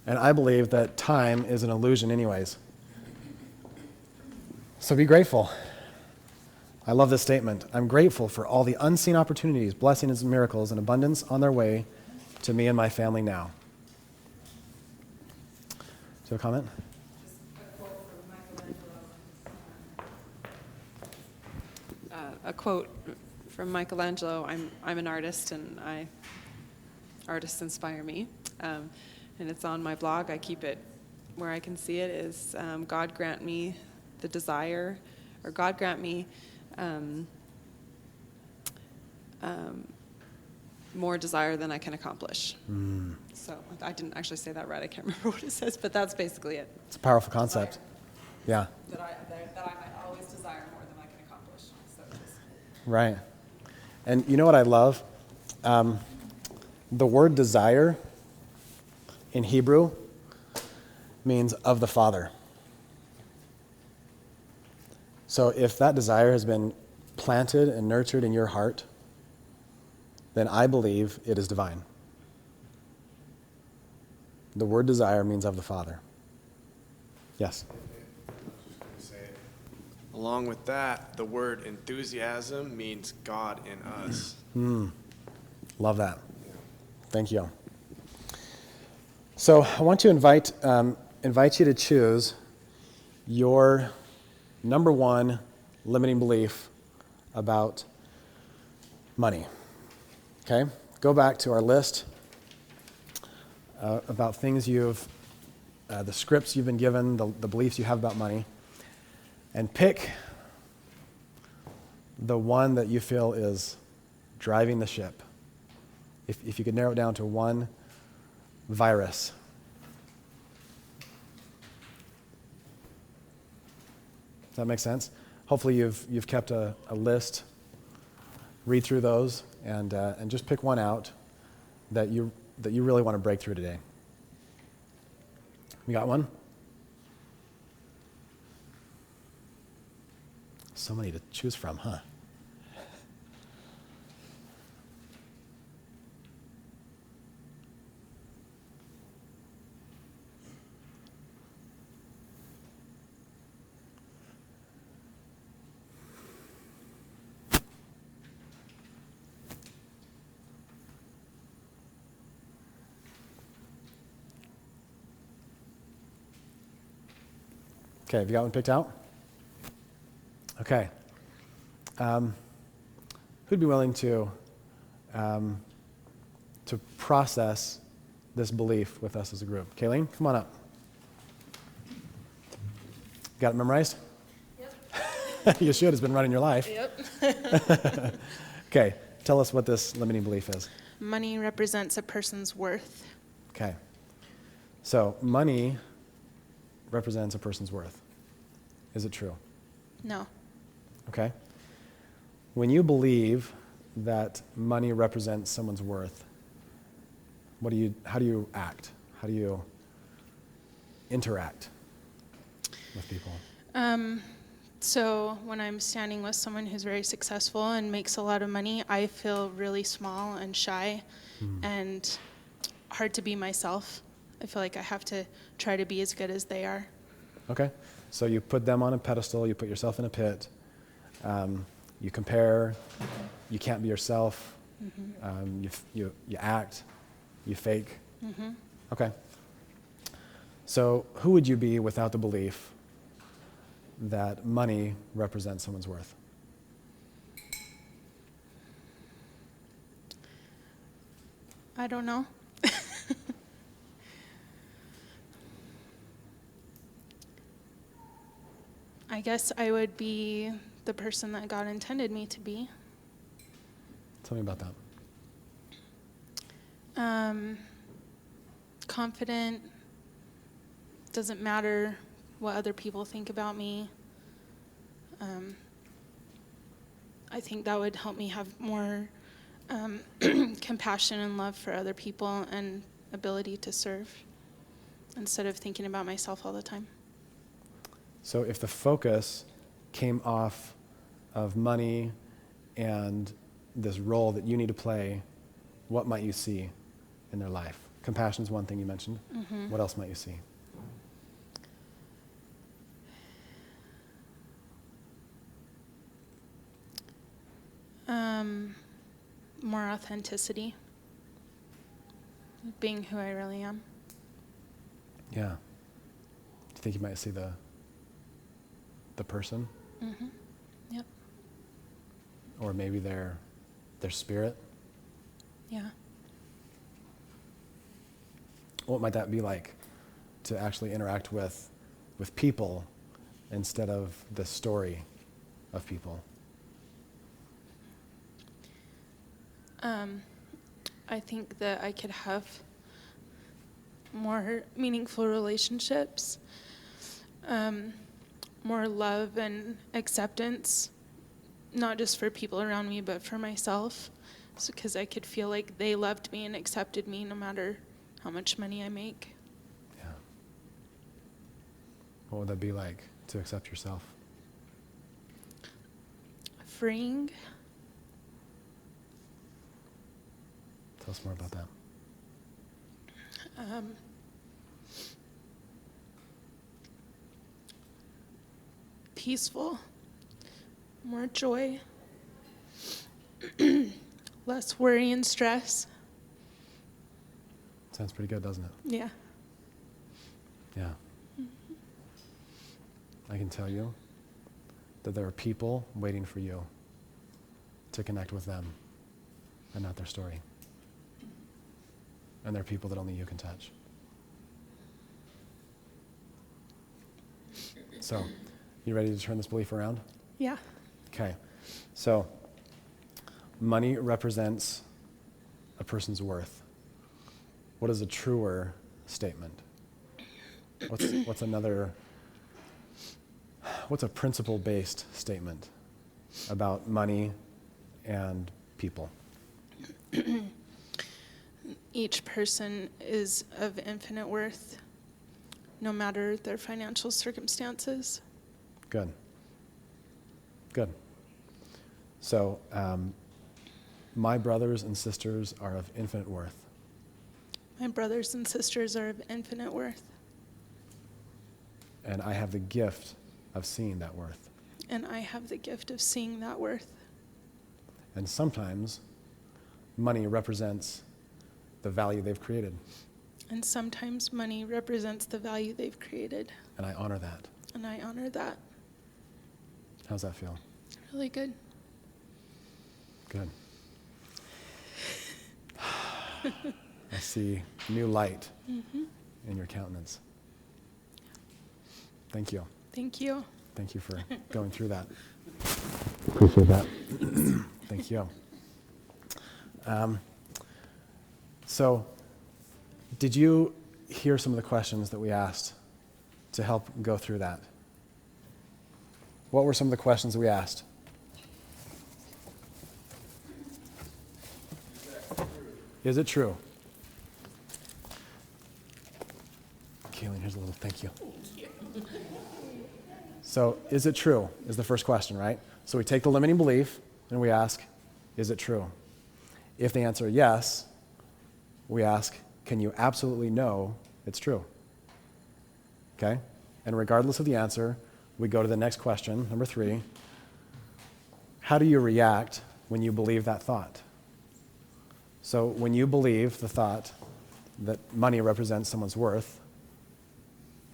And I believe that time is an illusion anyways. So be grateful. I love this statement. I'm grateful for all the unseen opportunities, blessings, and miracles, and abundance on their way to me and my family now. Do you have a comment? Just a quote from Michelangelo. I'm an artist, and artists inspire me. And it's on my blog. I keep it where I can see it. Is God grant me the desire, or God grant me more desire than I can accomplish. So I didn't actually say that right. I can't remember what it says, but that's basically it. It's a powerful concept. Yeah. That I might always desire more than I can accomplish. So just. Right. And you know what I love? The word desire in Hebrew means of the Father. So if that desire has been planted and nurtured in your heart, then I believe it is divine. The word desire means of the Father. Yes? Along with that, the word enthusiasm means God in us. Love that. Thank you. So I want to invite you to choose your number one limiting belief about money. Okay? Go back to our list about things the scripts you've been given, the beliefs you have about money, and pick the one that you feel is driving the ship. If you could narrow it down to one virus. Does that make sense? Hopefully you've kept a list. Read through those and just pick one out that you really want to break through today. You got one? So many to choose from, huh? Okay, have you got one picked out? Okay. who'd be willing to process this belief with us as a group? Kayleen, come on up. Got it memorized? Yep. You should. It's been running your life. Yep. Okay. Tell us what this limiting belief is. Money represents a person's worth. Okay. So money represents a person's worth. Is it true? No. Okay. When you believe that money represents someone's worth, how do you act? How do you interact with people? So when I'm standing with someone who's very successful and makes a lot of money, I feel really small and shy and hard to be myself. I feel like I have to try to be as good as they are. Okay. So you put them on a pedestal, you put yourself in a pit, you compare, you can't be yourself, you act, you fake. Okay. So who would you be without the belief that money represents someone's worth? I don't know. I guess I would be the person that God intended me to be. Tell me about that. Confident. Doesn't matter what other people think about me. I think that would help me have more compassion and love for other people and ability to serve instead of thinking about myself all the time. So if the focus came off of money and this role that you need to play, what might you see in their life? Compassion is one thing you mentioned. What else might you see? More authenticity, being who I really am. Yeah. Do you think you might see the person? Yep. Or maybe their spirit? Yeah. What might that be like to actually interact with people instead of the story of people? I think that I could have more meaningful relationships, more love and acceptance, not just for people around me, but for myself, because I could feel like they loved me and accepted me no matter how much money I make. Yeah. What would that be like to accept yourself? Freeing. Tell us more about that. Peaceful, more joy, less worry and stress. Sounds pretty good, doesn't it? Yeah. Yeah. I can tell you that there are people waiting for you to connect with them and not their story. And there are people that only you can touch. So, you ready to turn this belief around? Yeah. Okay. So, money represents a person's worth. What is a truer statement? What's a principle-based statement about money and people? Each person is of infinite worth, no matter their financial circumstances. Good. Good. So, my brothers and sisters are of infinite worth. My brothers and sisters are of infinite worth. And I have the gift of seeing that worth. And I have the gift of seeing that worth. And sometimes money represents the value they've created. And sometimes money represents the value they've created. And I honor that. And I honor that. How's that feel? Really good. Good. I see new light in your countenance. Thank you. Thank you. Thank you for going through that. Appreciate that. Thank you. So, did you hear some of the questions that we asked to help go through that? What were some of the questions we asked? Is it true? Kaylin, here's a little thank you. So, is it true? Is the first question, right? So we take the limiting belief and we ask, is it true? If they answer yes, we ask, can you absolutely know it's true? Okay? And regardless of the answer, we go to the next question, number 3. How do you react when you believe that thought? So when you believe the thought that money represents someone's worth,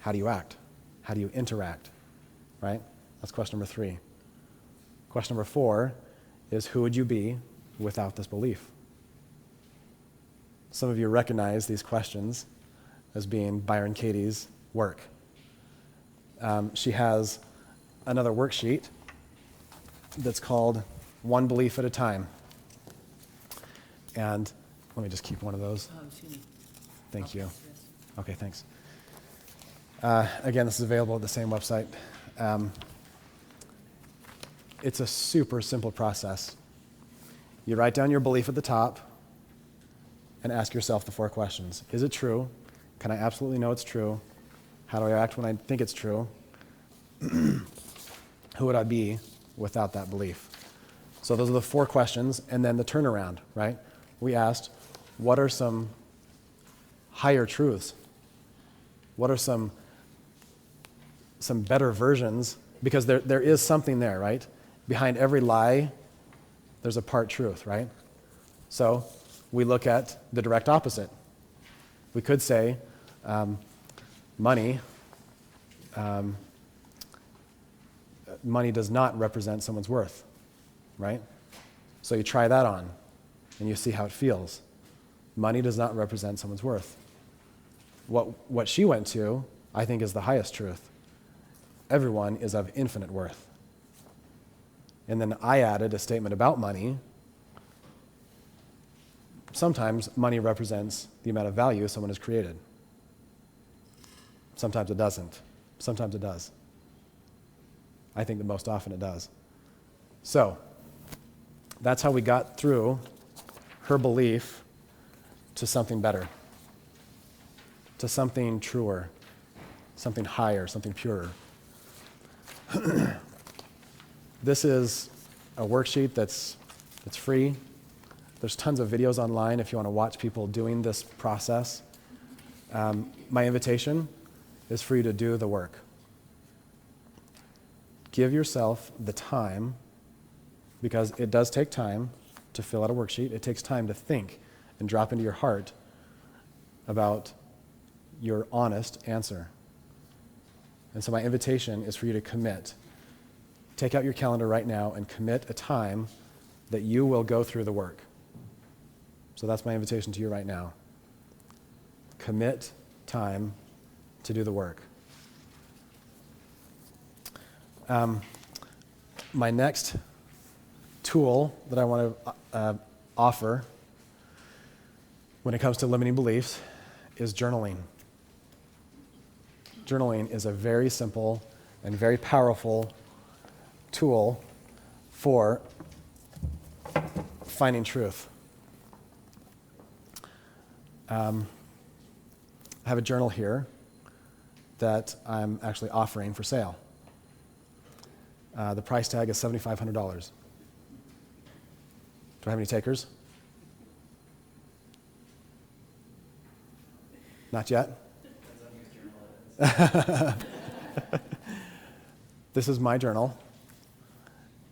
how do you act? How do you interact? Right? That's question number 3. Question number 4 is, who would you be without this belief? Some of you recognize these questions as being Byron Katie's work. She has another worksheet that's called One Belief at a Time. And let me just keep one of those. Thank you. Okay, thanks. Again, this is available at the same website. It's a super simple process. You write down your belief at the top and ask yourself the 4 questions. Is it true? Can I absolutely know it's true? How do I act when I think it's true? Who would I be without that belief? So those are the 4 questions, and then the turnaround, right? We asked, what are some higher truths? What are some better versions? Because there is something there, right? Behind every lie, there's a part truth, right? So we look at the direct opposite. We could say, money does not represent someone's worth, right? So you try that on, and you see how it feels. Money does not represent someone's worth. What she went to, I think, is the highest truth. Everyone is of infinite worth. And then I added a statement about money. Sometimes money represents the amount of value someone has created. Sometimes it doesn't. Sometimes it does. I think that most often it does. So, that's how we got through her belief to something better, to something truer, something higher, something purer. This is a worksheet that's free. There's tons of videos online if you want to watch people doing this process. My invitation is for you to do the work. Give yourself the time, because it does take time to fill out a worksheet. It takes time to think and drop into your heart about your honest answer. And so my invitation is for you to commit. Take out your calendar right now and commit a time that you will go through the work. So that's my invitation to you right now. Commit time to do the work. My next tool that I want to offer when it comes to limiting beliefs is journaling. Journaling is a very simple and very powerful tool for finding truth. I have a journal here that I'm actually offering for sale. The price tag is $7,500. Do I have any takers? Not yet? This is my journal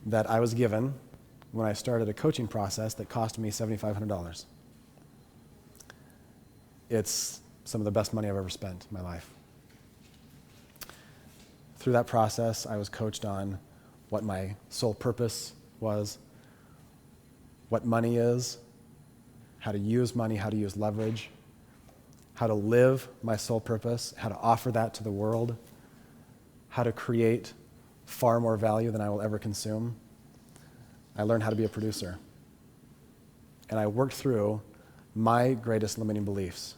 that I was given when I started a coaching process that cost me $7,500. It's some of the best money I've ever spent in my life. Through that process, I was coached on what my sole purpose was, what money is, how to use money, how to use leverage, how to live my soul purpose, how to offer that to the world, how to create far more value than I will ever consume. I learned how to be a producer. And I worked through my greatest limiting beliefs.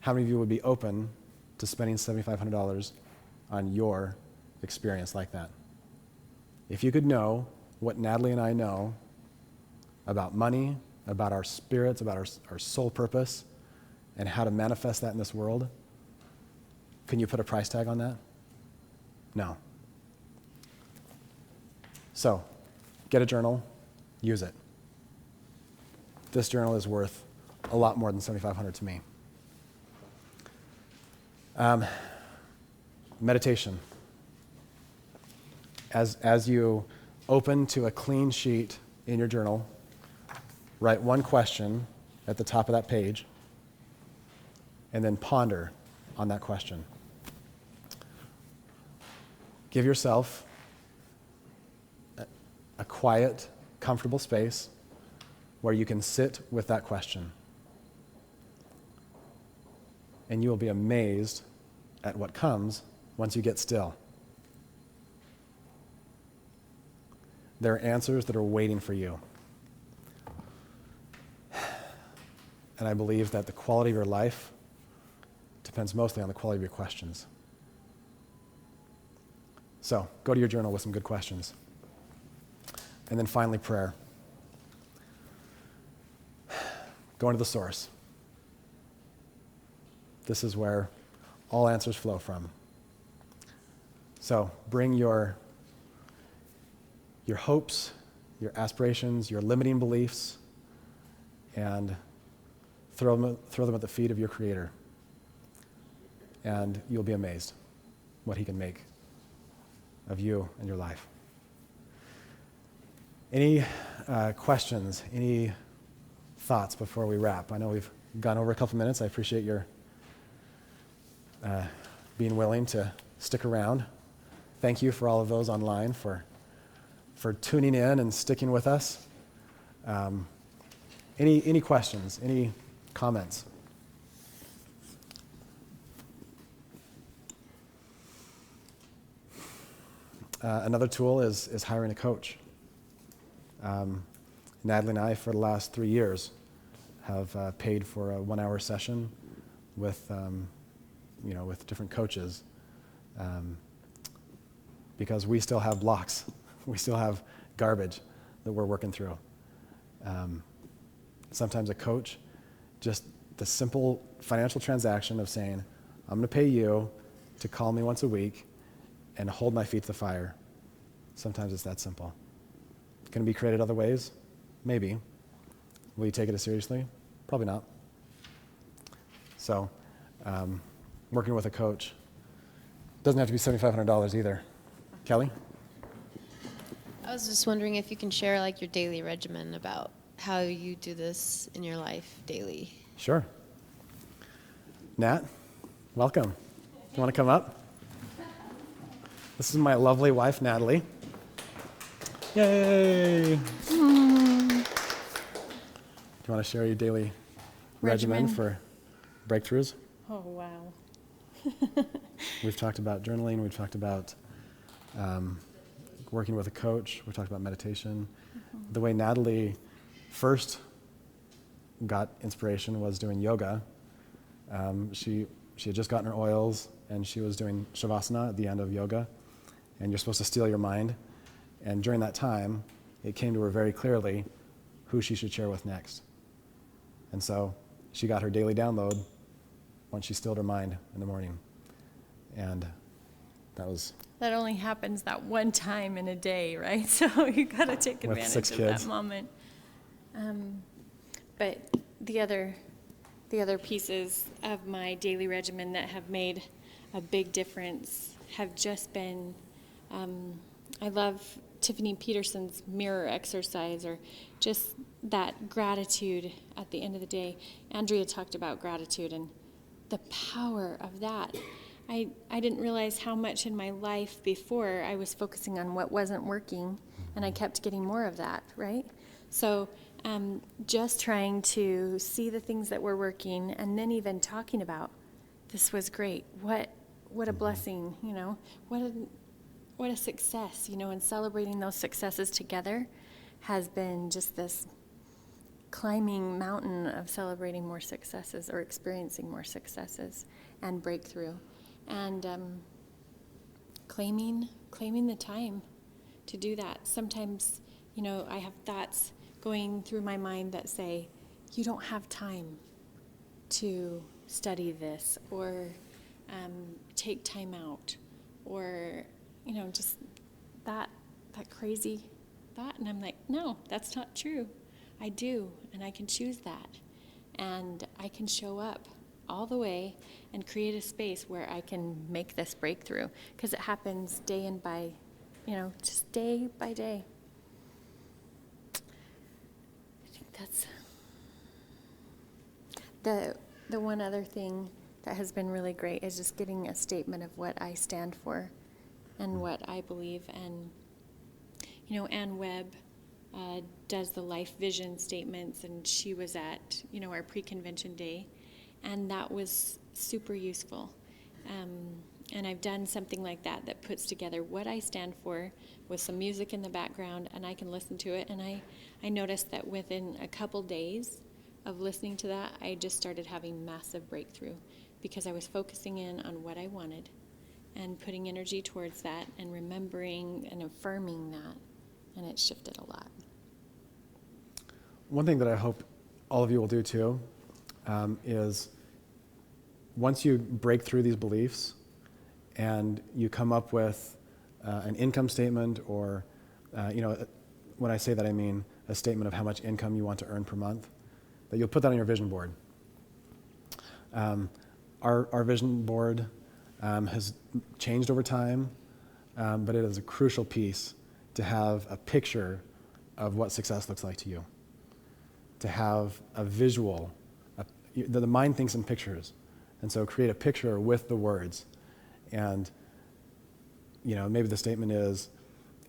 How many of you would be open to spending $7,500 on your experience like that? If you could know what Natalie and I know about money, about our spirits, about our soul purpose, and how to manifest that in this world, can you put a price tag on that? No. So, get a journal, use it. This journal is worth a lot more than $7,500 to me. Meditation. As you open to a clean sheet in your journal, write one question at the top of that page, and then ponder on that question. Give yourself a quiet, comfortable space where you can sit with that question. And you will be amazed at what comes once you get still. There are answers that are waiting for you. And I believe that the quality of your life depends mostly on the quality of your questions. So, go to your journal with some good questions. And then finally, prayer. Go into the source. This is where all answers flow from. So, bring your hopes, your aspirations, your limiting beliefs, and throw them at the feet of your Creator. And you'll be amazed what He can make of you and your life. Any questions, any thoughts before we wrap? I know we've gone over a couple minutes. I appreciate your being willing to stick around. Thank you for all of those online for tuning in and sticking with us. Any questions, any comments? Another tool is hiring a coach. Natalie and I, for the last 3 years, have paid for a 1-hour session with different coaches, because we still have blocks, we still have garbage that we're working through. Sometimes a coach, just the simple financial transaction of saying, I'm going to pay you to call me once a week and hold my feet to the fire. Sometimes it's that simple. Can it be created other ways? Maybe. Will you take it as seriously? Probably not. So, working with a coach doesn't have to be $7,500 either. Kelly? I was just wondering if you can share like your daily regimen about how you do this in your life daily. Sure. Nat, welcome. Do you want to come up? This is my lovely wife, Natalie. Yay! Do you want to share your daily regimen for breakthroughs? Oh, wow. We've talked about journaling. We've talked about working with a coach. We've talked about meditation. The way Natalie first got inspiration was doing yoga. She had just gotten her oils, and she was doing shavasana at the end of yoga. And you're supposed to steal your mind. And during that time, it came to her very clearly who she should share with next. And so she got her daily download once she stilled her mind in the morning. And that only happens that one time in a day, right? So you got to take With advantage 6 of kids. that moment. But the other pieces of my daily regimen that have made a big difference have just been, I love Tiffany Peterson's mirror exercise, or just that gratitude at the end of the day. Andrea talked about gratitude and the power of that. I didn't realize how much in my life before I was focusing on what wasn't working, and I kept getting more of that, right? So just trying to see the things that were working, and then even talking about, this was great. What a blessing, you know? What a success, you know? And celebrating those successes together has been just this climbing mountain of celebrating more successes or experiencing more successes and breakthrough, and claiming the time to do that. Sometimes, you know, I have thoughts going through my mind that say, you don't have time to study this, or take time out, or, you know, just that crazy thought. And I'm like, no, that's not true. I do, and I can choose that. And I can show up all the way and create a space where I can make this breakthrough, because it happens day just day by day. I think that's the one other thing that has been really great is just getting a statement of what I stand for and what I believe. And, you know, Ann Webb does the life vision statements, and she was at, you know, our pre-convention day, and that was super useful. And I've done something like that puts together what I stand for with some music in the background, and I can listen to it. And I noticed that within a couple days of listening to that, I just started having massive breakthrough, because I was focusing in on what I wanted and putting energy towards that and remembering and affirming that, and it shifted a lot. One thing that I hope all of you will do too is once you break through these beliefs and you come up with an income statement, or, when I say that, I mean a statement of how much income you want to earn per month, that you'll put that on your vision board. Our vision board has changed over time, but it is a crucial piece to have a picture of what success looks like to you, to have a visual. The mind thinks in pictures, and so create a picture with the words. And, you know, maybe the statement is,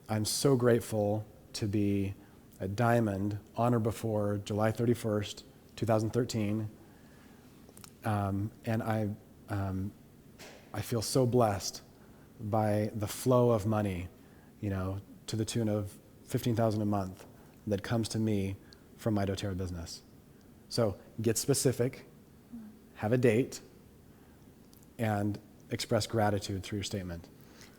I'm so grateful to be a diamond on or before July 31st, 2013, and I feel so blessed by the flow of money, you know, to the tune of $15,000 a month that comes to me from my doTERRA business. So get specific, have a date, and express gratitude through your statement.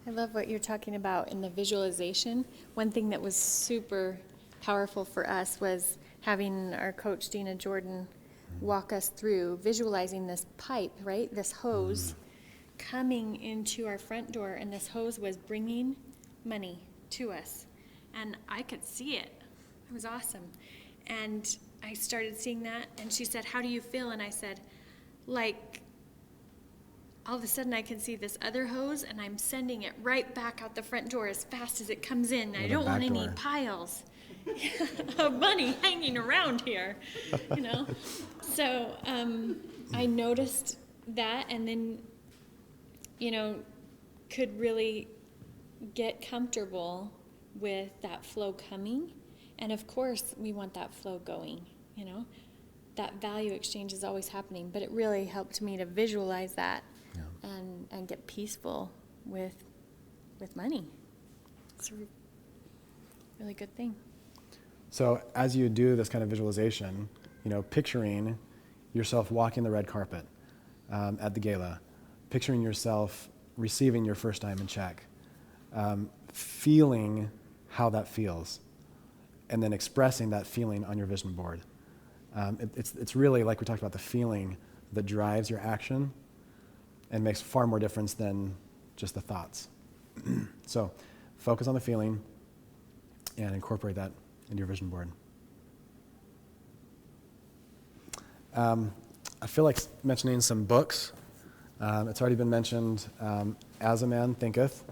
I love what you're talking about in the visualization. One thing that was super powerful for us was having our coach, Dina Jordan, walk us through visualizing this pipe, right? This hose coming into our front door, and this hose was bringing money to us. And I could see it. It was awesome. And I started seeing that, and she said, how do you feel? And I said, like, all of a sudden I can see this other hose, and I'm sending it right back out the front door as fast as it comes in. I don't want any piles of money hanging around here, you know? So I noticed that, and then, you know, could really get comfortable with that flow coming. And of course, we want that flow going, you know? That value exchange is always happening, but it really helped me to visualize that and get peaceful with money. It's a really good thing. So as you do this kind of visualization, you know, picturing yourself walking the red carpet at the gala, picturing yourself receiving your first diamond check, feeling how that feels, and then expressing that feeling on your vision board. It's really, like we talked about, the feeling that drives your action and makes far more difference than just the thoughts. So focus on the feeling and incorporate that into your vision board. I feel like mentioning some books. It's already been mentioned, As a Man Thinketh,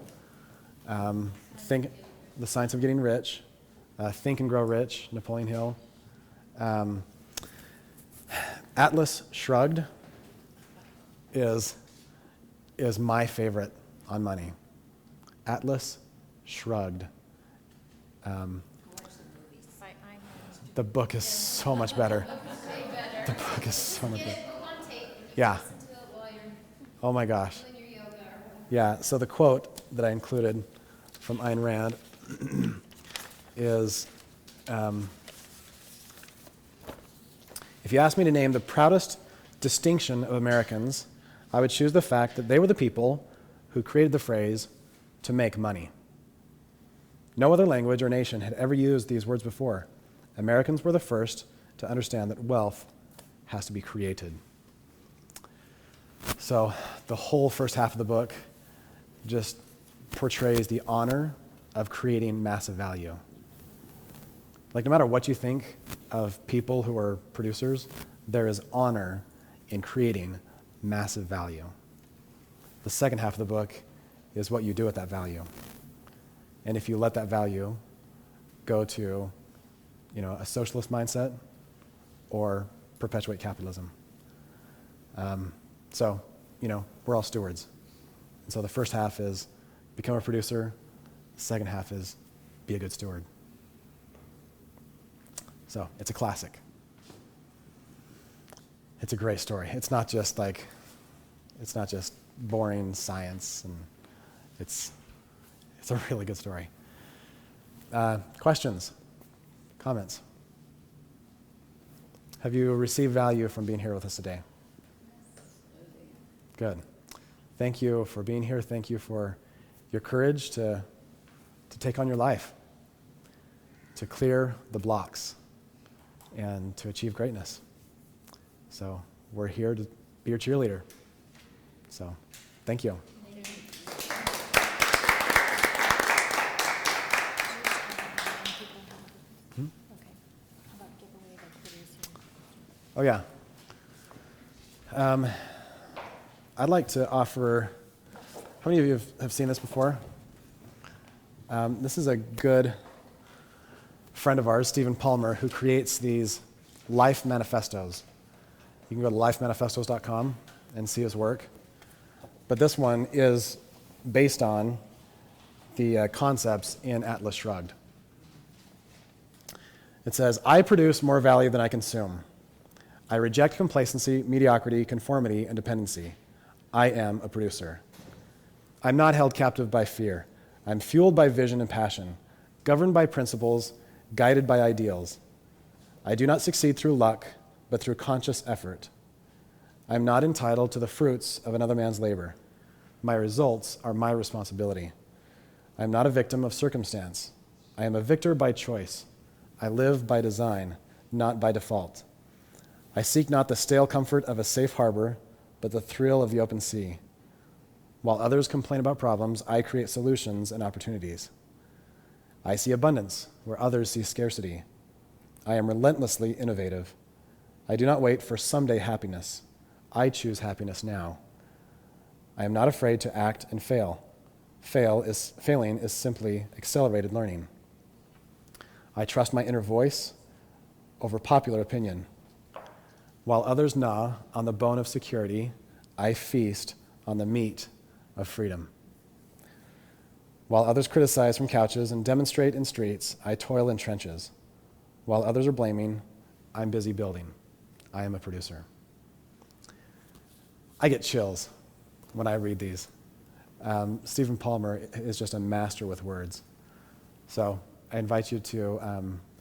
Think, The Science of Getting Rich, Think and Grow Rich, Napoleon Hill. Atlas Shrugged is is my favorite on money. Atlas Shrugged. The book is so much better. The book is so much better. Yeah. Oh my gosh. Yeah, so the quote that I included from Ayn Rand is, if you ask me to name the proudest distinction of Americans, I would choose the fact that they were the people who created the phrase, to make money. No other language or nation had ever used these words before. Americans were the first to understand that wealth has to be created. So the whole first half of the book just portrays the honor of creating massive value. Like, no matter what you think of people who are producers, there is honor in creating massive value. The second half of the book is what you do with that value. And if you let that value go to, a socialist mindset or perpetuate capitalism. So, we're all stewards. And so the first half is become a producer. The second half is be a good steward. So it's a classic. It's a great story. It's not just boring science, and it's a really good story. Questions? Comments? Have you received value from being here with us today? Good. Thank you for being here. Thank you for your courage to take on your life, to clear the blocks, and to achieve greatness. So we're here to be your cheerleader. So thank you. Oh, yeah. I'd like to offer, how many of you have seen this before? This is a good friend of ours, Stephen Palmer, who creates these life manifestos. You can go to lifemanifestos.com and see his work. But this one is based on the concepts in Atlas Shrugged. It says, I produce more value than I consume. I reject complacency, mediocrity, conformity, and dependency. I am a producer. I'm not held captive by fear. I'm fueled by vision and passion, governed by principles, guided by ideals. I do not succeed through luck, but through conscious effort. I'm not entitled to the fruits of another man's labor. My results are my responsibility. I'm not a victim of circumstance. I am a victor by choice. I live by design, not by default. I seek not the stale comfort of a safe harbor, but the thrill of the open sea. While others complain about problems, I create solutions and opportunities. I see abundance where others see scarcity. I am relentlessly innovative. I do not wait for someday happiness. I choose happiness now. I am not afraid to act and fail. Failing is simply accelerated learning. I trust my inner voice over popular opinion. While others gnaw on the bone of security, I feast on the meat of freedom. While others criticize from couches and demonstrate in streets, I toil in trenches. While others are blaming, I'm busy building. I am a producer. I get chills when I read these. Stephen Palmer is just a master with words. So I invite you to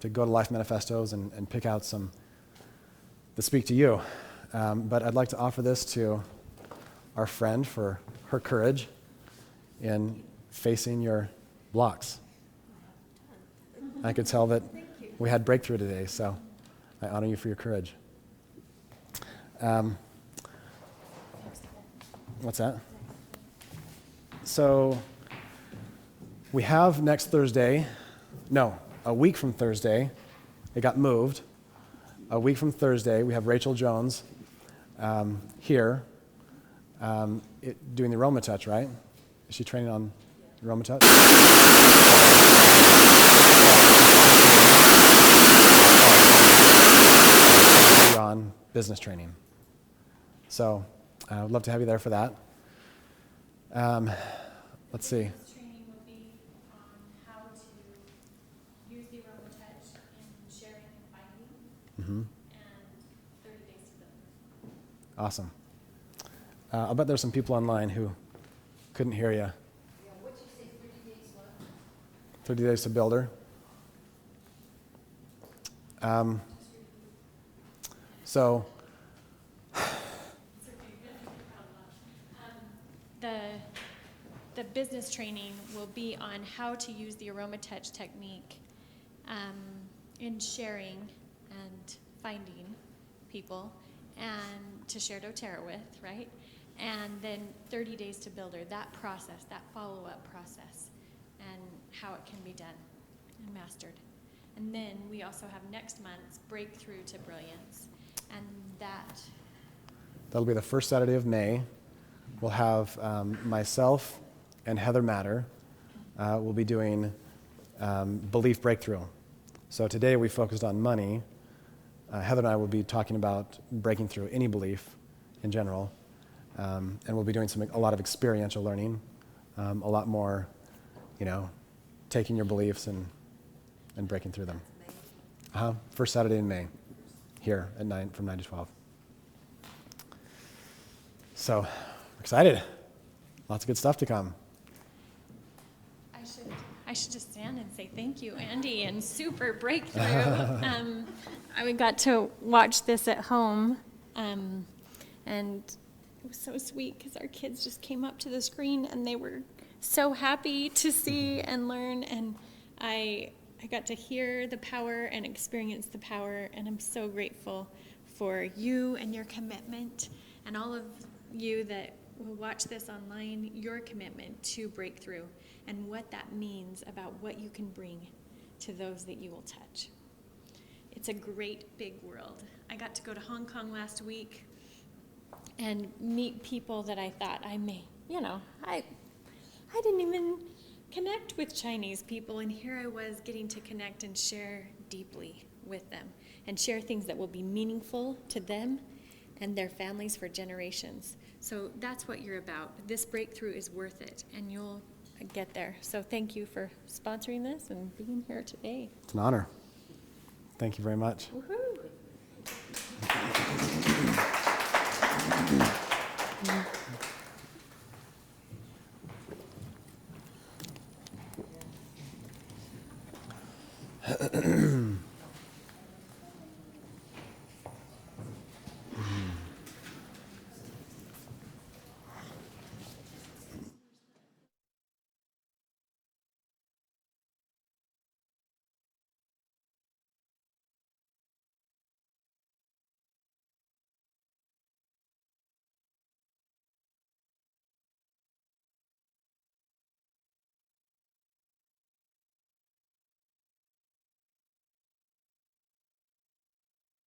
go to Life Manifestos and pick out some that speak to you. But I'd like to offer this to our friend for her courage in facing your blocks. I could tell that we had breakthrough today, so I honor you for your courage. What's that? So we have next Thursday, a week from Thursday, it got moved. A week from Thursday, we have Rachel Jones here doing the Roma Touch, right? Is she training on Roma Touch? On business training. So I would love to have you there for that. Let's see. This training will be on how to use the aroma touch in sharing and finding, and 30 days to build. Awesome. I'll bet there's some people online who couldn't hear you. Yeah, what'd you say, 30 days what? 30 days to builder. So, The business training will be on how to use the aroma touch technique in sharing and finding people and to share doTERRA with, right? And then 30 days to builder, that process, that follow-up process, and how it can be done and mastered. And then we also have next month's Breakthrough to Brilliance, and that'll be the first Saturday of May. We'll have myself and Heather Matter will be doing belief breakthrough. So today we focused on money. Heather and I will be talking about breaking through any belief in general. And we'll be doing a lot of experiential learning, a lot more, taking your beliefs and breaking through them. First Saturday in May, here at 9 from 9 to 12. So, excited. Lots of good stuff to come. I should just stand and say thank you, Andy, and super breakthrough. I got to watch this at home, and it was so sweet because our kids just came up to the screen and they were so happy to see and learn, and I got to hear the power and experience the power, and I'm so grateful for you and your commitment, and all of you that will watch this online, your commitment to breakthrough and what that means about what you can bring to those that you will touch. It's a great big world. I got to go to Hong Kong last week and meet people that I thought I didn't even connect with Chinese people, and here I was getting to connect and share deeply with them and share things that will be meaningful to them and their families for generations. So that's what you're about. This breakthrough is worth it, and you'll get there. So thank you for sponsoring this and being here today. It's an honor. Thank you very much. Woohoo!